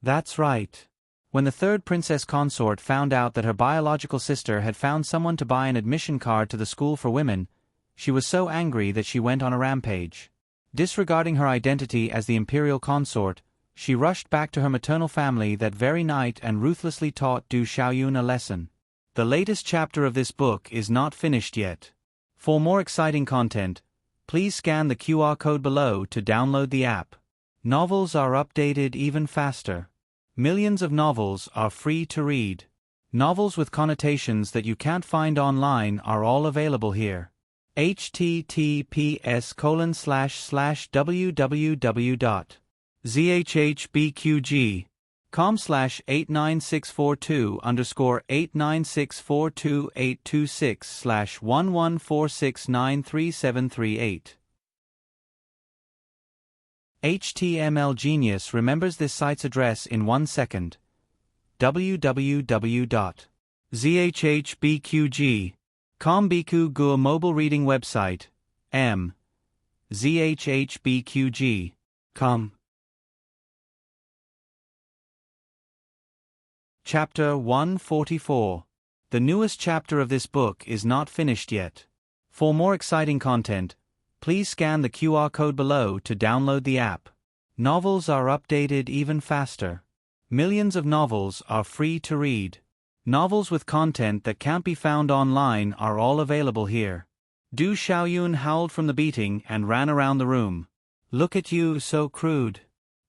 That's right. When the third princess consort found out that her biological sister had found someone to buy an admission card to the school for women, she was so angry that she went on a rampage. Disregarding her identity as the imperial consort, she rushed back to her maternal family that very night and ruthlessly taught Du Xiaoyun a lesson. The latest chapter of this book is not finished yet. For more exciting content, please scan the QR code below to download the app. Novels are updated even faster. Millions of novels are free to read. Novels with connotations that you can't find online are all available here. https://www.zhhbqg.com/89642_826/114693738. HTML Genius remembers this site's address in 1 second. www.zhhbqg.com Biku Gur mobile reading website. zhhbqg.com. Chapter 144. The newest chapter of this book is not finished yet. For more exciting content, please scan the QR code below to download the app. Novels are updated even faster. Millions of novels are free to read. Novels with content that can't be found online are all available here. Du Xiaoyun howled from the beating and ran around the room. Look at you, so crude.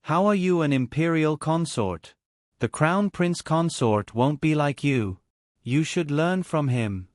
How are you an imperial consort? The crown prince consort won't be like you. You should learn from him.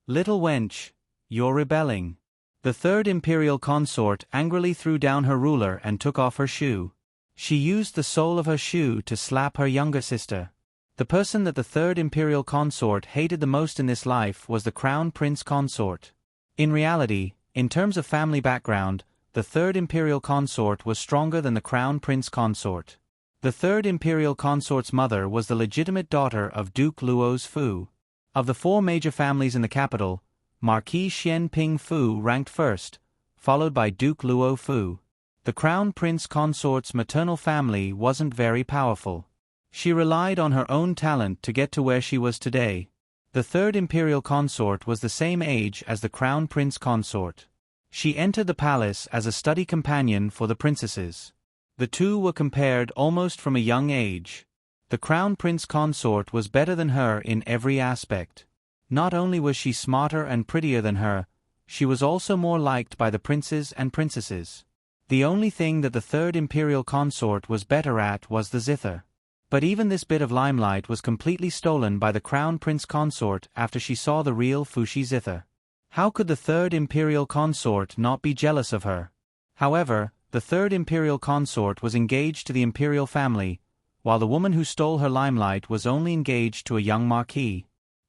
Little wench, you're rebelling. The third imperial consort angrily threw down her ruler and took off her shoe. She used the sole of her shoe to slap her younger sister. The person that the third imperial consort hated the most in this life was the crown prince consort. In reality, in terms of family background, the third imperial consort was stronger than the crown prince consort. The third imperial consort's mother was the legitimate daughter of Duke Luo's Fu. Of the four major families in the capital, Marquis Xian Ping Fu ranked first, followed by Duke Luo Fu. The crown prince consort's maternal family wasn't very powerful. She relied on her own talent to get to where she was today. The third imperial consort was the same age as the crown prince consort. She entered the palace as a study companion for the princesses. The two were compared almost from a young age. The crown prince consort was better than her in every aspect. Not only was she smarter and prettier than her, she was also more liked by the princes and princesses. The only thing that the third imperial consort was better at was the zither. But even this bit of limelight was completely stolen by the crown prince consort after she saw the real Fushi zither. How could the third imperial consort not be jealous of her? However, the third imperial consort was engaged to the imperial family, while the woman who stole her limelight was only engaged to a young marquis.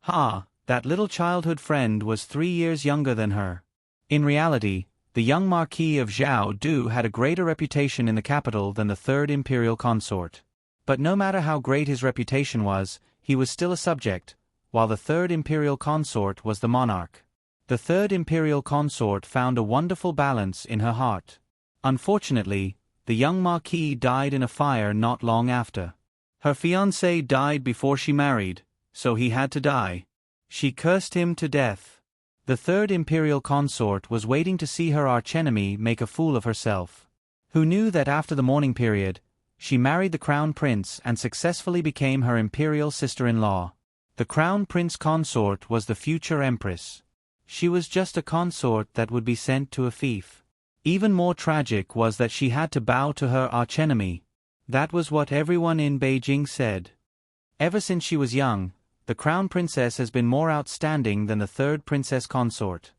That little childhood friend was 3 years younger than her. In reality, the young Marquis of Zhao Du had a greater reputation in the capital than the third imperial consort. But no matter how great his reputation was, he was still a subject, while the third imperial consort was the monarch. The third imperial consort found a wonderful balance in her heart. Unfortunately, the young Marquis died in a fire not long after. Her fiancé died before she married, so he had to die. She cursed him to death. The third imperial consort was waiting to see her archenemy make a fool of herself. Who knew that after the mourning period, she married the crown prince and successfully became her imperial sister-in-law. The crown prince consort was the future empress. She was just a consort that would be sent to a fief. Even more tragic was that she had to bow to her archenemy. That was what everyone in Beijing said. Ever since she was young, the crown princess has been more outstanding than the third princess consort.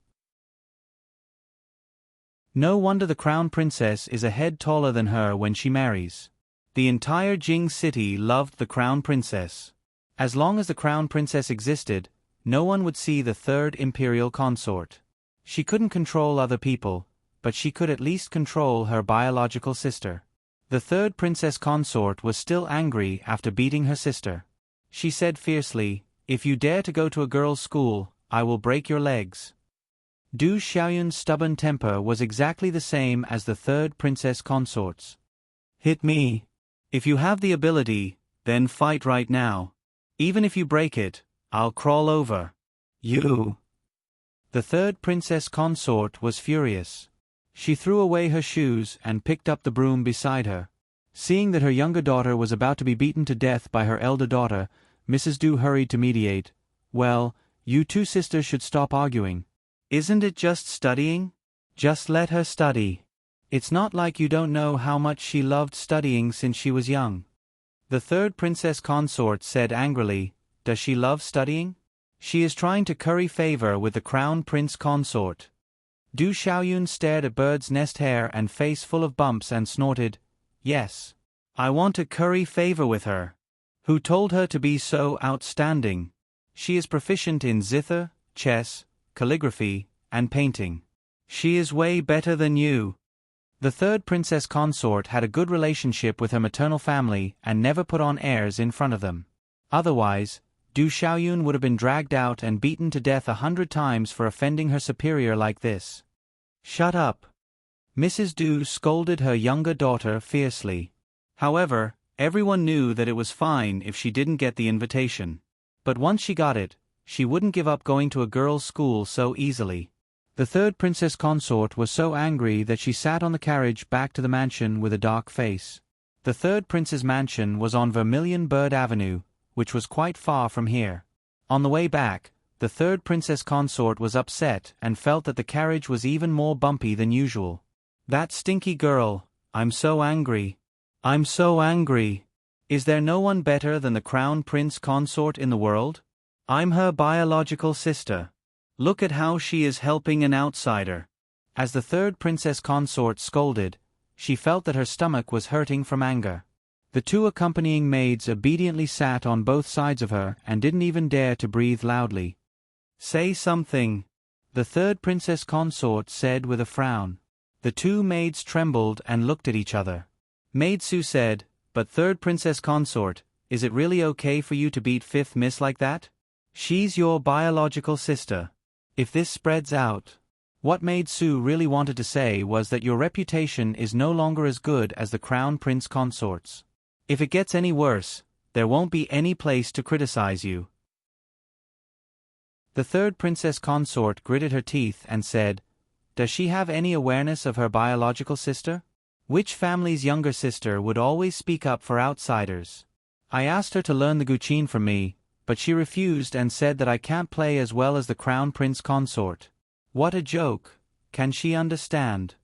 No wonder the crown princess is a head taller than her when she marries. The entire Jing city loved the crown princess. As long as the crown princess existed, no one would see the third imperial consort. She couldn't control other people, but she could at least control her biological sister. The third princess consort was still angry after beating her sister. She said fiercely, "If you dare to go to a girls' school, I will break your legs." Du Xiaoyun's stubborn temper was exactly the same as the third princess consort's. "Hit me. If you have the ability, then fight right now. Even if you break it, I'll crawl over you." The third princess consort was furious. She threw away her shoes and picked up the broom beside her. Seeing that her younger daughter was about to be beaten to death by her elder daughter, Mrs. Du hurried to mediate. "Well, you two sisters should stop arguing. Isn't it just studying? Just let her study. It's not like you don't know how much she loved studying since she was young." The third princess consort said angrily, "Does she love studying? She is trying to curry favor with the crown prince consort." Du Xiaoyun stared at Bird's Nest hair and face full of bumps and snorted, "Yes. I want to curry favor with her. Who told her to be so outstanding? She is proficient in zither, chess, calligraphy, and painting. She is way better than you." The third princess consort had a good relationship with her maternal family and never put on airs in front of them. Otherwise, Du Xiaoyun would have been dragged out and beaten to death 100 times for offending her superior like this. "Shut up." Mrs. Du scolded her younger daughter fiercely. However, everyone knew that it was fine if she didn't get the invitation. But once she got it, she wouldn't give up going to a girls' school so easily. The third princess consort was so angry that she sat on the carriage back to the mansion with a dark face. The third prince's mansion was on Vermilion Bird Avenue, which was quite far from here. On the way back, the third princess consort was upset and felt that the carriage was even more bumpy than usual. "That stinky girl, I'm so angry. I'm so angry. Is there no one better than the crown prince consort in the world? I'm her biological sister. Look at how she is helping an outsider. As the third princess consort scolded, she felt that her stomach was hurting from anger. The two accompanying maids obediently sat on both sides of her and didn't even dare to breathe loudly. Say something, the third princess consort said with a frown. The two maids trembled and looked at each other. Maid Su said, "But third princess consort, is it really okay for you to beat fifth miss like that? She's your biological sister. If this spreads out..." What Maid Su really wanted to say was that your reputation is no longer as good as the crown prince consort's. If it gets any worse, there won't be any place to criticize you. The third princess consort gritted her teeth and said, "Does she have any awareness of her biological sister? Which family's younger sister would always speak up for outsiders? I asked her to learn the Guqin from me, but she refused and said that I can't play as well as the crown prince consort. What a joke, can she understand?"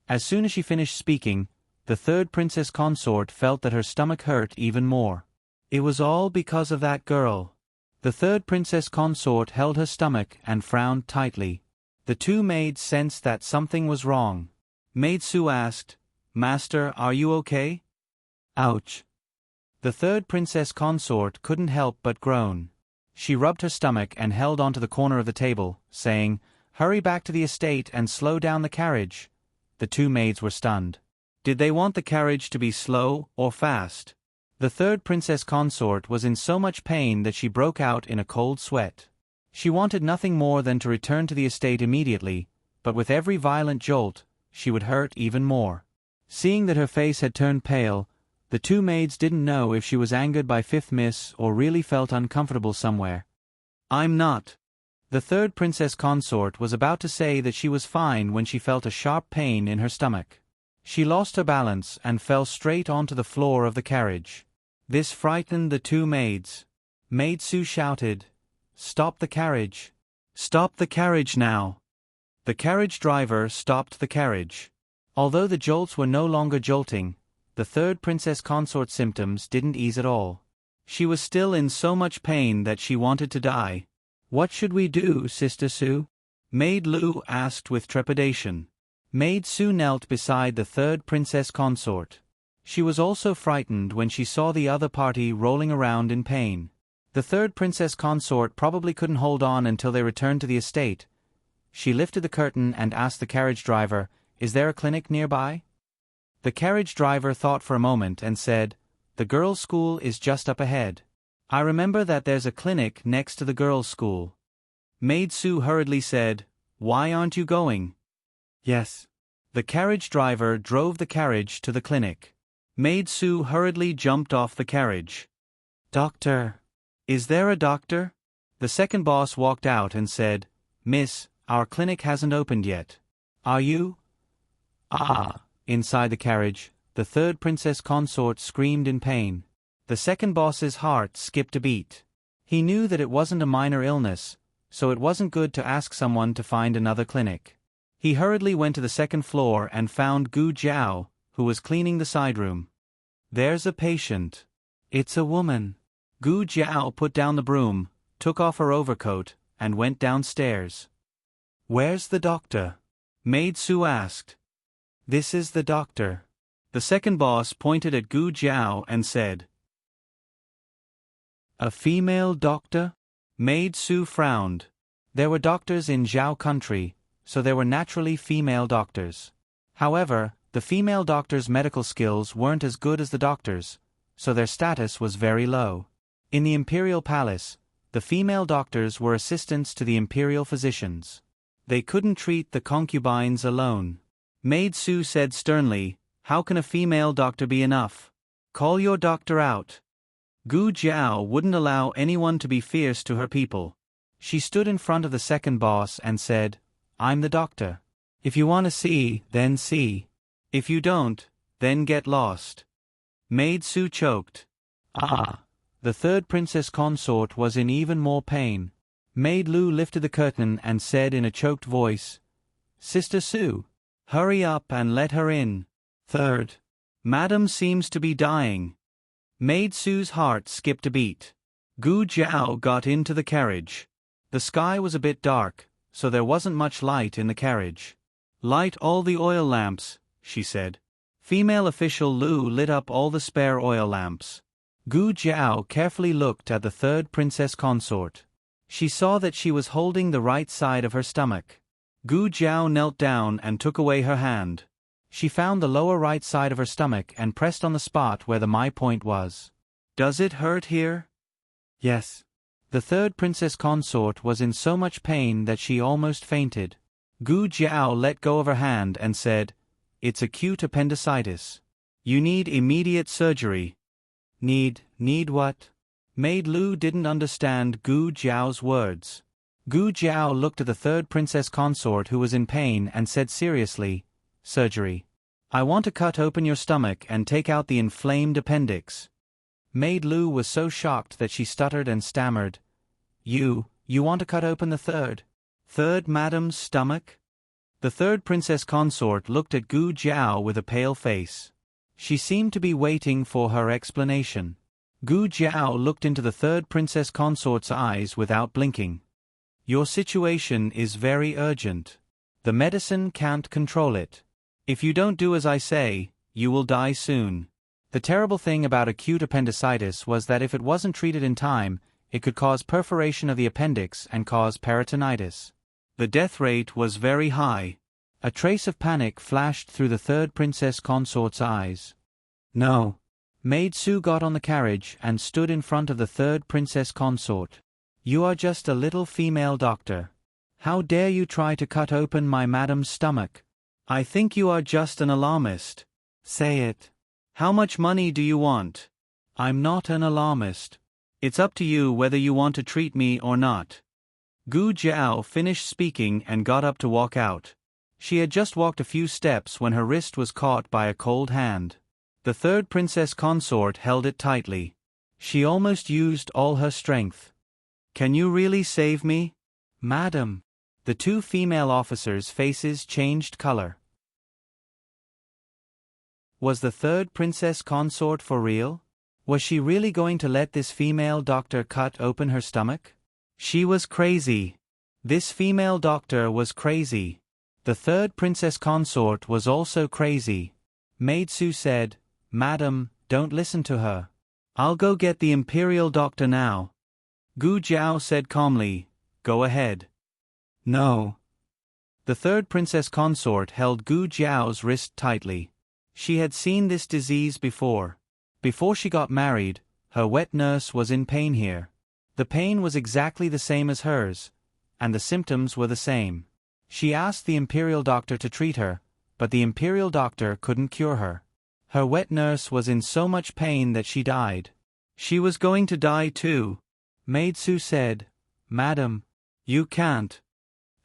As soon as she finished speaking, the third princess consort felt that her stomach hurt even more. It was all because of that girl. The third princess consort held her stomach and frowned tightly. The two maids sensed that something was wrong. Maid Su asked, "Master, are you okay?" Ouch. The third princess consort couldn't help but groan. She rubbed her stomach and held onto the corner of the table, saying, "Hurry back to the estate and slow down the carriage." The two maids were stunned. Did they want the carriage to be slow or fast? The third princess consort was in so much pain that she broke out in a cold sweat. She wanted nothing more than to return to the estate immediately, but with every violent jolt, she would hurt even more. Seeing that her face had turned pale, the two maids didn't know if she was angered by fifth miss or really felt uncomfortable somewhere. "I'm not." The third princess consort was about to say that she was fine when she felt a sharp pain in her stomach. She lost her balance and fell straight onto the floor of the carriage. This frightened the two maids. Maid Su shouted, "Stop the carriage! Stop the carriage now!" The carriage driver stopped the carriage. Although the jolts were no longer jolting, the third princess consort's symptoms didn't ease at all. She was still in so much pain that she wanted to die. "What should we do, Sister Su?" Maid Lu asked with trepidation. Maid Su knelt beside the third princess consort. She was also frightened when she saw the other party rolling around in pain. The third princess consort probably couldn't hold on until they returned to the estate. She lifted the curtain and asked the carriage driver, "Is there a clinic nearby?" The carriage driver thought for a moment and said, "The girls' school is just up ahead. I remember that there's a clinic next to the girls' school." Maid Su hurriedly said, "Why aren't you going?" "Yes." The carriage driver drove the carriage to the clinic. Maid Su hurriedly jumped off the carriage. "Doctor. Is there a doctor?" The second boss walked out and said, "Miss, our clinic hasn't opened yet. Are you?" "Ah." Inside the carriage, the third princess consort screamed in pain. The second boss's heart skipped a beat. He knew that it wasn't a minor illness, so it wasn't good to ask someone to find another clinic. He hurriedly went to the second floor and found Gu Jiao, who was cleaning the side room. "There's a patient. It's a woman." Gu Jiao put down the broom, took off her overcoat, and went downstairs. "Where's the doctor?" Maid Su asked. "This is the doctor." The second boss pointed at Gu Jiao and said, "A female doctor?" Maid Su frowned. There were doctors in Zhao country, so there were naturally female doctors. However, the female doctors' medical skills weren't as good as the doctors', so their status was very low. In the imperial palace, the female doctors were assistants to the imperial physicians. They couldn't treat the concubines alone. Maid Su said sternly, "How can a female doctor be enough? Call your doctor out." Gu Jiao wouldn't allow anyone to be fierce to her people. She stood in front of the second boss and said, "I'm the doctor. If you want to see, then see. If you don't, then get lost." Maid Su choked. "Ah." The third princess consort was in even more pain. Maid Lu lifted the curtain and said in a choked voice, "Sister Su, hurry up and let her in. Third. Madam seems to be dying." Maid Su's heart skipped a beat. Gu Jiao got into the carriage. The sky was a bit dark, so there wasn't much light in the carriage. "Light all the oil lamps," she said. Female official Lu lit up all the spare oil lamps. Gu Jiao carefully looked at the third princess consort. She saw that she was holding the right side of her stomach. Gu Jiao knelt down and took away her hand. She found the lower right side of her stomach and pressed on the spot where the my point was. "Does it hurt here?" "Yes." The third princess consort was in so much pain that she almost fainted. Gu Jiao let go of her hand and said, "It's acute appendicitis. You need immediate surgery." Need what? Maid Lu didn't understand Gu Jiao's words. Gu Jiao looked at the third princess consort who was in pain and said seriously, "Surgery. I want to cut open your stomach and take out the inflamed appendix." Maid Lu was so shocked that she stuttered and stammered, You want to cut open the third madam's stomach?" The third princess consort looked at Gu Jiao with a pale face. She seemed to be waiting for her explanation. Gu Jiao looked into the third princess consort's eyes without blinking. "Your situation is very urgent. The medicine can't control it. If you don't do as I say, you will die soon." The terrible thing about acute appendicitis was that if it wasn't treated in time, it could cause perforation of the appendix and cause peritonitis. The death rate was very high. A trace of panic flashed through the third princess consort's eyes. "No." Maid Su got on the carriage and stood in front of the third princess consort. "You are just a little female doctor. How dare you try to cut open my madam's stomach? I think you are just an alarmist. Say it. How much money do you want?" "I'm not an alarmist. It's up to you whether you want to treat me or not." Gu Jiao finished speaking and got up to walk out. She had just walked a few steps when her wrist was caught by a cold hand. The third princess consort held it tightly. She almost used all her strength. "Can you really save me?" "Madam." The two female officers' faces changed color. Was the third princess consort for real? Was she really going to let this female doctor cut open her stomach? She was crazy. This female doctor was crazy. The third princess consort was also crazy. Maid Su said, "Madam, don't listen to her. I'll go get the imperial doctor now." Gu Jiao said calmly, "Go ahead." "No." The third princess consort held Gu Jiao's wrist tightly. She had seen this disease before. Before she got married, her wet nurse was in pain here. The pain was exactly the same as hers, and the symptoms were the same. She asked the imperial doctor to treat her, but the imperial doctor couldn't cure her. Her wet nurse was in so much pain that she died. She was going to die too. Maid Su said, "Madam, you can't."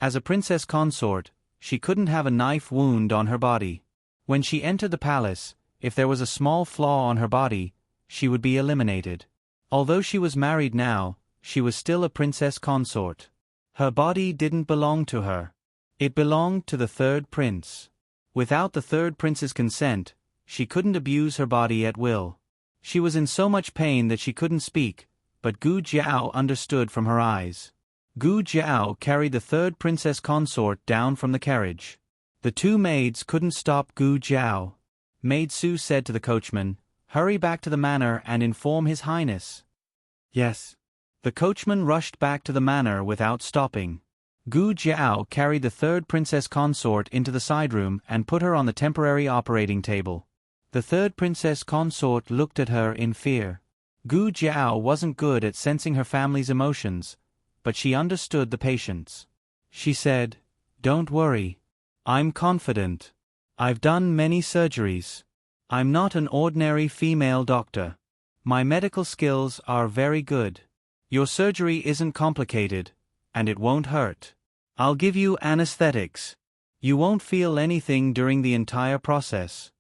As a princess consort, she couldn't have a knife wound on her body. When she entered the palace, if there was a small flaw on her body, she would be eliminated. Although she was married now, she was still a princess consort. Her body didn't belong to her. It belonged to the third prince. Without the third prince's consent, she couldn't abuse her body at will. She was in so much pain that she couldn't speak, but Gu Jiao understood from her eyes. Gu Jiao carried the third princess consort down from the carriage. The two maids couldn't stop Gu Jiao. Maid Su said to the coachman, "Hurry back to the manor and inform His Highness." "Yes." The coachman rushed back to the manor without stopping. Gu Jiao carried the third princess consort into the side room and put her on the temporary operating table. The third princess consort looked at her in fear. Gu Jiao wasn't good at sensing her family's emotions, but she understood the patients. She said, "Don't worry. I'm confident. I've done many surgeries. I'm not an ordinary female doctor. My medical skills are very good. Your surgery isn't complicated, and it won't hurt. I'll give you anesthetics. You won't feel anything during the entire process."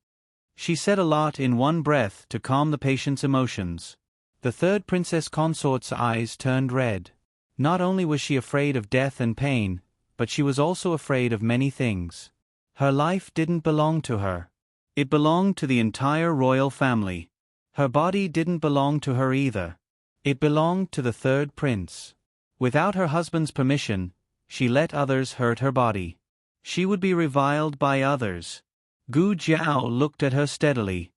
She said a lot in one breath to calm the patient's emotions. The third princess consort's eyes turned red. Not only was she afraid of death and pain, but she was also afraid of many things. Her life didn't belong to her. It belonged to the entire royal family. Her body didn't belong to her either. It belonged to the third prince. Without her husband's permission, she let others hurt her body. She would be reviled by others. Gu Jiao looked at her steadily.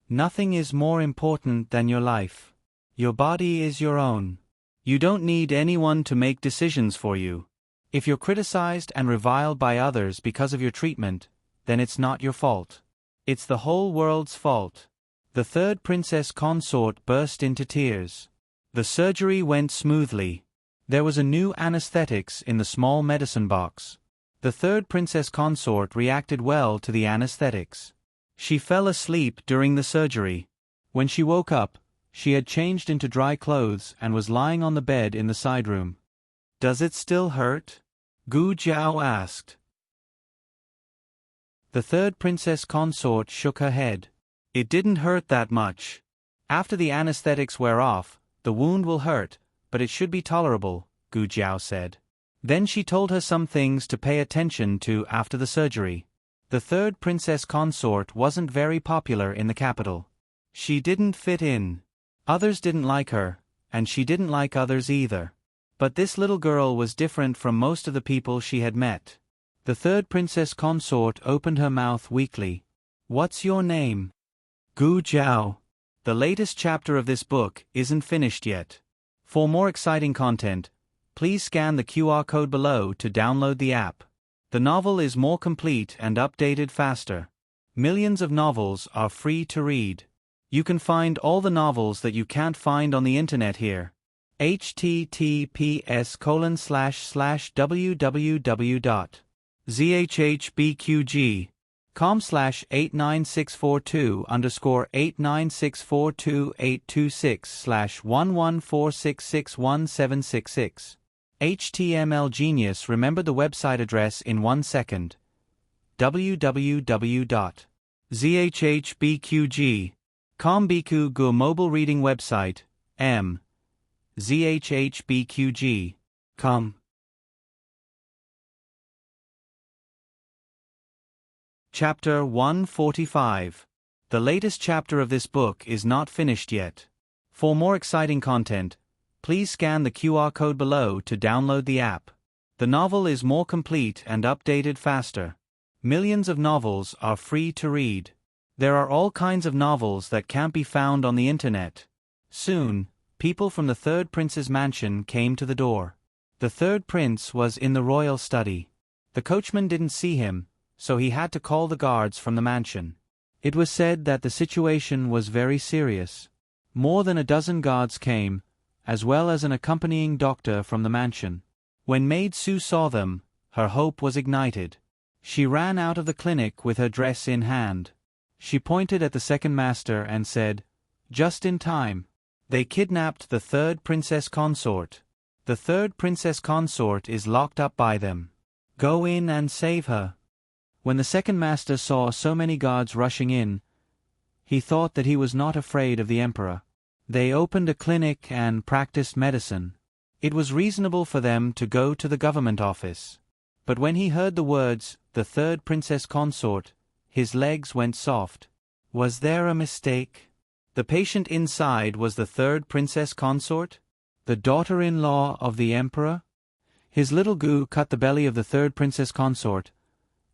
Nothing is more important than your life. Your body is your own. You don't need anyone to make decisions for you. If you're criticized and reviled by others because of your treatment, then it's not your fault. It's the whole world's fault. The third princess consort burst into tears. The surgery went smoothly. There was a new anesthetics in the small medicine box. The third princess consort reacted well to the anesthetics. She fell asleep during the surgery. When she woke up, she had changed into dry clothes and was lying on the bed in the side room. "Does it still hurt?" Gu Jiao asked. The third princess consort shook her head. "It didn't hurt that much. After the anesthetics wear off, the wound will hurt, but it should be tolerable," Gu Jiao said. Then she told her some things to pay attention to after the surgery. The third princess consort wasn't very popular in the capital. She didn't fit in. Others didn't like her, and she didn't like others either. But this little girl was different from most of the people she had met. The third princess consort opened her mouth weakly. "What's your name?" "Gu Jiao." The latest chapter of this book isn't finished yet. For more exciting content, please scan the QR code below to download the app. The novel is more complete and updated faster. Millions of novels are free to read. You can find all the novels that you can't find on the internet here. https://www.zhbqg.com/89642_826/114661766. HTML Genius remembered the website address in 1 second. www.zhbqg.com Biku Gu mobile reading website, zhbqg.com. Chapter 145. The latest chapter of this book is not finished yet. For more exciting content, please scan the QR code below to download the app. The novel is more complete and updated faster. Millions of novels are free to read. There are all kinds of novels that can't be found on the internet. Soon, people from the third prince's mansion came to the door. The third prince was in the royal study. The coachman didn't see him, so he had to call the guards from the mansion. It was said that the situation was very serious. More than a dozen guards came, as well as an accompanying doctor from the mansion. When Maid Su saw them, her hope was ignited. She ran out of the clinic with her dress in hand. She pointed at the second master and said, "Just in time. They kidnapped the third princess consort. The third princess consort is locked up by them. Go in and save her." When the second master saw so many guards rushing in, he thought that he was not afraid of the emperor. They opened a clinic and practiced medicine. It was reasonable for them to go to the government office. But when he heard the words, "the third princess consort," his legs went soft. Was there a mistake? The patient inside was the third princess consort? The daughter-in-law of the emperor? His little Gu cut the belly of the third princess consort.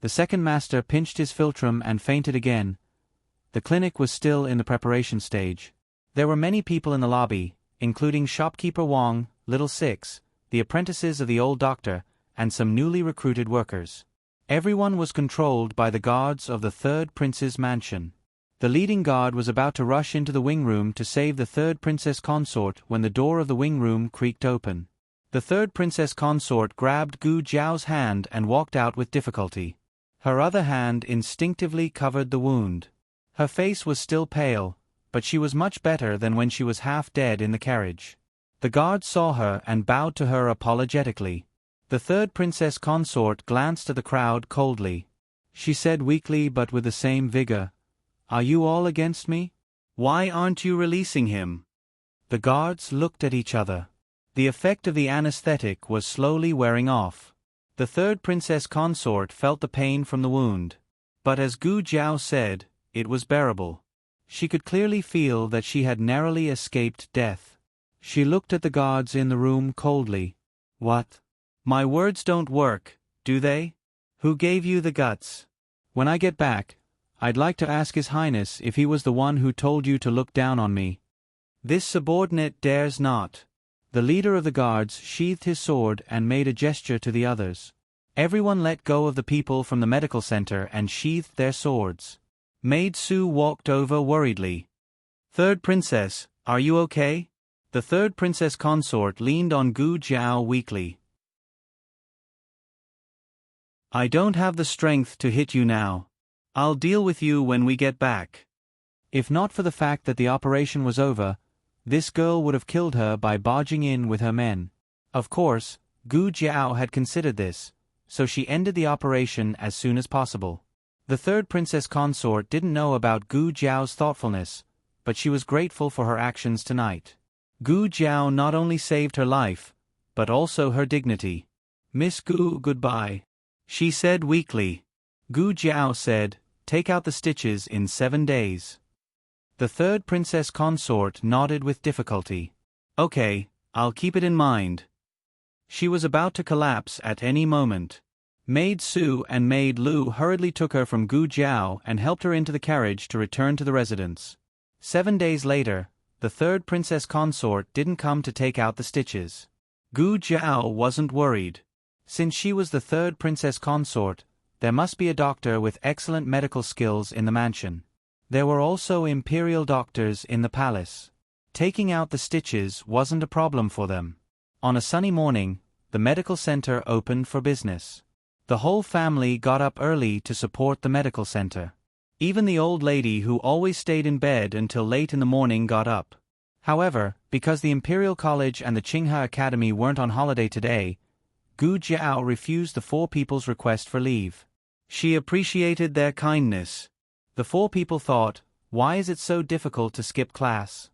The second master pinched his philtrum and fainted again. The clinic was still in the preparation stage. There were many people in the lobby, including shopkeeper Wang, Little Six, the apprentices of the old doctor, and some newly recruited workers. Everyone was controlled by the guards of the third prince's mansion. The leading guard was about to rush into the wing room to save the third princess consort when the door of the wing room creaked open. The third princess consort grabbed Gu Jiao's hand and walked out with difficulty. Her other hand instinctively covered the wound. Her face was still pale, but she was much better than when she was half dead in the carriage. The guard saw her and bowed to her apologetically. The third princess consort glanced at the crowd coldly. She said weakly but with the same vigor, "Are you all against me? Why aren't you releasing him?" The guards looked at each other. The effect of the anesthetic was slowly wearing off. The third princess consort felt the pain from the wound. But as Gu Jiao said, it was bearable. She could clearly feel that she had narrowly escaped death. She looked at the guards in the room coldly. What? My words don't work, do they? Who gave you the guts? When I get back, I'd like to ask His Highness if he was the one who told you to look down on me. This subordinate dares not. The leader of the guards sheathed his sword and made a gesture to the others. Everyone let go of the people from the medical center and sheathed their swords. Maid Su walked over worriedly. Third Princess, are you okay? The third princess consort leaned on Gu Jiao weakly. I don't have the strength to hit you now. I'll deal with you when we get back. If not for the fact that the operation was over, this girl would have killed her by barging in with her men. Of course, Gu Jiao had considered this, so she ended the operation as soon as possible. The third princess consort didn't know about Gu Jiao's thoughtfulness, but she was grateful for her actions tonight. Gu Jiao not only saved her life, but also her dignity. Miss Gu, goodbye, she said weakly. Gu Jiao said, take out the stitches in 7 days. The third princess consort nodded with difficulty. Okay, I'll keep it in mind. She was about to collapse at any moment. Maid Su and Maid Lu hurriedly took her from Gu Jiao and helped her into the carriage to return to the residence. 7 days later, the third princess consort didn't come to take out the stitches. Gu Jiao wasn't worried. Since she was the third princess consort, there must be a doctor with excellent medical skills in the mansion. There were also imperial doctors in the palace. Taking out the stitches wasn't a problem for them. On a sunny morning, the medical center opened for business. The whole family got up early to support the medical center. Even the old lady who always stayed in bed until late in the morning got up. However, because the Imperial College and the Qinghe Academy weren't on holiday today, Gu Jiao refused the four people's request for leave. She appreciated their kindness. The four people thought, why is it so difficult to skip class?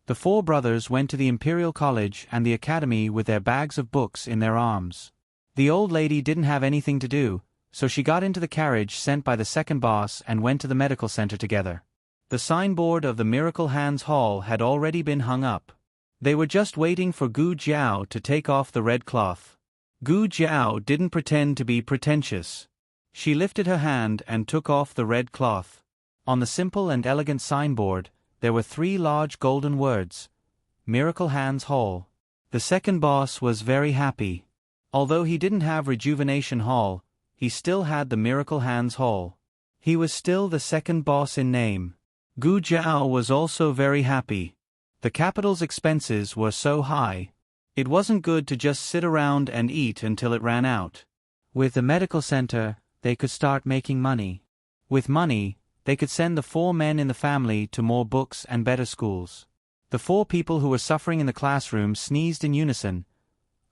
The four brothers went to the Imperial College and the Academy with their bags of books in their arms. The old lady didn't have anything to do, so she got into the carriage sent by the second boss and went to the medical center together. The signboard of the Miracle Hands Hall had already been hung up. They were just waiting for Gu Jiao to take off the red cloth. Gu Jiao didn't pretend to be pretentious. She lifted her hand and took off the red cloth. On the simple and elegant signboard, there were 3 large golden words: Miracle Hands Hall. The second boss was very happy. Although he didn't have Rejuvenation Hall, he still had the Miracle Hands Hall. He was still the second boss in name. Gu Jiao was also very happy. The capital's expenses were so high. It wasn't good to just sit around and eat until it ran out. With the medical center, they could start making money. With money, they could send the 4 men in the family to more books and better schools. The 4 people who were suffering in the classroom sneezed in unison.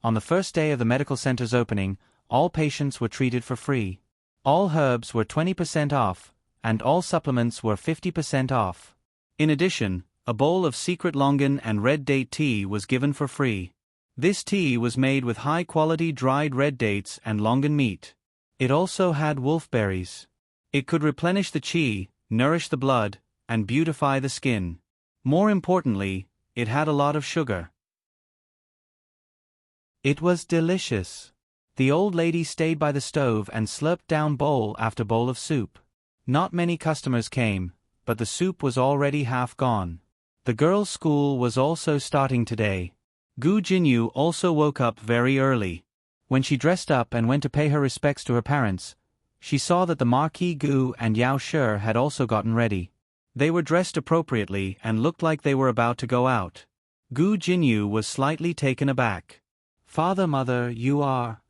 On the first day of the medical center's opening, all patients were treated for free. All herbs were 20% off, and all supplements were 50% off. In addition, a bowl of secret longan and red date tea was given for free. This tea was made with high-quality dried red dates and longan meat. It also had wolfberries. It could replenish the qi, nourish the blood, and beautify the skin. More importantly, it had a lot of sugar. It was delicious. The old lady stayed by the stove and slurped down bowl after bowl of soup. Not many customers came, but the soup was already half gone. The girls' school was also starting today. Gu Jinyu also woke up very early. When she dressed up and went to pay her respects to her parents, she saw that the Marquis Gu and Yao Shi had also gotten ready. They were dressed appropriately and looked like they were about to go out. Gu Jinyu was slightly taken aback. Father, mother, you are...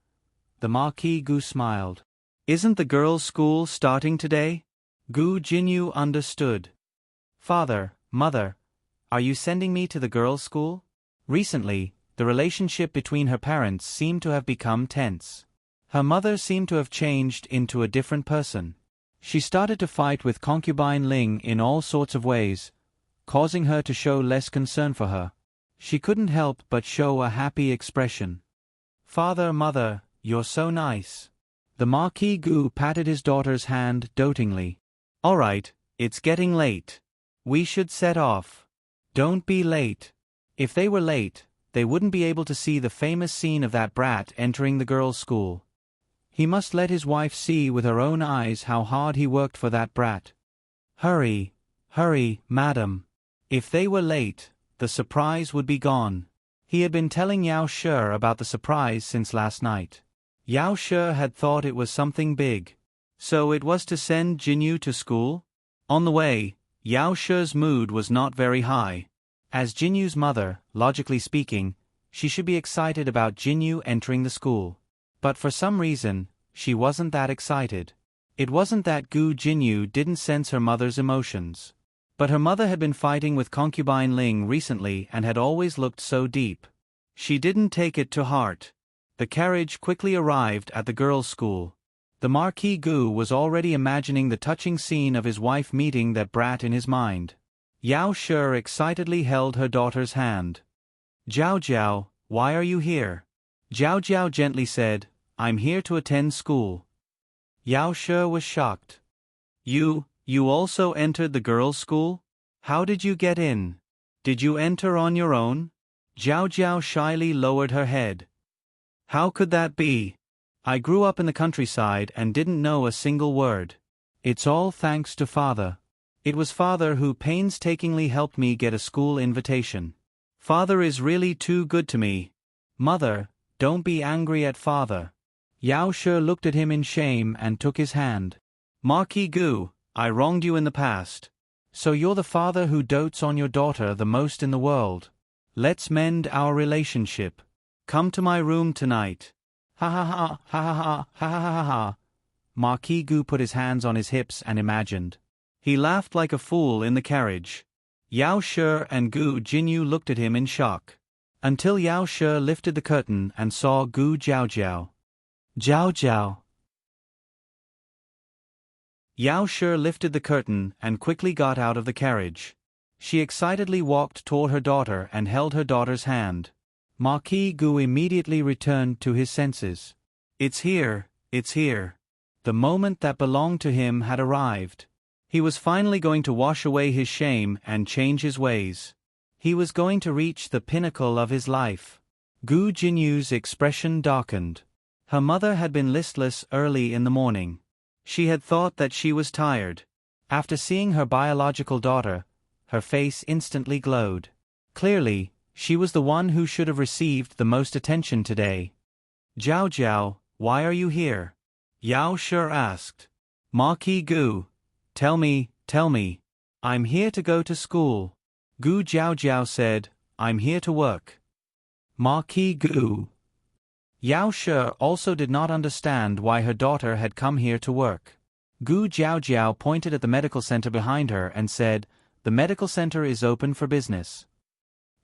The Marquis Gu smiled. Isn't the girls' school starting today? Gu Jinyu understood. Father, mother, are you sending me to the girls' school? Recently, the relationship between her parents seemed to have become tense. Her mother seemed to have changed into a different person. She started to fight with concubine Ling in all sorts of ways, causing her to show less concern for her. She couldn't help but show a happy expression. Father, mother, you're so nice. The Marquis Gu patted his daughter's hand dotingly. All right, it's getting late. We should set off. Don't be late. If they were late, they wouldn't be able to see the famous scene of that brat entering the girls' school. He must let his wife see with her own eyes how hard he worked for that brat. Hurry, hurry, madam. If they were late, the surprise would be gone. He had been telling Yao Shi about the surprise since last night. Yao Shi had thought it was something big. So it was to send Jinyu to school? On the way, Yao Shi's mood was not very high. As Jinyu's mother, logically speaking, she should be excited about Jinyu entering the school. But for some reason, she wasn't that excited. It wasn't that Gu Jinyu didn't sense her mother's emotions. But her mother had been fighting with concubine Ling recently and had always looked so deep. She didn't take it to heart. The carriage quickly arrived at the girls' school. The Marquis Gu was already imagining the touching scene of his wife meeting that brat in his mind. Yao Shi excitedly held her daughter's hand. "Jiao Jiao, why are you here?" Jiao Jiao gently said, "I'm here to attend school." Yao Shi was shocked. You also entered the girls' school? How did you get in? Did you enter on your own?" Jiao Jiao shyly lowered her head. "How could that be? I grew up in the countryside and didn't know a single word. It's all thanks to father. It was father who painstakingly helped me get a school invitation. Father is really too good to me. Mother, don't be angry at father." Yao Shi looked at him in shame and took his hand. "Marquis Gu, I wronged you in the past. So you're the father who dotes on your daughter the most in the world. Let's mend our relationship. Come to my room tonight." Ha ha ha, ha ha ha, ha ha ha ha. Marquis Gu put his hands on his hips and imagined. He laughed like a fool in the carriage. Yao Shi and Gu Jinyu looked at him in shock. Until Yao Shi lifted the curtain and saw Gu Jiao Jiao. "Jiao Jiao." Yao Shi lifted the curtain and quickly got out of the carriage. She excitedly walked toward her daughter and held her daughter's hand. Marquis Gu immediately returned to his senses. It's here, it's here. The moment that belonged to him had arrived. He was finally going to wash away his shame and change his ways. He was going to reach the pinnacle of his life. Gu Jinyu's expression darkened. Her mother had been listless early in the morning. She had thought that she was tired. After seeing her biological daughter, her face instantly glowed. Clearly, she was the one who should have received the most attention today. "Jiao Jiao, why are you here?" Yao Shi asked. "Marquis Gu, tell me. I'm here to go to school." Gu Jiao Jiao said, "I'm here to work." Marquis Gu. Yao Shi also did not understand why her daughter had come here to work. Gu Jiao Jiao pointed at the medical center behind her and said, "The medical center is open for business."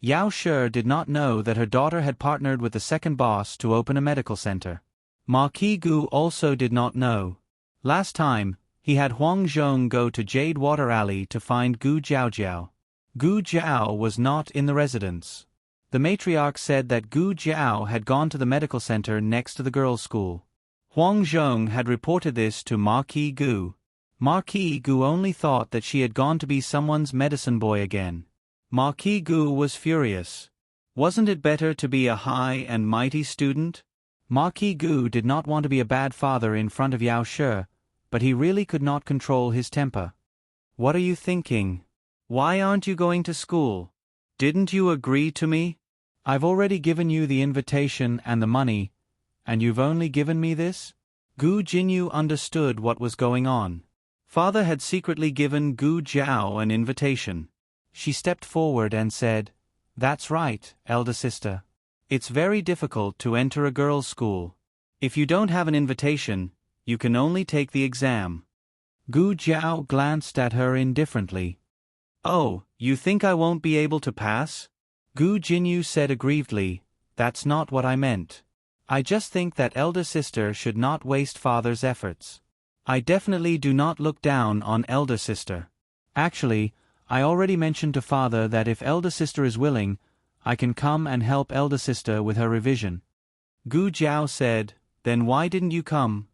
Yao Shi did not know that her daughter had partnered with the second boss to open a medical center. Marquis Gu also did not know. Last time, he had Huang Zhong go to Jade Water Alley to find Gu Jiao Jiao. Gu Jiao was not in the residence. The matriarch said that Gu Jiao had gone to the medical center next to the girls' school. Huang Zhong had reported this to Marquis Gu. Marquis Gu only thought that she had gone to be someone's medicine boy again. Marquis Gu was furious. Wasn't it better to be a high and mighty student? Marquis Gu did not want to be a bad father in front of Yao Shi, but he really could not control his temper. "What are you thinking? Why aren't you going to school? Didn't you agree to me? I've already given you the invitation and the money, and you've only given me this?" Gu Jinyu understood what was going on. Father had secretly given Gu Jiao an invitation. She stepped forward and said, "That's right, elder sister. It's very difficult to enter a girls' school. If you don't have an invitation, you can only take the exam." Gu Jiao glanced at her indifferently. "Oh, you think I won't be able to pass?" Gu Jinyu said aggrievedly, "That's not what I meant. I just think that elder sister should not waste father's efforts. I definitely do not look down on elder sister. Actually, I already mentioned to father that if elder sister is willing, I can come and help elder sister with her revision." Gu Jiao said, "Then why didn't you come?"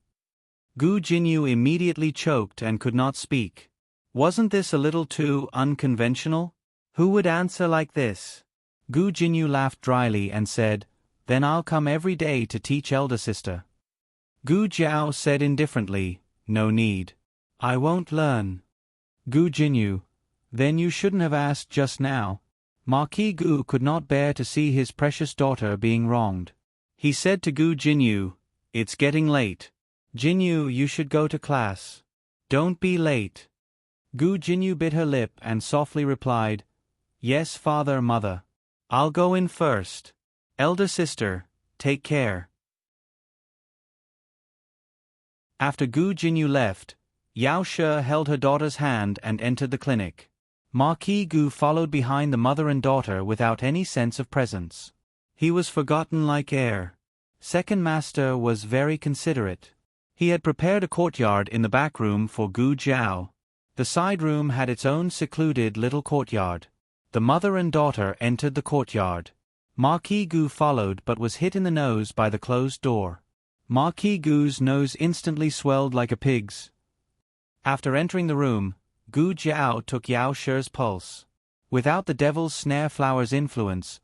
Gu Jinyu immediately choked and could not speak. Wasn't this a little too unconventional? Who would answer like this? Gu Jinyu laughed dryly and said, "Then I'll come every day to teach elder sister." Gu Jiao said indifferently, "No need. I won't learn." Gu Jinyu, "Then you shouldn't have asked just now." Marquis Gu could not bear to see his precious daughter being wronged. He said to Gu Jinyu, "It's getting late. Jinyu, you should go to class. Don't be late." Gu Jinyu bit her lip and softly replied, "Yes, father, mother. I'll go in first. Elder sister, take care." After Gu Jinyu left, Yao She held her daughter's hand and entered the clinic. Marquis Gu followed behind the mother and daughter without any sense of presence. He was forgotten like air. Second Master was very considerate. He had prepared a courtyard in the back room for Gu Jiao. The side room had its own secluded little courtyard. The mother and daughter entered the courtyard. Marquis Gu followed but was hit in the nose by the closed door. Marquis Gu's nose instantly swelled like a pig's. After entering the room, Gu Jiao took Yao She's pulse. Without the devil's snare flower's influence,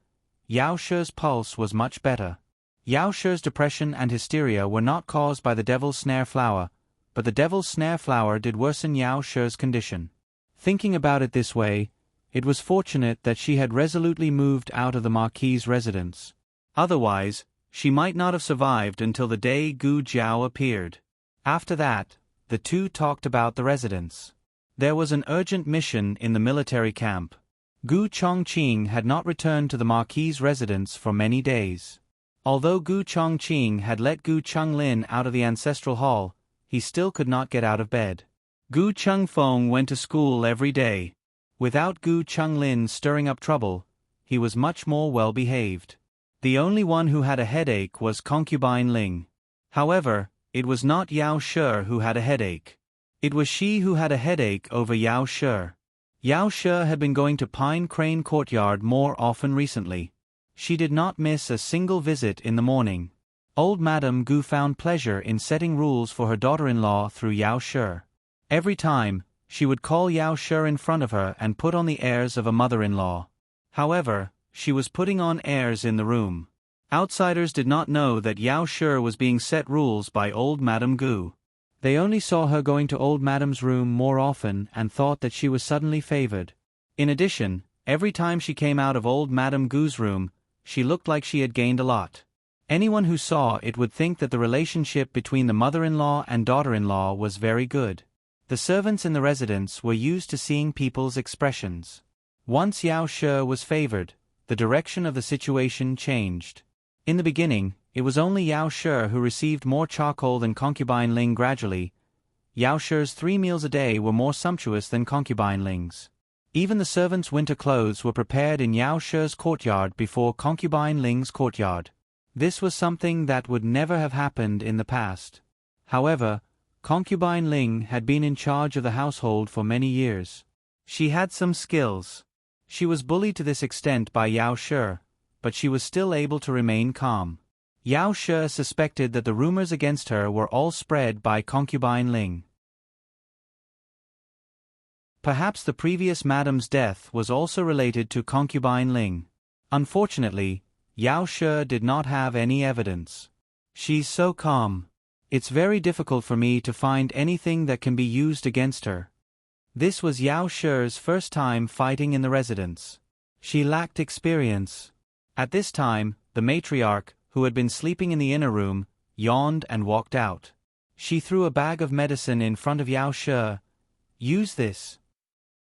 Yao She's pulse was much better. Yao She's depression and hysteria were not caused by the devil's snare flower, but the devil's snare flower did worsen Yao She's condition. Thinking about it this way, it was fortunate that she had resolutely moved out of the Marquis's residence. Otherwise, she might not have survived until the day Gu Jiao appeared. After that, the two talked about the residence. There was an urgent mission in the military camp. Gu Chongqing had not returned to the Marquis's residence for many days. Although Gu Chongqing had let Gu Chunglin out of the ancestral hall, he still could not get out of bed. Gu Chengfeng went to school every day. Without Gu Chunglin stirring up trouble, he was much more well-behaved. The only one who had a headache was concubine Ling. However, it was not Yao She who had a headache. It was she who had a headache over Yao She. Yao She had been going to Pine Crane Courtyard more often recently. She did not miss a single visit in the morning. Old Madame Gu found pleasure in setting rules for her daughter-in-law through Yao She. Every time, she would call Yao She in front of her and put on the airs of a mother-in-law. However, she was putting on airs in the room. Outsiders did not know that Yao She was being set rules by old Madame Gu. They only saw her going to old Madame's room more often and thought that she was suddenly favored. In addition, every time she came out of old Madame Gu's room, she looked like she had gained a lot. Anyone who saw it would think that the relationship between the mother-in-law and daughter-in-law was very good. The servants in the residence were used to seeing people's expressions. Once Yao She was favored, the direction of the situation changed. In the beginning, it was only Yao She who received more charcoal than concubine Ling. Gradually, Yao She's 3 meals a day were more sumptuous than concubine Ling's. Even the servants' winter clothes were prepared in Yao She's courtyard before concubine Ling's courtyard. This was something that would never have happened in the past. However, concubine Ling had been in charge of the household for many years. She had some skills. She was bullied to this extent by Yao She, but she was still able to remain calm. Yao She suspected that the rumors against her were all spread by concubine Ling. Perhaps the previous madame's death was also related to concubine Ling. Unfortunately, Yao She did not have any evidence. She's so calm. It's very difficult for me to find anything that can be used against her. This was Yao She's first time fighting in the residence. She lacked experience. At this time, the matriarch, who had been sleeping in the inner room, yawned and walked out. She threw a bag of medicine in front of Yao She. "Use this."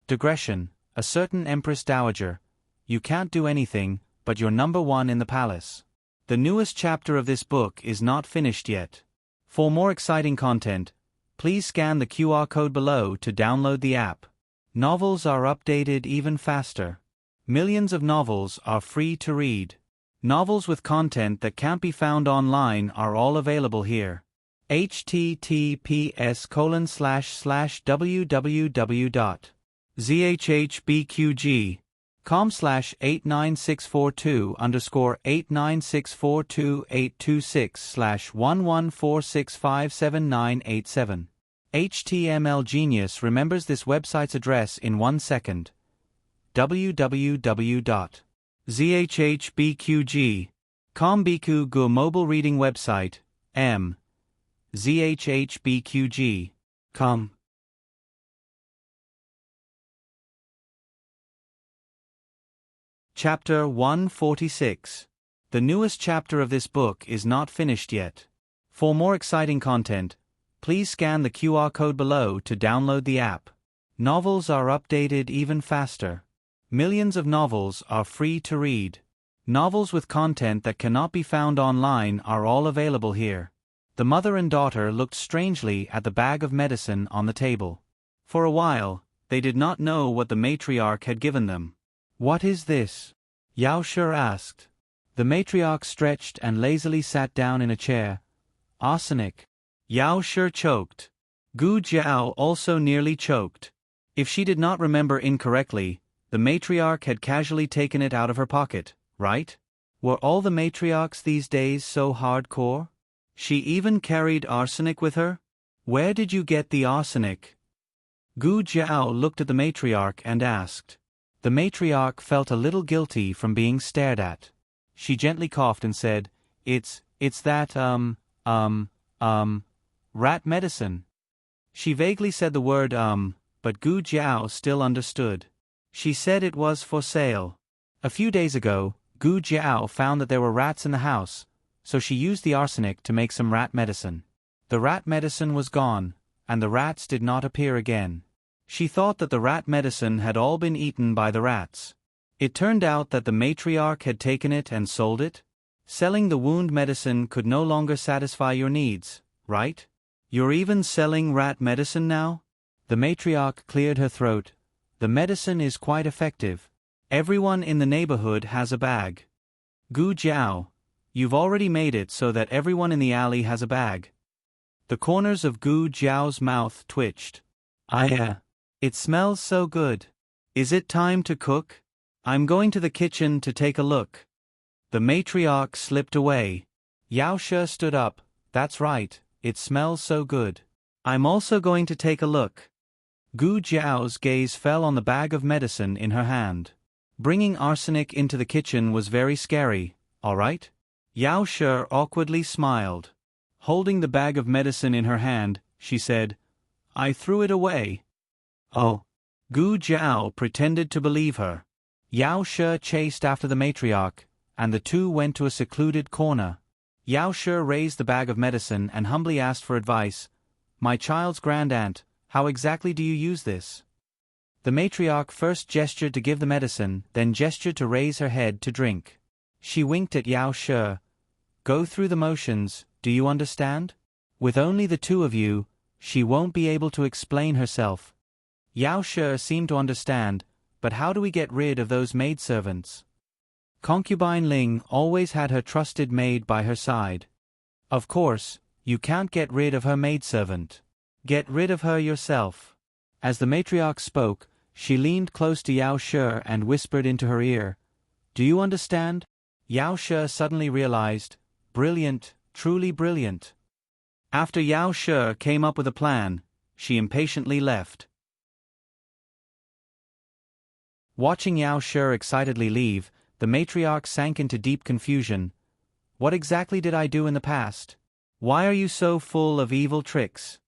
Digression, a certain Empress Dowager. You can't do anything, but you're number 1 in the palace. The newest chapter of this book is not finished yet. For more exciting content, please scan the QR code below to download the app. Novels are updated even faster. Millions of novels are free to read. Novels with content that can't be found online are all available here. https://www.zhbqg.com/89642/82646579787. HTML Genius remembers this website's address in 1 second. www ZHHBQG. Kombiku Gu mobile reading website, M. ZHHBQG. Com. Chapter 146. The newest chapter of this book is not finished yet. For more exciting content, please scan the QR code below to download the app. Novels are updated even faster. Millions of novels are free to read. Novels with content that cannot be found online are all available here. The mother and daughter looked strangely at the bag of medicine on the table. For a while, they did not know what the matriarch had given them. "What is this?" Yao Shi asked. The matriarch stretched and lazily sat down in a chair. "Arsenic." Yao Shi choked. Gu Jiao also nearly choked. If she did not remember incorrectly, the matriarch had casually taken it out of her pocket, right? Were all the matriarchs these days so hardcore? She even carried arsenic with her? Where did you get the arsenic? Gu Jiao looked at the matriarch and asked. The matriarch felt a little guilty from being stared at. She gently coughed and said, It's that, rat medicine." She vaguely said the word, but Gu Jiao still understood. She said it was for sale. A few days ago, Gu Jiao found that there were rats in the house, so she used the arsenic to make some rat medicine. The rat medicine was gone, and the rats did not appear again. She thought that the rat medicine had all been eaten by the rats. It turned out that the matriarch had taken it and sold it. Selling the wound medicine could no longer satisfy your needs, right? You're even selling rat medicine now? The matriarch cleared her throat. The medicine is quite effective. Everyone in the neighborhood has a bag. Gu Jiao, you've already made it so that everyone in the alley has a bag. The corners of Gu Jiao's mouth twitched. It smells so good. Is it time to cook? I'm going to the kitchen to take a look. The matriarch slipped away. Yao Shi stood up. That's right, it smells so good. I'm also going to take a look. Gu Jiao's gaze fell on the bag of medicine in her hand. Bringing arsenic into the kitchen was very scary, all right? Yao Shi awkwardly smiled. Holding the bag of medicine in her hand, she said, I threw it away. Oh. Gu Jiao pretended to believe her. Yao Shi chased after the matriarch, and the two went to a secluded corner. Yao Shi raised the bag of medicine and humbly asked for advice. My child's grandaunt, how exactly do you use this? The matriarch first gestured to give the medicine, then gestured to raise her head to drink. She winked at Yao Shi. Go through the motions, do you understand? With only the two of you, she won't be able to explain herself. Yao Shi seemed to understand, but how do we get rid of those maidservants? Concubine Ling always had her trusted maid by her side. Of course, you can't get rid of her maidservant. Get rid of her yourself. As the matriarch spoke, she leaned close to Yao Shi and whispered into her ear. Do you understand? Yao Shi suddenly realized, brilliant, truly brilliant. After Yao Shi came up with a plan, she impatiently left. Watching Yao Shi excitedly leave, the matriarch sank into deep confusion. What exactly did I do in the past? Why are you so full of evil tricks?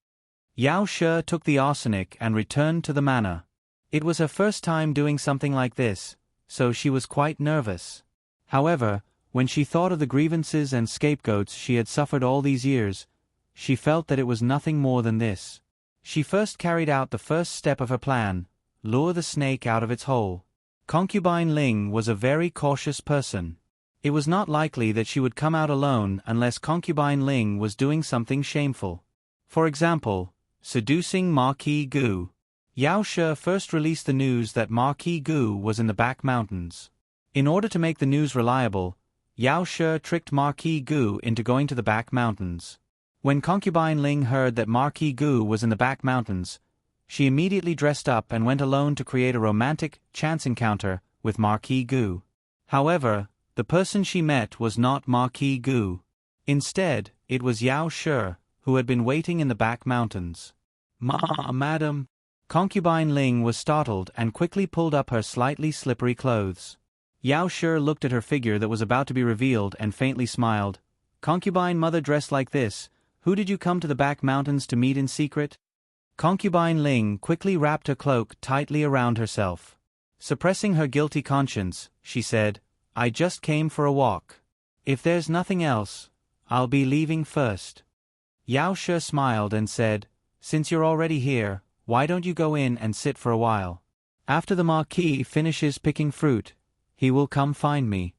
Yao Shi took the arsenic and returned to the manor. It was her first time doing something like this, so she was quite nervous. However, when she thought of the grievances and scapegoats she had suffered all these years, she felt that it was nothing more than this. She first carried out the first step of her plan, lure the snake out of its hole. Concubine Ling was a very cautious person. It was not likely that she would come out alone unless Concubine Ling was doing something shameful. For example, seducing Marquis Gu. Yao Shi first released the news that Marquis Gu was in the back mountains. In order to make the news reliable, Yao Shi tricked Marquis Gu into going to the back mountains. When Concubine Ling heard that Marquis Gu was in the back mountains, she immediately dressed up and went alone to create a romantic, chance encounter with Marquis Gu. However, the person she met was not Marquis Gu. Instead, it was Yao Shi, who had been waiting in the back mountains. Madam. Concubine Ling was startled and quickly pulled up her slightly slippery clothes. Yao Shi looked at her figure that was about to be revealed and faintly smiled. Concubine mother dressed like this, who did you come to the back mountains to meet in secret? Concubine Ling quickly wrapped her cloak tightly around herself. Suppressing her guilty conscience, she said, I just came for a walk. If there's nothing else, I'll be leaving first. Yao Shi smiled and said, since you're already here, why don't you go in and sit for a while? After the Marquis finishes picking fruit, he will come find me.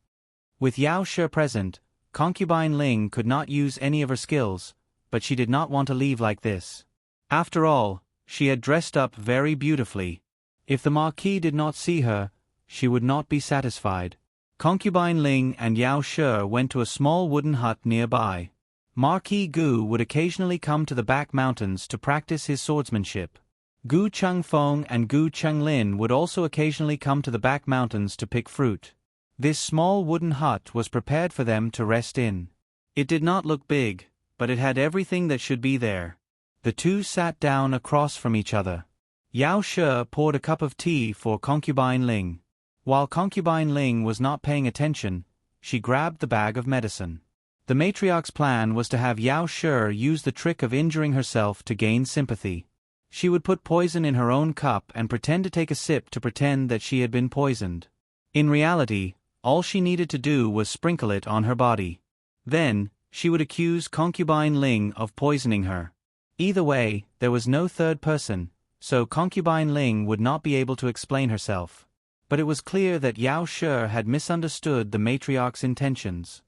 With Yao Shi present, Concubine Ling could not use any of her skills, but she did not want to leave like this. After all, she had dressed up very beautifully. If the Marquis did not see her, she would not be satisfied. Concubine Ling and Yao Shi went to a small wooden hut nearby. Marquis Gu would occasionally come to the back mountains to practice his swordsmanship. Gu Chengfeng and Gu Chenglin would also occasionally come to the back mountains to pick fruit. This small wooden hut was prepared for them to rest in. It did not look big, but it had everything that should be there. The two sat down across from each other. Yao Shi poured a cup of tea for Concubine Ling. While Concubine Ling was not paying attention, she grabbed the bag of medicine. The matriarch's plan was to have Yao Shi use the trick of injuring herself to gain sympathy. She would put poison in her own cup and pretend to take a sip to pretend that she had been poisoned. In reality, all she needed to do was sprinkle it on her body. Then, she would accuse Concubine Ling of poisoning her. Either way, there was no third person, so Concubine Ling would not be able to explain herself. But it was clear that Yao Shi had misunderstood the matriarch's intentions.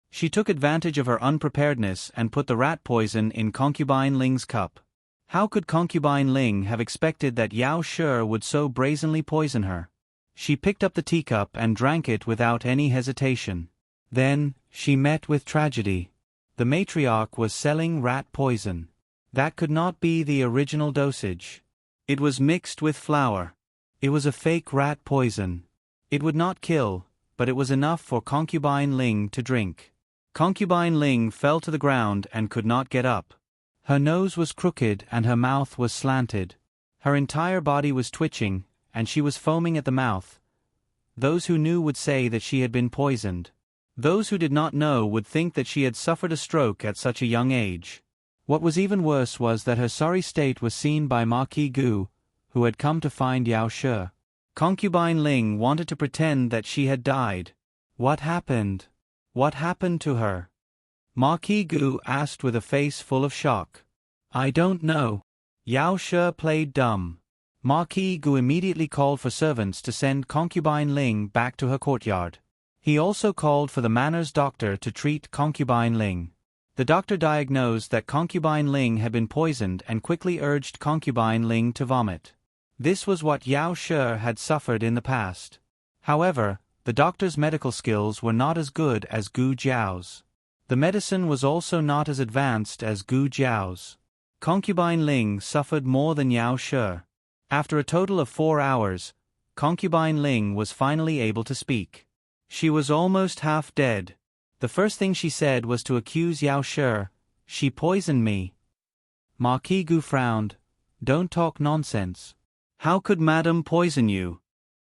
She took advantage of her unpreparedness and put the rat poison in Concubine Ling's cup. How could Concubine Ling have expected that Yao Shi would so brazenly poison her? She picked up the teacup and drank it without any hesitation. Then, she met with tragedy. The matriarch was selling rat poison. That could not be the original dosage. It was mixed with flour. It was a fake rat poison. It would not kill, but it was enough for Concubine Ling to drink. Concubine Ling fell to the ground and could not get up. Her nose was crooked and her mouth was slanted. Her entire body was twitching, and she was foaming at the mouth. Those who knew would say that she had been poisoned. Those who did not know would think that she had suffered a stroke at such a young age. What was even worse was that her sorry state was seen by Marquis Gu, who had come to find Yao Shi. Concubine Ling wanted to pretend that she had died. What happened? What happened to her? Marquis Gu asked with a face full of shock. I don't know. Yao Shi played dumb. Marquis Gu immediately called for servants to send Concubine Ling back to her courtyard. He also called for the manor's doctor to treat Concubine Ling. The doctor diagnosed that Concubine Ling had been poisoned and quickly urged Concubine Ling to vomit. This was what Yao Shi had suffered in the past. However, the doctor's medical skills were not as good as Gu Jiao's. The medicine was also not as advanced as Gu Jiao's. Concubine Ling suffered more than Yao Shi. After a total of 4 hours, Concubine Ling was finally able to speak. She was almost half dead. The first thing she said was to accuse Yao Shi. She poisoned me. Marquis Gu frowned. Don't talk nonsense. How could Madame poison you?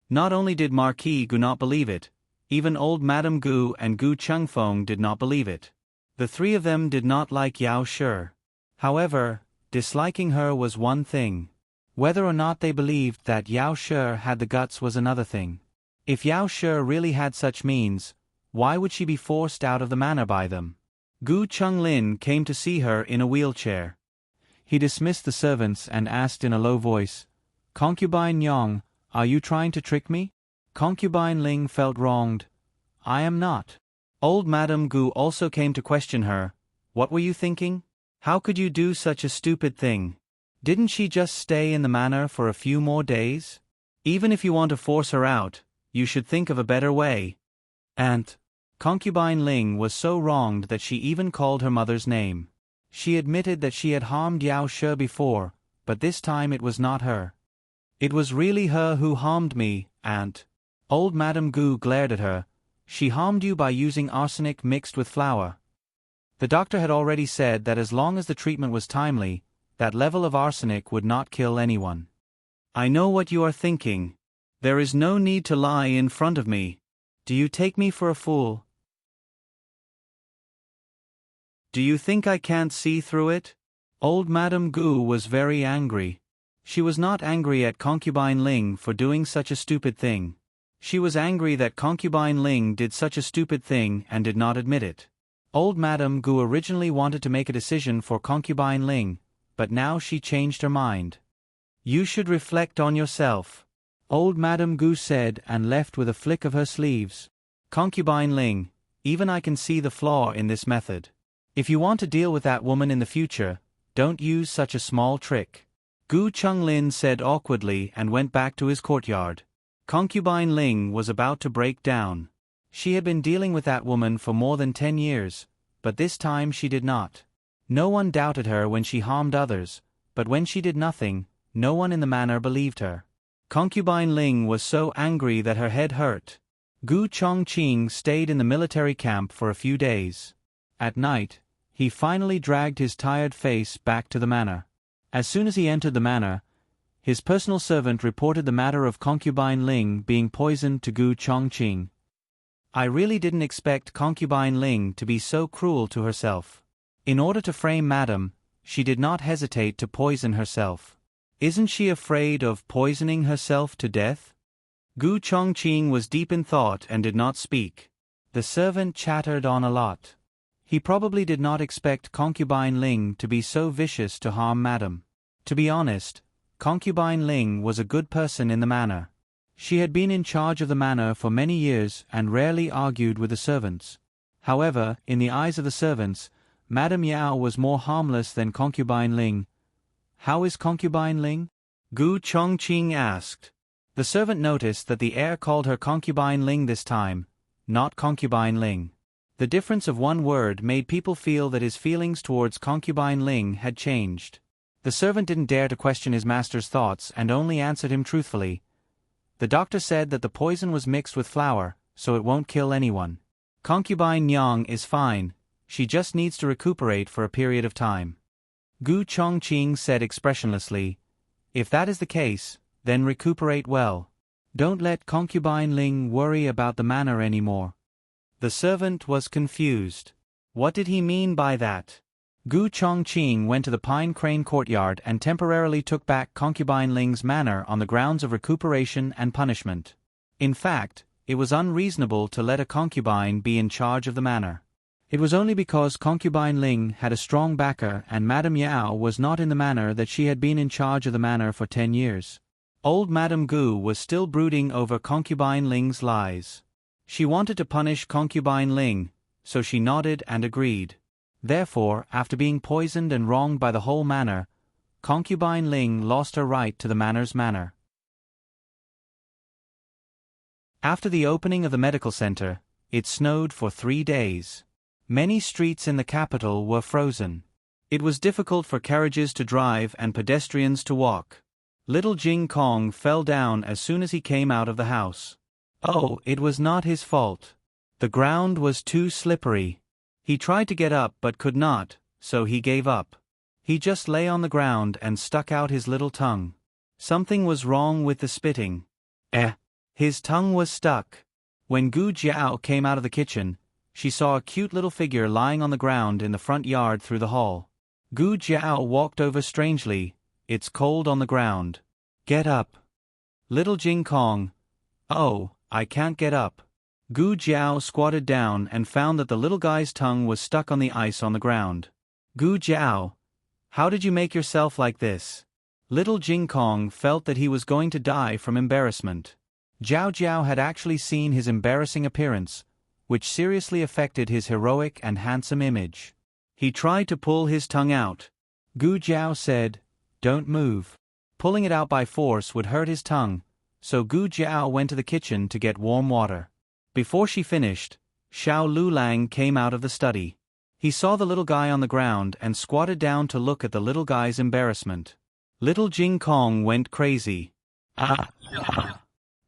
Not only did Marquis Gu not believe it, even old Madame Gu and Gu Chengfeng did not believe it. The three of them did not like Yao Shi. However, disliking her was one thing. Whether or not they believed that Yao Shi had the guts was another thing. If Yao Shi really had such means, why would she be forced out of the manor by them? Gu Chenglin came to see her in a wheelchair. He dismissed the servants and asked in a low voice, Concubine Yang, are you trying to trick me? Concubine Ling felt wronged. I am not. Old Madame Gu also came to question her. What were you thinking? How could you do such a stupid thing? Didn't she just stay in the manor for a few more days? Even if you want to force her out, you should think of a better way. Aunt. Concubine Ling was so wronged that she even called her mother's name. She admitted that she had harmed Yao Shi before, but this time it was not her. It was really her who harmed me, Aunt. Old Madame Gu glared at her. She harmed you by using arsenic mixed with flour. The doctor had already said that as long as the treatment was timely, that level of arsenic would not kill anyone. I know what you are thinking. There is no need to lie in front of me. Do you take me for a fool? Do you think I can't see through it? Old Madame Gu was very angry. She was not angry at Concubine Ling for doing such a stupid thing. She was angry that Concubine Ling did such a stupid thing and did not admit it. Old Madame Gu originally wanted to make a decision for Concubine Ling, but now she changed her mind. You should reflect on yourself, Old Madame Gu said and left with a flick of her sleeves. Concubine Ling, even I can see the flaw in this method. If you want to deal with that woman in the future, don't use such a small trick. Gu Chunglin said awkwardly and went back to his courtyard. Concubine Ling was about to break down. She had been dealing with that woman for more than 10 years, but this time she did not. No one doubted her when she harmed others, but when she did nothing, no one in the manor believed her. Concubine Ling was so angry that her head hurt. Gu Chongqing stayed in the military camp for a few days. At night, he finally dragged his tired face back to the manor. As soon as he entered the manor, his personal servant reported the matter of Concubine Ling being poisoned to Gu Chongqing. I really didn't expect Concubine Ling to be so cruel to herself. In order to frame Madam, she did not hesitate to poison herself. Isn't she afraid of poisoning herself to death? Gu Chongqing was deep in thought and did not speak. The servant chattered on a lot. He probably did not expect Concubine Ling to be so vicious to harm Madam. To be honest, Concubine Ling was a good person in the manor. She had been in charge of the manor for many years and rarely argued with the servants. However, in the eyes of the servants, Madame Yao was more harmless than Concubine Ling. How is Concubine Ling? Gu Chongqing asked. The servant noticed that the heir called her Concubine Ling this time, not Concubine Ling. The difference of one word made people feel that his feelings towards Concubine Ling had changed. The servant didn't dare to question his master's thoughts and only answered him truthfully. The doctor said that the poison was mixed with flour, so it won't kill anyone. Concubine Nyang is fine, she just needs to recuperate for a period of time. Gu Chongqing said expressionlessly, if that is the case, then recuperate well. Don't let Concubine Ling worry about the manor anymore. The servant was confused. What did he mean by that? Gu Chongqing went to the Pine Crane courtyard and temporarily took back Concubine Ling's manor on the grounds of recuperation and punishment. In fact, it was unreasonable to let a concubine be in charge of the manor. It was only because Concubine Ling had a strong backer and Madame Yao was not in the manor that she had been in charge of the manor for 10 years. Old Madame Gu was still brooding over Concubine Ling's lies. She wanted to punish Concubine Ling, so she nodded and agreed. Therefore, after being poisoned and wronged by the whole manor, Concubine Ling lost her right to the manor's manor. After the opening of the medical center, it snowed for 3 days. Many streets in the capital were frozen. It was difficult for carriages to drive and pedestrians to walk. Little Jing Kong fell down as soon as he came out of the house. Oh, it was not his fault. The ground was too slippery. He tried to get up but could not, so he gave up. He just lay on the ground and stuck out his little tongue. Something was wrong with the spitting. His tongue was stuck. When Gu Jiao came out of the kitchen, she saw a cute little figure lying on the ground in the front yard through the hall. Gu Jiao walked over strangely. It's cold on the ground. Get up. Little Jing Kong. Oh, I can't get up. Gu Jiao squatted down and found that the little guy's tongue was stuck on the ice on the ground. Gu Jiao, how did you make yourself like this? Little Jing Kong felt that he was going to die from embarrassment. Jiao Jiao had actually seen his embarrassing appearance, which seriously affected his heroic and handsome image. He tried to pull his tongue out. Gu Jiao said, "Don't move." Pulling it out by force would hurt his tongue, so Gu Jiao went to the kitchen to get warm water. Before she finished, Xiao Lulang came out of the study. He saw the little guy on the ground and squatted down to look at the little guy's embarrassment. Little Jing Kong went crazy.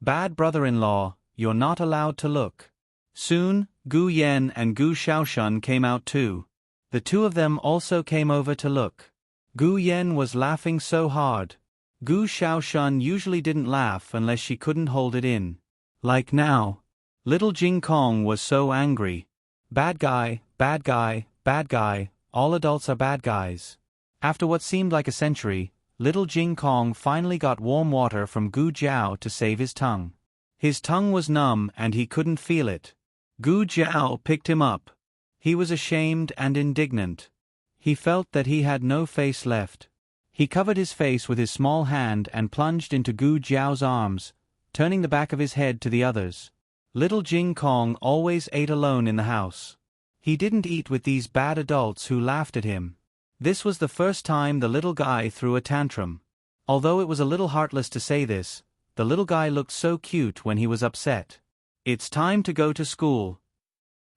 Bad brother-in-law, you're not allowed to look. Soon, Gu Yen and Gu Xiaoshun came out too. The two of them also came over to look. Gu Yen was laughing so hard. Gu Xiaoshun usually didn't laugh unless she couldn't hold it in. Like now. Little Jing Kong was so angry. Bad guy, bad guy, bad guy, all adults are bad guys. After what seemed like a century, little Jing Kong finally got warm water from Gu Jiao to save his tongue. His tongue was numb and he couldn't feel it. Gu Jiao picked him up. He was ashamed and indignant. He felt that he had no face left. He covered his face with his small hand and plunged into Gu Jiao's arms, turning the back of his head to the others. Little Jing Kong always ate alone in the house. He didn't eat with these bad adults who laughed at him. This was the first time the little guy threw a tantrum. Although it was a little heartless to say this, the little guy looked so cute when he was upset. It's time to go to school.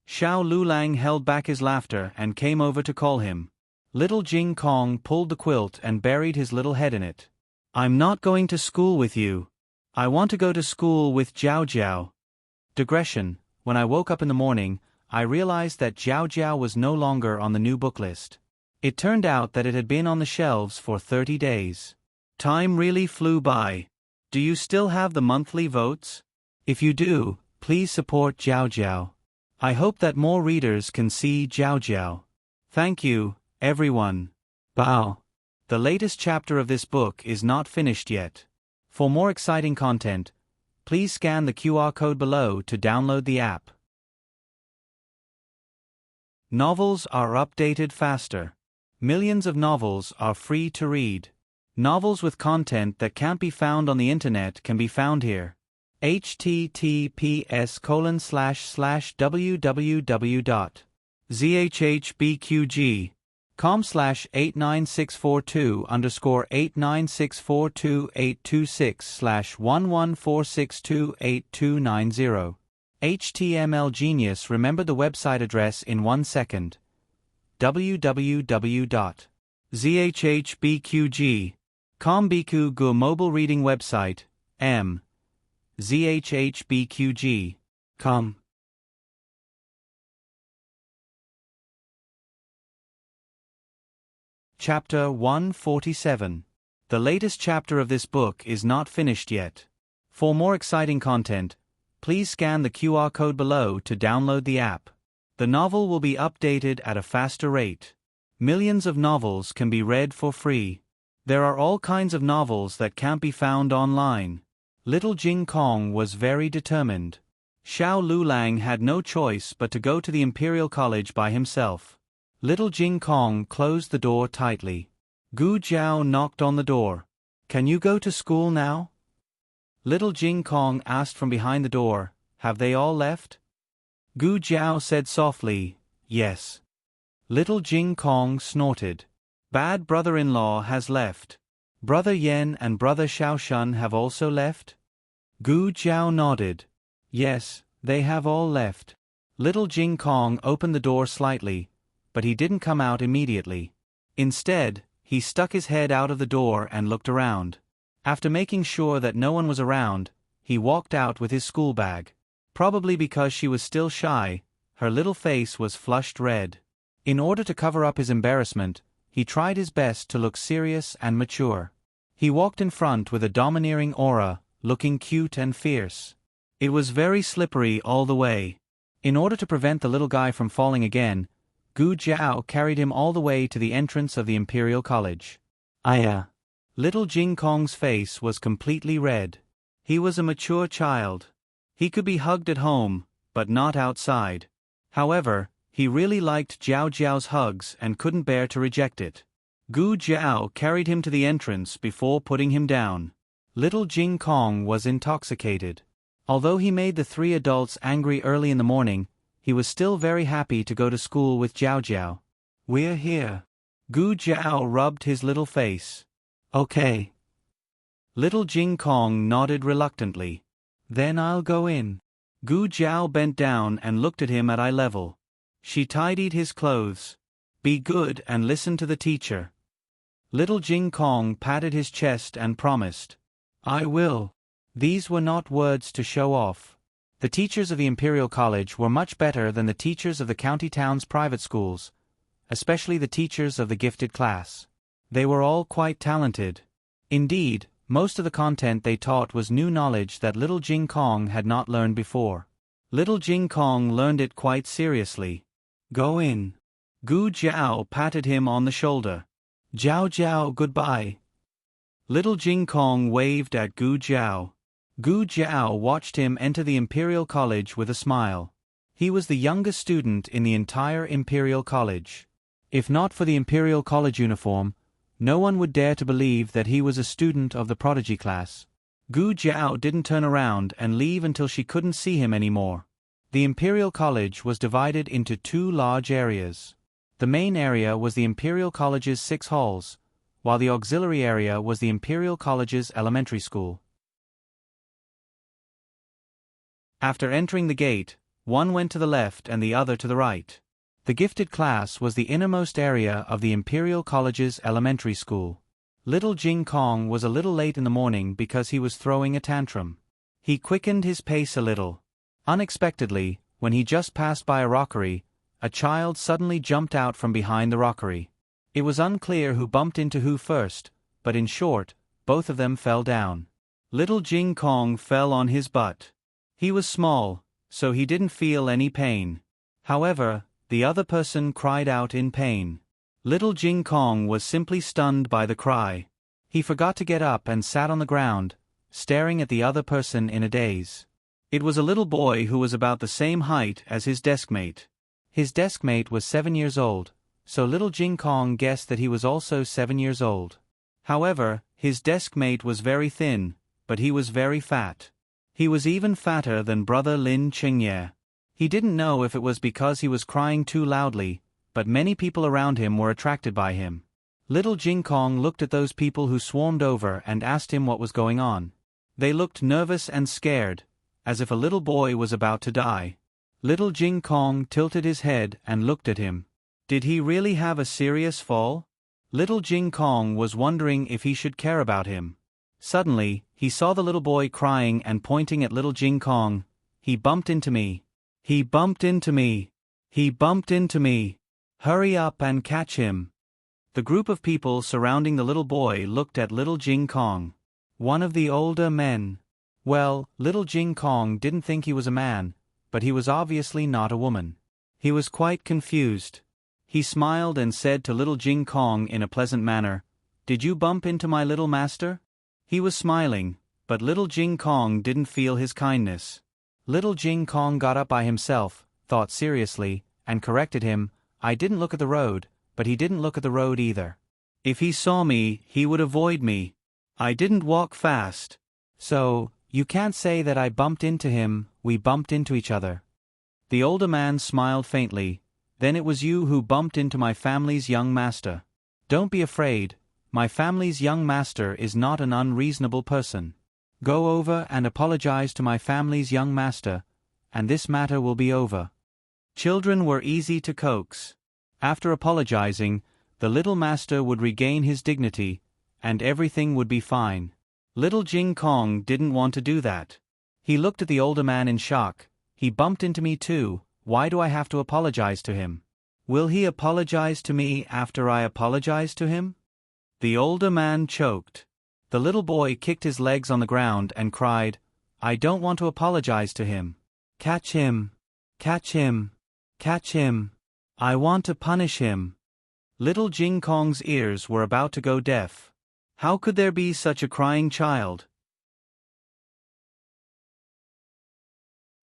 Xiao Lulang held back his laughter and came over to call him. Little Jing Kong pulled the quilt and buried his little head in it. I'm not going to school with you. I want to go to school with Jiao Jiao. Digression: when I woke up in the morning, I realized that Jiao Jiao was no longer on the new book list. It turned out that it had been on the shelves for 30 days. Time really flew by. Do you still have the monthly votes? If you do, please support Jiao Jiao. I hope that more readers can see Jiao Jiao. Thank you, everyone. Bao. The latest chapter of this book is not finished yet. For more exciting content, please scan the QR code below to download the app. Novels are updated faster. Millions of novels are free to read. Novels with content that can't be found on the internet can be found here. https://www.zhbqg.com/896428226/114628290. HTML Genius remembered the website address in 1 second. www.zhbqg.com Biku Gu mobile reading website, zhbqg.com. Chapter 147. The latest chapter of this book is not finished yet. For more exciting content, please scan the QR code below to download the app. The novel will be updated at a faster rate. Millions of novels can be read for free. There are all kinds of novels that can't be found online. Little Jing Kong was very determined. Xiao Lulang had no choice but to go to the Imperial College by himself. Little Jing Kong closed the door tightly. Gu Jiao knocked on the door. Can you go to school now? Little Jing Kong asked from behind the door. Have they all left? Gu Jiao said softly, yes. Little Jing Kong snorted. Bad brother-in-law has left. Brother Yen and Brother Xiaoshun have also left? Gu Jiao nodded. Yes, they have all left. Little Jing Kong opened the door slightly, but he didn't come out immediately. Instead, he stuck his head out of the door and looked around. After making sure that no one was around, he walked out with his school bag. Probably because she was still shy, her little face was flushed red. In order to cover up his embarrassment, he tried his best to look serious and mature. He walked in front with a domineering aura, looking cute and fierce. It was very slippery all the way. In order to prevent the little guy from falling again, Gu Jiao carried him all the way to the entrance of the Imperial College. Aya. Little Jing Kong's face was completely red. He was a mature child. He could be hugged at home, but not outside. However, he really liked Jiao Jiao's hugs and couldn't bear to reject it. Gu Jiao carried him to the entrance before putting him down. Little Jing Kong was intoxicated. Although he made the 3 adults angry early in the morning, he was still very happy to go to school with Jiao Jiao. We're here. Gu Jiao rubbed his little face. Okay. Little Jing Kong nodded reluctantly. Then I'll go in. Gu Jiao bent down and looked at him at eye level. She tidied his clothes. Be good and listen to the teacher. Little Jing Kong patted his chest and promised. I will. These were not words to show off. The teachers of the Imperial College were much better than the teachers of the county town's private schools, especially the teachers of the gifted class. They were all quite talented. Indeed, Most of the content they taught was new knowledge that little Jing Kong had not learned before. Little Jing Kong learned it quite seriously. Go in. Gu Jiao patted him on the shoulder. Jiao Jiao, goodbye. Little Jing Kong waved at Gu Jiao. Gu Jiao watched him enter the Imperial College with a smile. He was the youngest student in the entire Imperial College. If not for the Imperial College uniform, no one would dare to believe that he was a student of the prodigy class. Gu Jiao didn't turn around and leave until she couldn't see him anymore. The Imperial College was divided into two large areas. The main area was the Imperial College's 6 halls, while the auxiliary area was the Imperial College's elementary school. After entering the gate, one went to the left and the other to the right. The gifted class was the innermost area of the Imperial College's elementary school. Little Jing Kong was a little late in the morning because he was throwing a tantrum. He quickened his pace a little. Unexpectedly, when he just passed by a rockery, a child suddenly jumped out from behind the rockery. It was unclear who bumped into who first, but in short, both of them fell down. Little Jing Kong fell on his butt. He was small, so he didn't feel any pain. However, the other person cried out in pain. Little Jing Kong was simply stunned by the cry. He forgot to get up and sat on the ground, staring at the other person in a daze. It was a little boy who was about the same height as his deskmate. His deskmate was 7 years old, so little Jing Kong guessed that he was also 7 years old. However, his deskmate was very thin, but he was very fat. He was even fatter than brother Lin Chengye. He didn't know if it was because he was crying too loudly, but many people around him were attracted by him. Little Jing Kong looked at those people who swarmed over and asked him what was going on. They looked nervous and scared, as if a little boy was about to die. Little Jing Kong tilted his head and looked at him. Did he really have a serious fall? Little Jing Kong was wondering if he should care about him. Suddenly, he saw the little boy crying and pointing at little Jing Kong. He bumped into me. He bumped into me. He bumped into me. Hurry up and catch him. The group of people surrounding the little boy looked at little Jing Kong. One of the older men. Well, little Jing Kong didn't think he was a man, but he was obviously not a woman. He was quite confused. He smiled and said to little Jing Kong in a pleasant manner, "Did you bump into my little master?" He was smiling, but little Jing Kong didn't feel his kindness. Little Jing Kong got up by himself, thought seriously, and corrected him. I didn't look at the road, but he didn't look at the road either. If he saw me, he would avoid me. I didn't walk fast. So, you can't say that I bumped into him, we bumped into each other. The older man smiled faintly. Then it was you who bumped into my family's young master. Don't be afraid, my family's young master is not an unreasonable person. Go over and apologize to my family's young master, and this matter will be over. Children were easy to coax. After apologizing, the little master would regain his dignity, and everything would be fine. Little Jing Kong didn't want to do that. He looked at the older man in shock. He bumped into me too, why do I have to apologize to him? Will he apologize to me after I apologize to him? The older man choked. The little boy kicked his legs on the ground and cried, I don't want to apologize to him. Catch him. Catch him. Catch him. I want to punish him. Little Jing Kong's ears were about to go deaf. How could there be such a crying child?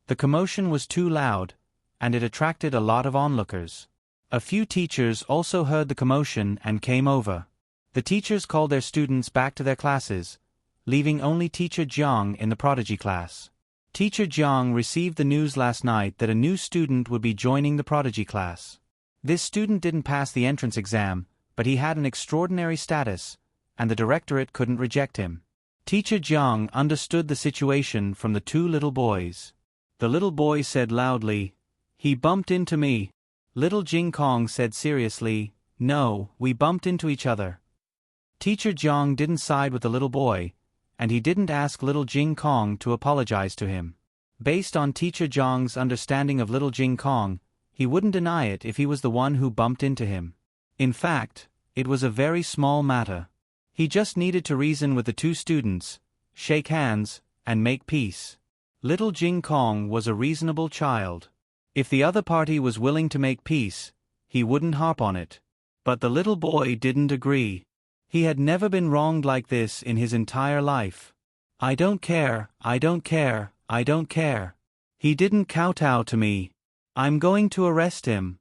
The commotion was too loud, and it attracted a lot of onlookers. A few teachers also heard the commotion and came over. The teachers called their students back to their classes, leaving only Teacher Jiang in the prodigy class. Teacher Jiang received the news last night that a new student would be joining the prodigy class. This student didn't pass the entrance exam, but he had an extraordinary status, and the directorate couldn't reject him. Teacher Jiang understood the situation from the two little boys. The little boy said loudly, He bumped into me. Little Jing Kong said seriously, No, we bumped into each other. Teacher Jiang didn't side with the little boy, and he didn't ask little Jing Kong to apologize to him. Based on Teacher Jiang's understanding of little Jing Kong, he wouldn't deny it if he was the one who bumped into him. In fact, it was a very small matter. He just needed to reason with the two students, shake hands, and make peace. Little Jing Kong was a reasonable child. If the other party was willing to make peace, he wouldn't harp on it. But the little boy didn't agree. He had never been wronged like this in his entire life. I don't care, I don't care, I don't care. He didn't kowtow to me. I'm going to arrest him.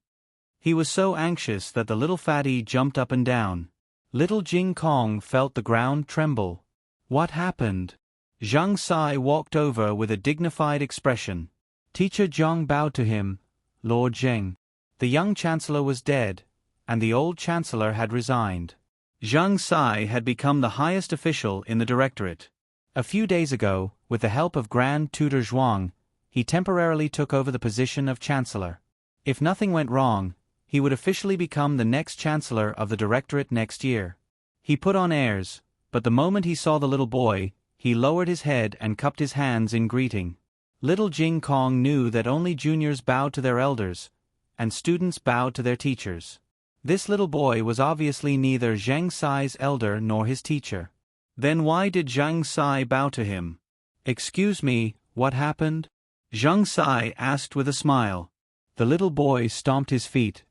He was so anxious that the little fatty jumped up and down. Little Jing Kong felt the ground tremble. What happened? Zhang Sai walked over with a dignified expression. Teacher Zhang bowed to him. Lord Zheng. The young chancellor was dead, and the old chancellor had resigned. Zhang Sai had become the highest official in the directorate. A few days ago, with the help of Grand Tutor Zhuang, he temporarily took over the position of chancellor. If nothing went wrong, he would officially become the next chancellor of the directorate next year. He put on airs, but the moment he saw the little boy, he lowered his head and cupped his hands in greeting. Little Jing Kong knew that only juniors bowed to their elders, and students bowed to their teachers. This little boy was obviously neither Zhang Sai's elder nor his teacher. Then why did Zhang Sai bow to him? Excuse me, what happened? Zhang Sai asked with a smile. The little boy stomped his feet.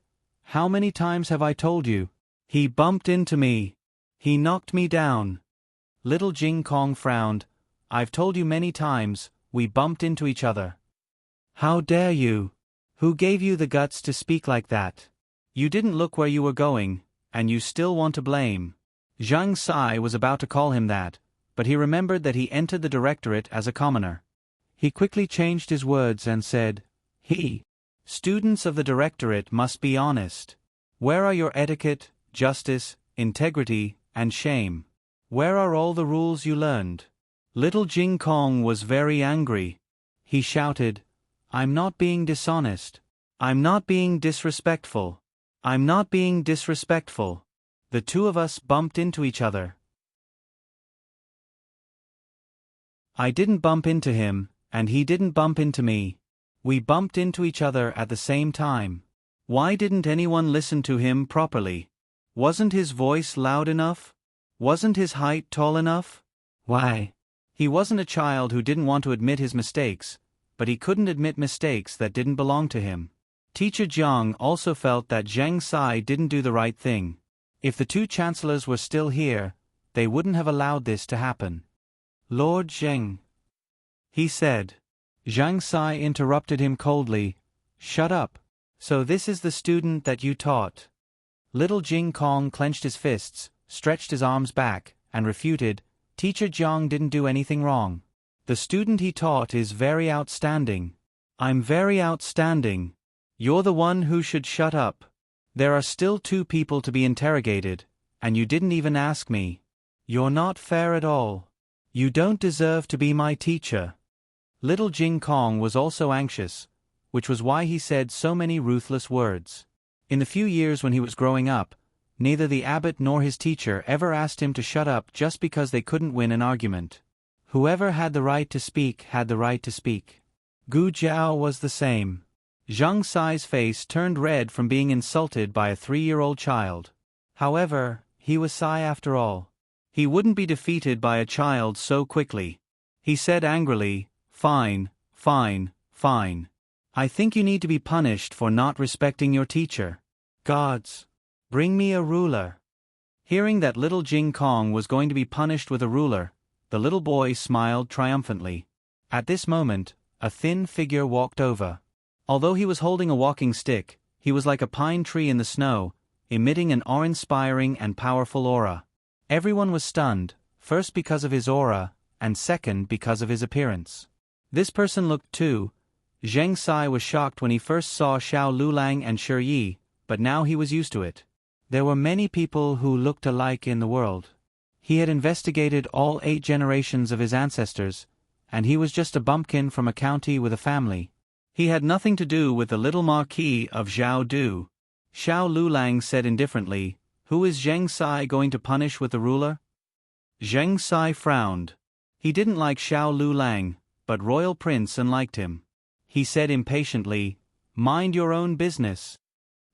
How many times have I told you? He bumped into me. He knocked me down. Little Jing Kong frowned. I've told you many times, we bumped into each other. How dare you? Who gave you the guts to speak like that? You didn't look where you were going, and you still want to blame. Zhang Sai was about to call him that, but he remembered that he entered the directorate as a commoner. He quickly changed his words and said, Students of the directorate must be honest. Where are your etiquette, justice, integrity, and shame? Where are all the rules you learned? Little Jing Kong was very angry. He shouted, I'm not being dishonest. I'm not being disrespectful. I'm not being disrespectful. The two of us bumped into each other. I didn't bump into him, and he didn't bump into me. We bumped into each other at the same time. Why didn't anyone listen to him properly? Wasn't his voice loud enough? Wasn't his height tall enough? Why? He wasn't a child who didn't want to admit his mistakes, but he couldn't admit mistakes that didn't belong to him. Teacher Jiang also felt that Zhang Sai didn't do the right thing. If the two chancellors were still here, they wouldn't have allowed this to happen. Lord Zheng, he said. Zhang Sai interrupted him coldly. Shut up. So this is the student that you taught. Little Jing Kong clenched his fists, stretched his arms back, and refuted, Teacher Jiang didn't do anything wrong. The student he taught is very outstanding. I'm very outstanding. You're the one who should shut up. There are still two people to be interrogated, and you didn't even ask me. You're not fair at all. You don't deserve to be my teacher. Little Jing Kong was also anxious, which was why he said so many ruthless words. In the few years when he was growing up, neither the abbot nor his teacher ever asked him to shut up just because they couldn't win an argument. Whoever had the right to speak had the right to speak. Gu Jiao was the same. Zhang Sai's face turned red from being insulted by a 3-year-old child. However, he was Sai after all. He wouldn't be defeated by a child so quickly. He said angrily, Fine, fine, fine. I think you need to be punished for not respecting your teacher. Gods, bring me a ruler. Hearing that little Jing Kong was going to be punished with a ruler, the little boy smiled triumphantly. At this moment, a thin figure walked over. Although he was holding a walking stick, he was like a pine tree in the snow, emitting an awe-inspiring and powerful aura. Everyone was stunned, first because of his aura, and second because of his appearance. This person looked too. Zheng Sai was shocked when he first saw Xiao Lulang and Shi Yi, but now he was used to it. There were many people who looked alike in the world. He had investigated all 8 generations of his ancestors, and he was just a bumpkin from a county with a family. He had nothing to do with the little Marquis of Zhao Du. Xiao Lulang said indifferently, Who is Zheng Sai going to punish with the ruler? Zheng Sai frowned. He didn't like Xiao Lulang, but Royal Prince liked him. He said impatiently, Mind your own business.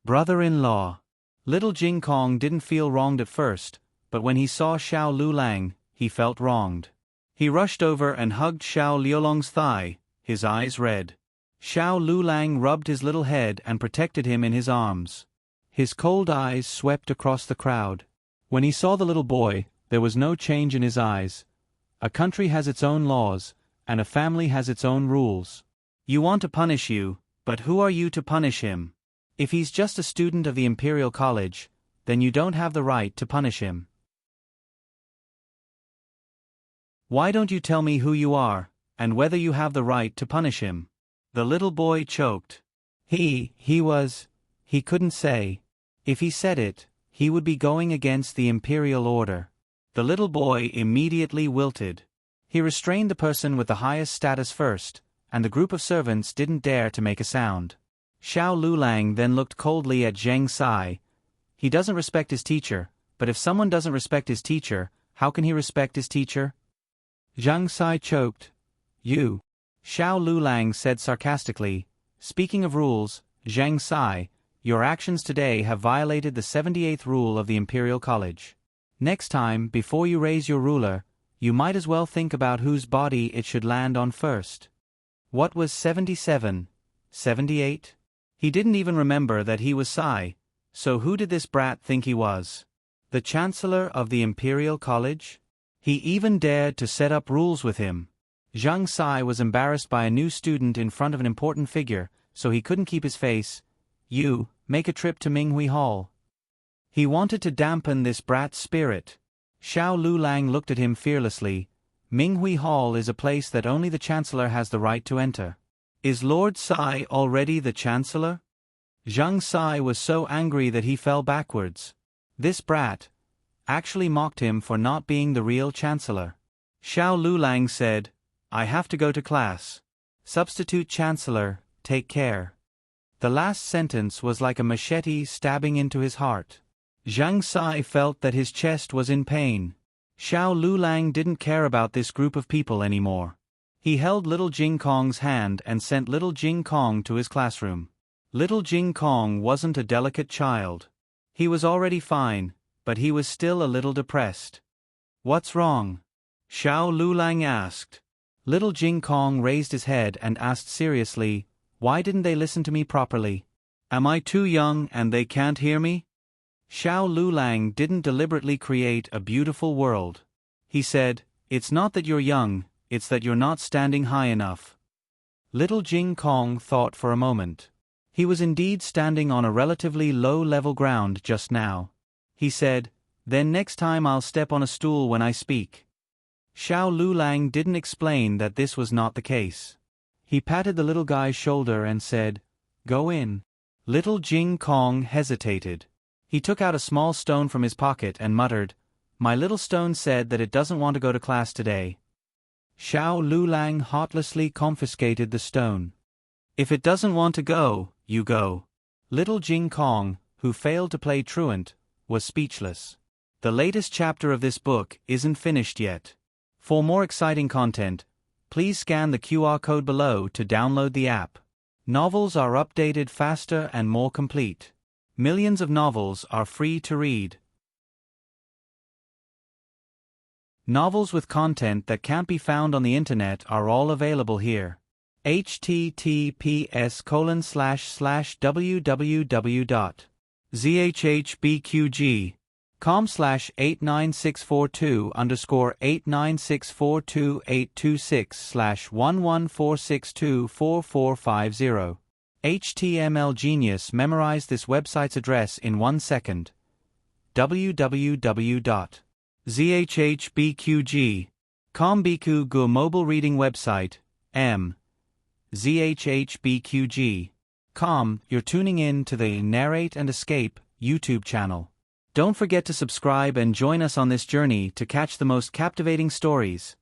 Brother-in-law. Little Jing Kong didn't feel wronged at first, but when he saw Xiao Lulang, he felt wronged. He rushed over and hugged Xiao Liulong's thigh, his eyes red. Xiao Lulang rubbed his little head and protected him in his arms. His cold eyes swept across the crowd. When he saw the little boy, there was no change in his eyes. A country has its own laws, and a family has its own rules. You want to punish you, but who are you to punish him? If he's just a student of the Imperial College, then you don't have the right to punish him. Why don't you tell me who you are, and whether you have the right to punish him? The little boy choked. He couldn't say. If he said it, he would be going against the Imperial order. The little boy immediately wilted. He restrained the person with the highest status first, and the group of servants didn't dare to make a sound. Xiao Lulang then looked coldly at Zheng Sai. He doesn't respect his teacher, but if someone doesn't respect his teacher, how can he respect his teacher? Zheng Sai choked. You. Xiao Lulang said sarcastically, speaking of rules, Zheng Sai, your actions today have violated the 78th rule of the Imperial College. Next time, before you raise your ruler, you might as well think about whose body it should land on first. What was 77? 78? He didn't even remember that he was Sai, so who did this brat think he was? The Chancellor of the Imperial College? He even dared to set up rules with him. Zheng Sai was embarrassed by a new student in front of an important figure, so he couldn't keep his face. You, make a trip to Minghui Hall. He wanted to dampen this brat's spirit. Xiao Lulang looked at him fearlessly. Minghui Hall is a place that only the Chancellor has the right to enter. Is Lord Sai already the Chancellor? Zheng Sai was so angry that he fell backwards. This brat actually mocked him for not being the real Chancellor. Xiao Lulang said, I have to go to class. Substitute Chancellor, take care. The last sentence was like a machete stabbing into his heart. Zheng Sai felt that his chest was in pain. Xiao Lulang didn't care about this group of people anymore. He held little Jing Kong's hand and sent little Jing Kong to his classroom. Little Jing Kong wasn't a delicate child. He was already fine, but he was still a little depressed. What's wrong? Xiao Lulang asked. Little Jing Kong raised his head and asked seriously, why didn't they listen to me properly? Am I too young and they can't hear me? Xiao Lulang didn't deliberately create a beautiful world. He said, it's not that you're young, it's that you're not standing high enough. Little Jing Kong thought for a moment. He was indeed standing on a relatively low-level ground just now. He said, then next time I'll step on a stool when I speak. Xiao Lulang didn't explain that this was not the case. He patted the little guy's shoulder and said, go in. Little Jing Kong hesitated. He took out a small stone from his pocket and muttered, my little stone said that it doesn't want to go to class today. Xiao Lulang heartlessly confiscated the stone. If it doesn't want to go, you go. Little Jing Kong, who failed to play truant, was speechless. The latest chapter of this book isn't finished yet. For more exciting content, please scan the QR code below to download the app. Novels are updated faster and more complete. Millions of novels are free to read. Novels with content that can't be found on the internet are all available here. https://www.zhbqg.com/89642_89642826445 HTML Genius memorized this website's address in 1 second. www.zhbqg.com Biku Gu mobile reading website, zhbqg.com. You're tuning in to the Narrate and Escape YouTube channel. Don't forget to subscribe and join us on this journey to catch the most captivating stories.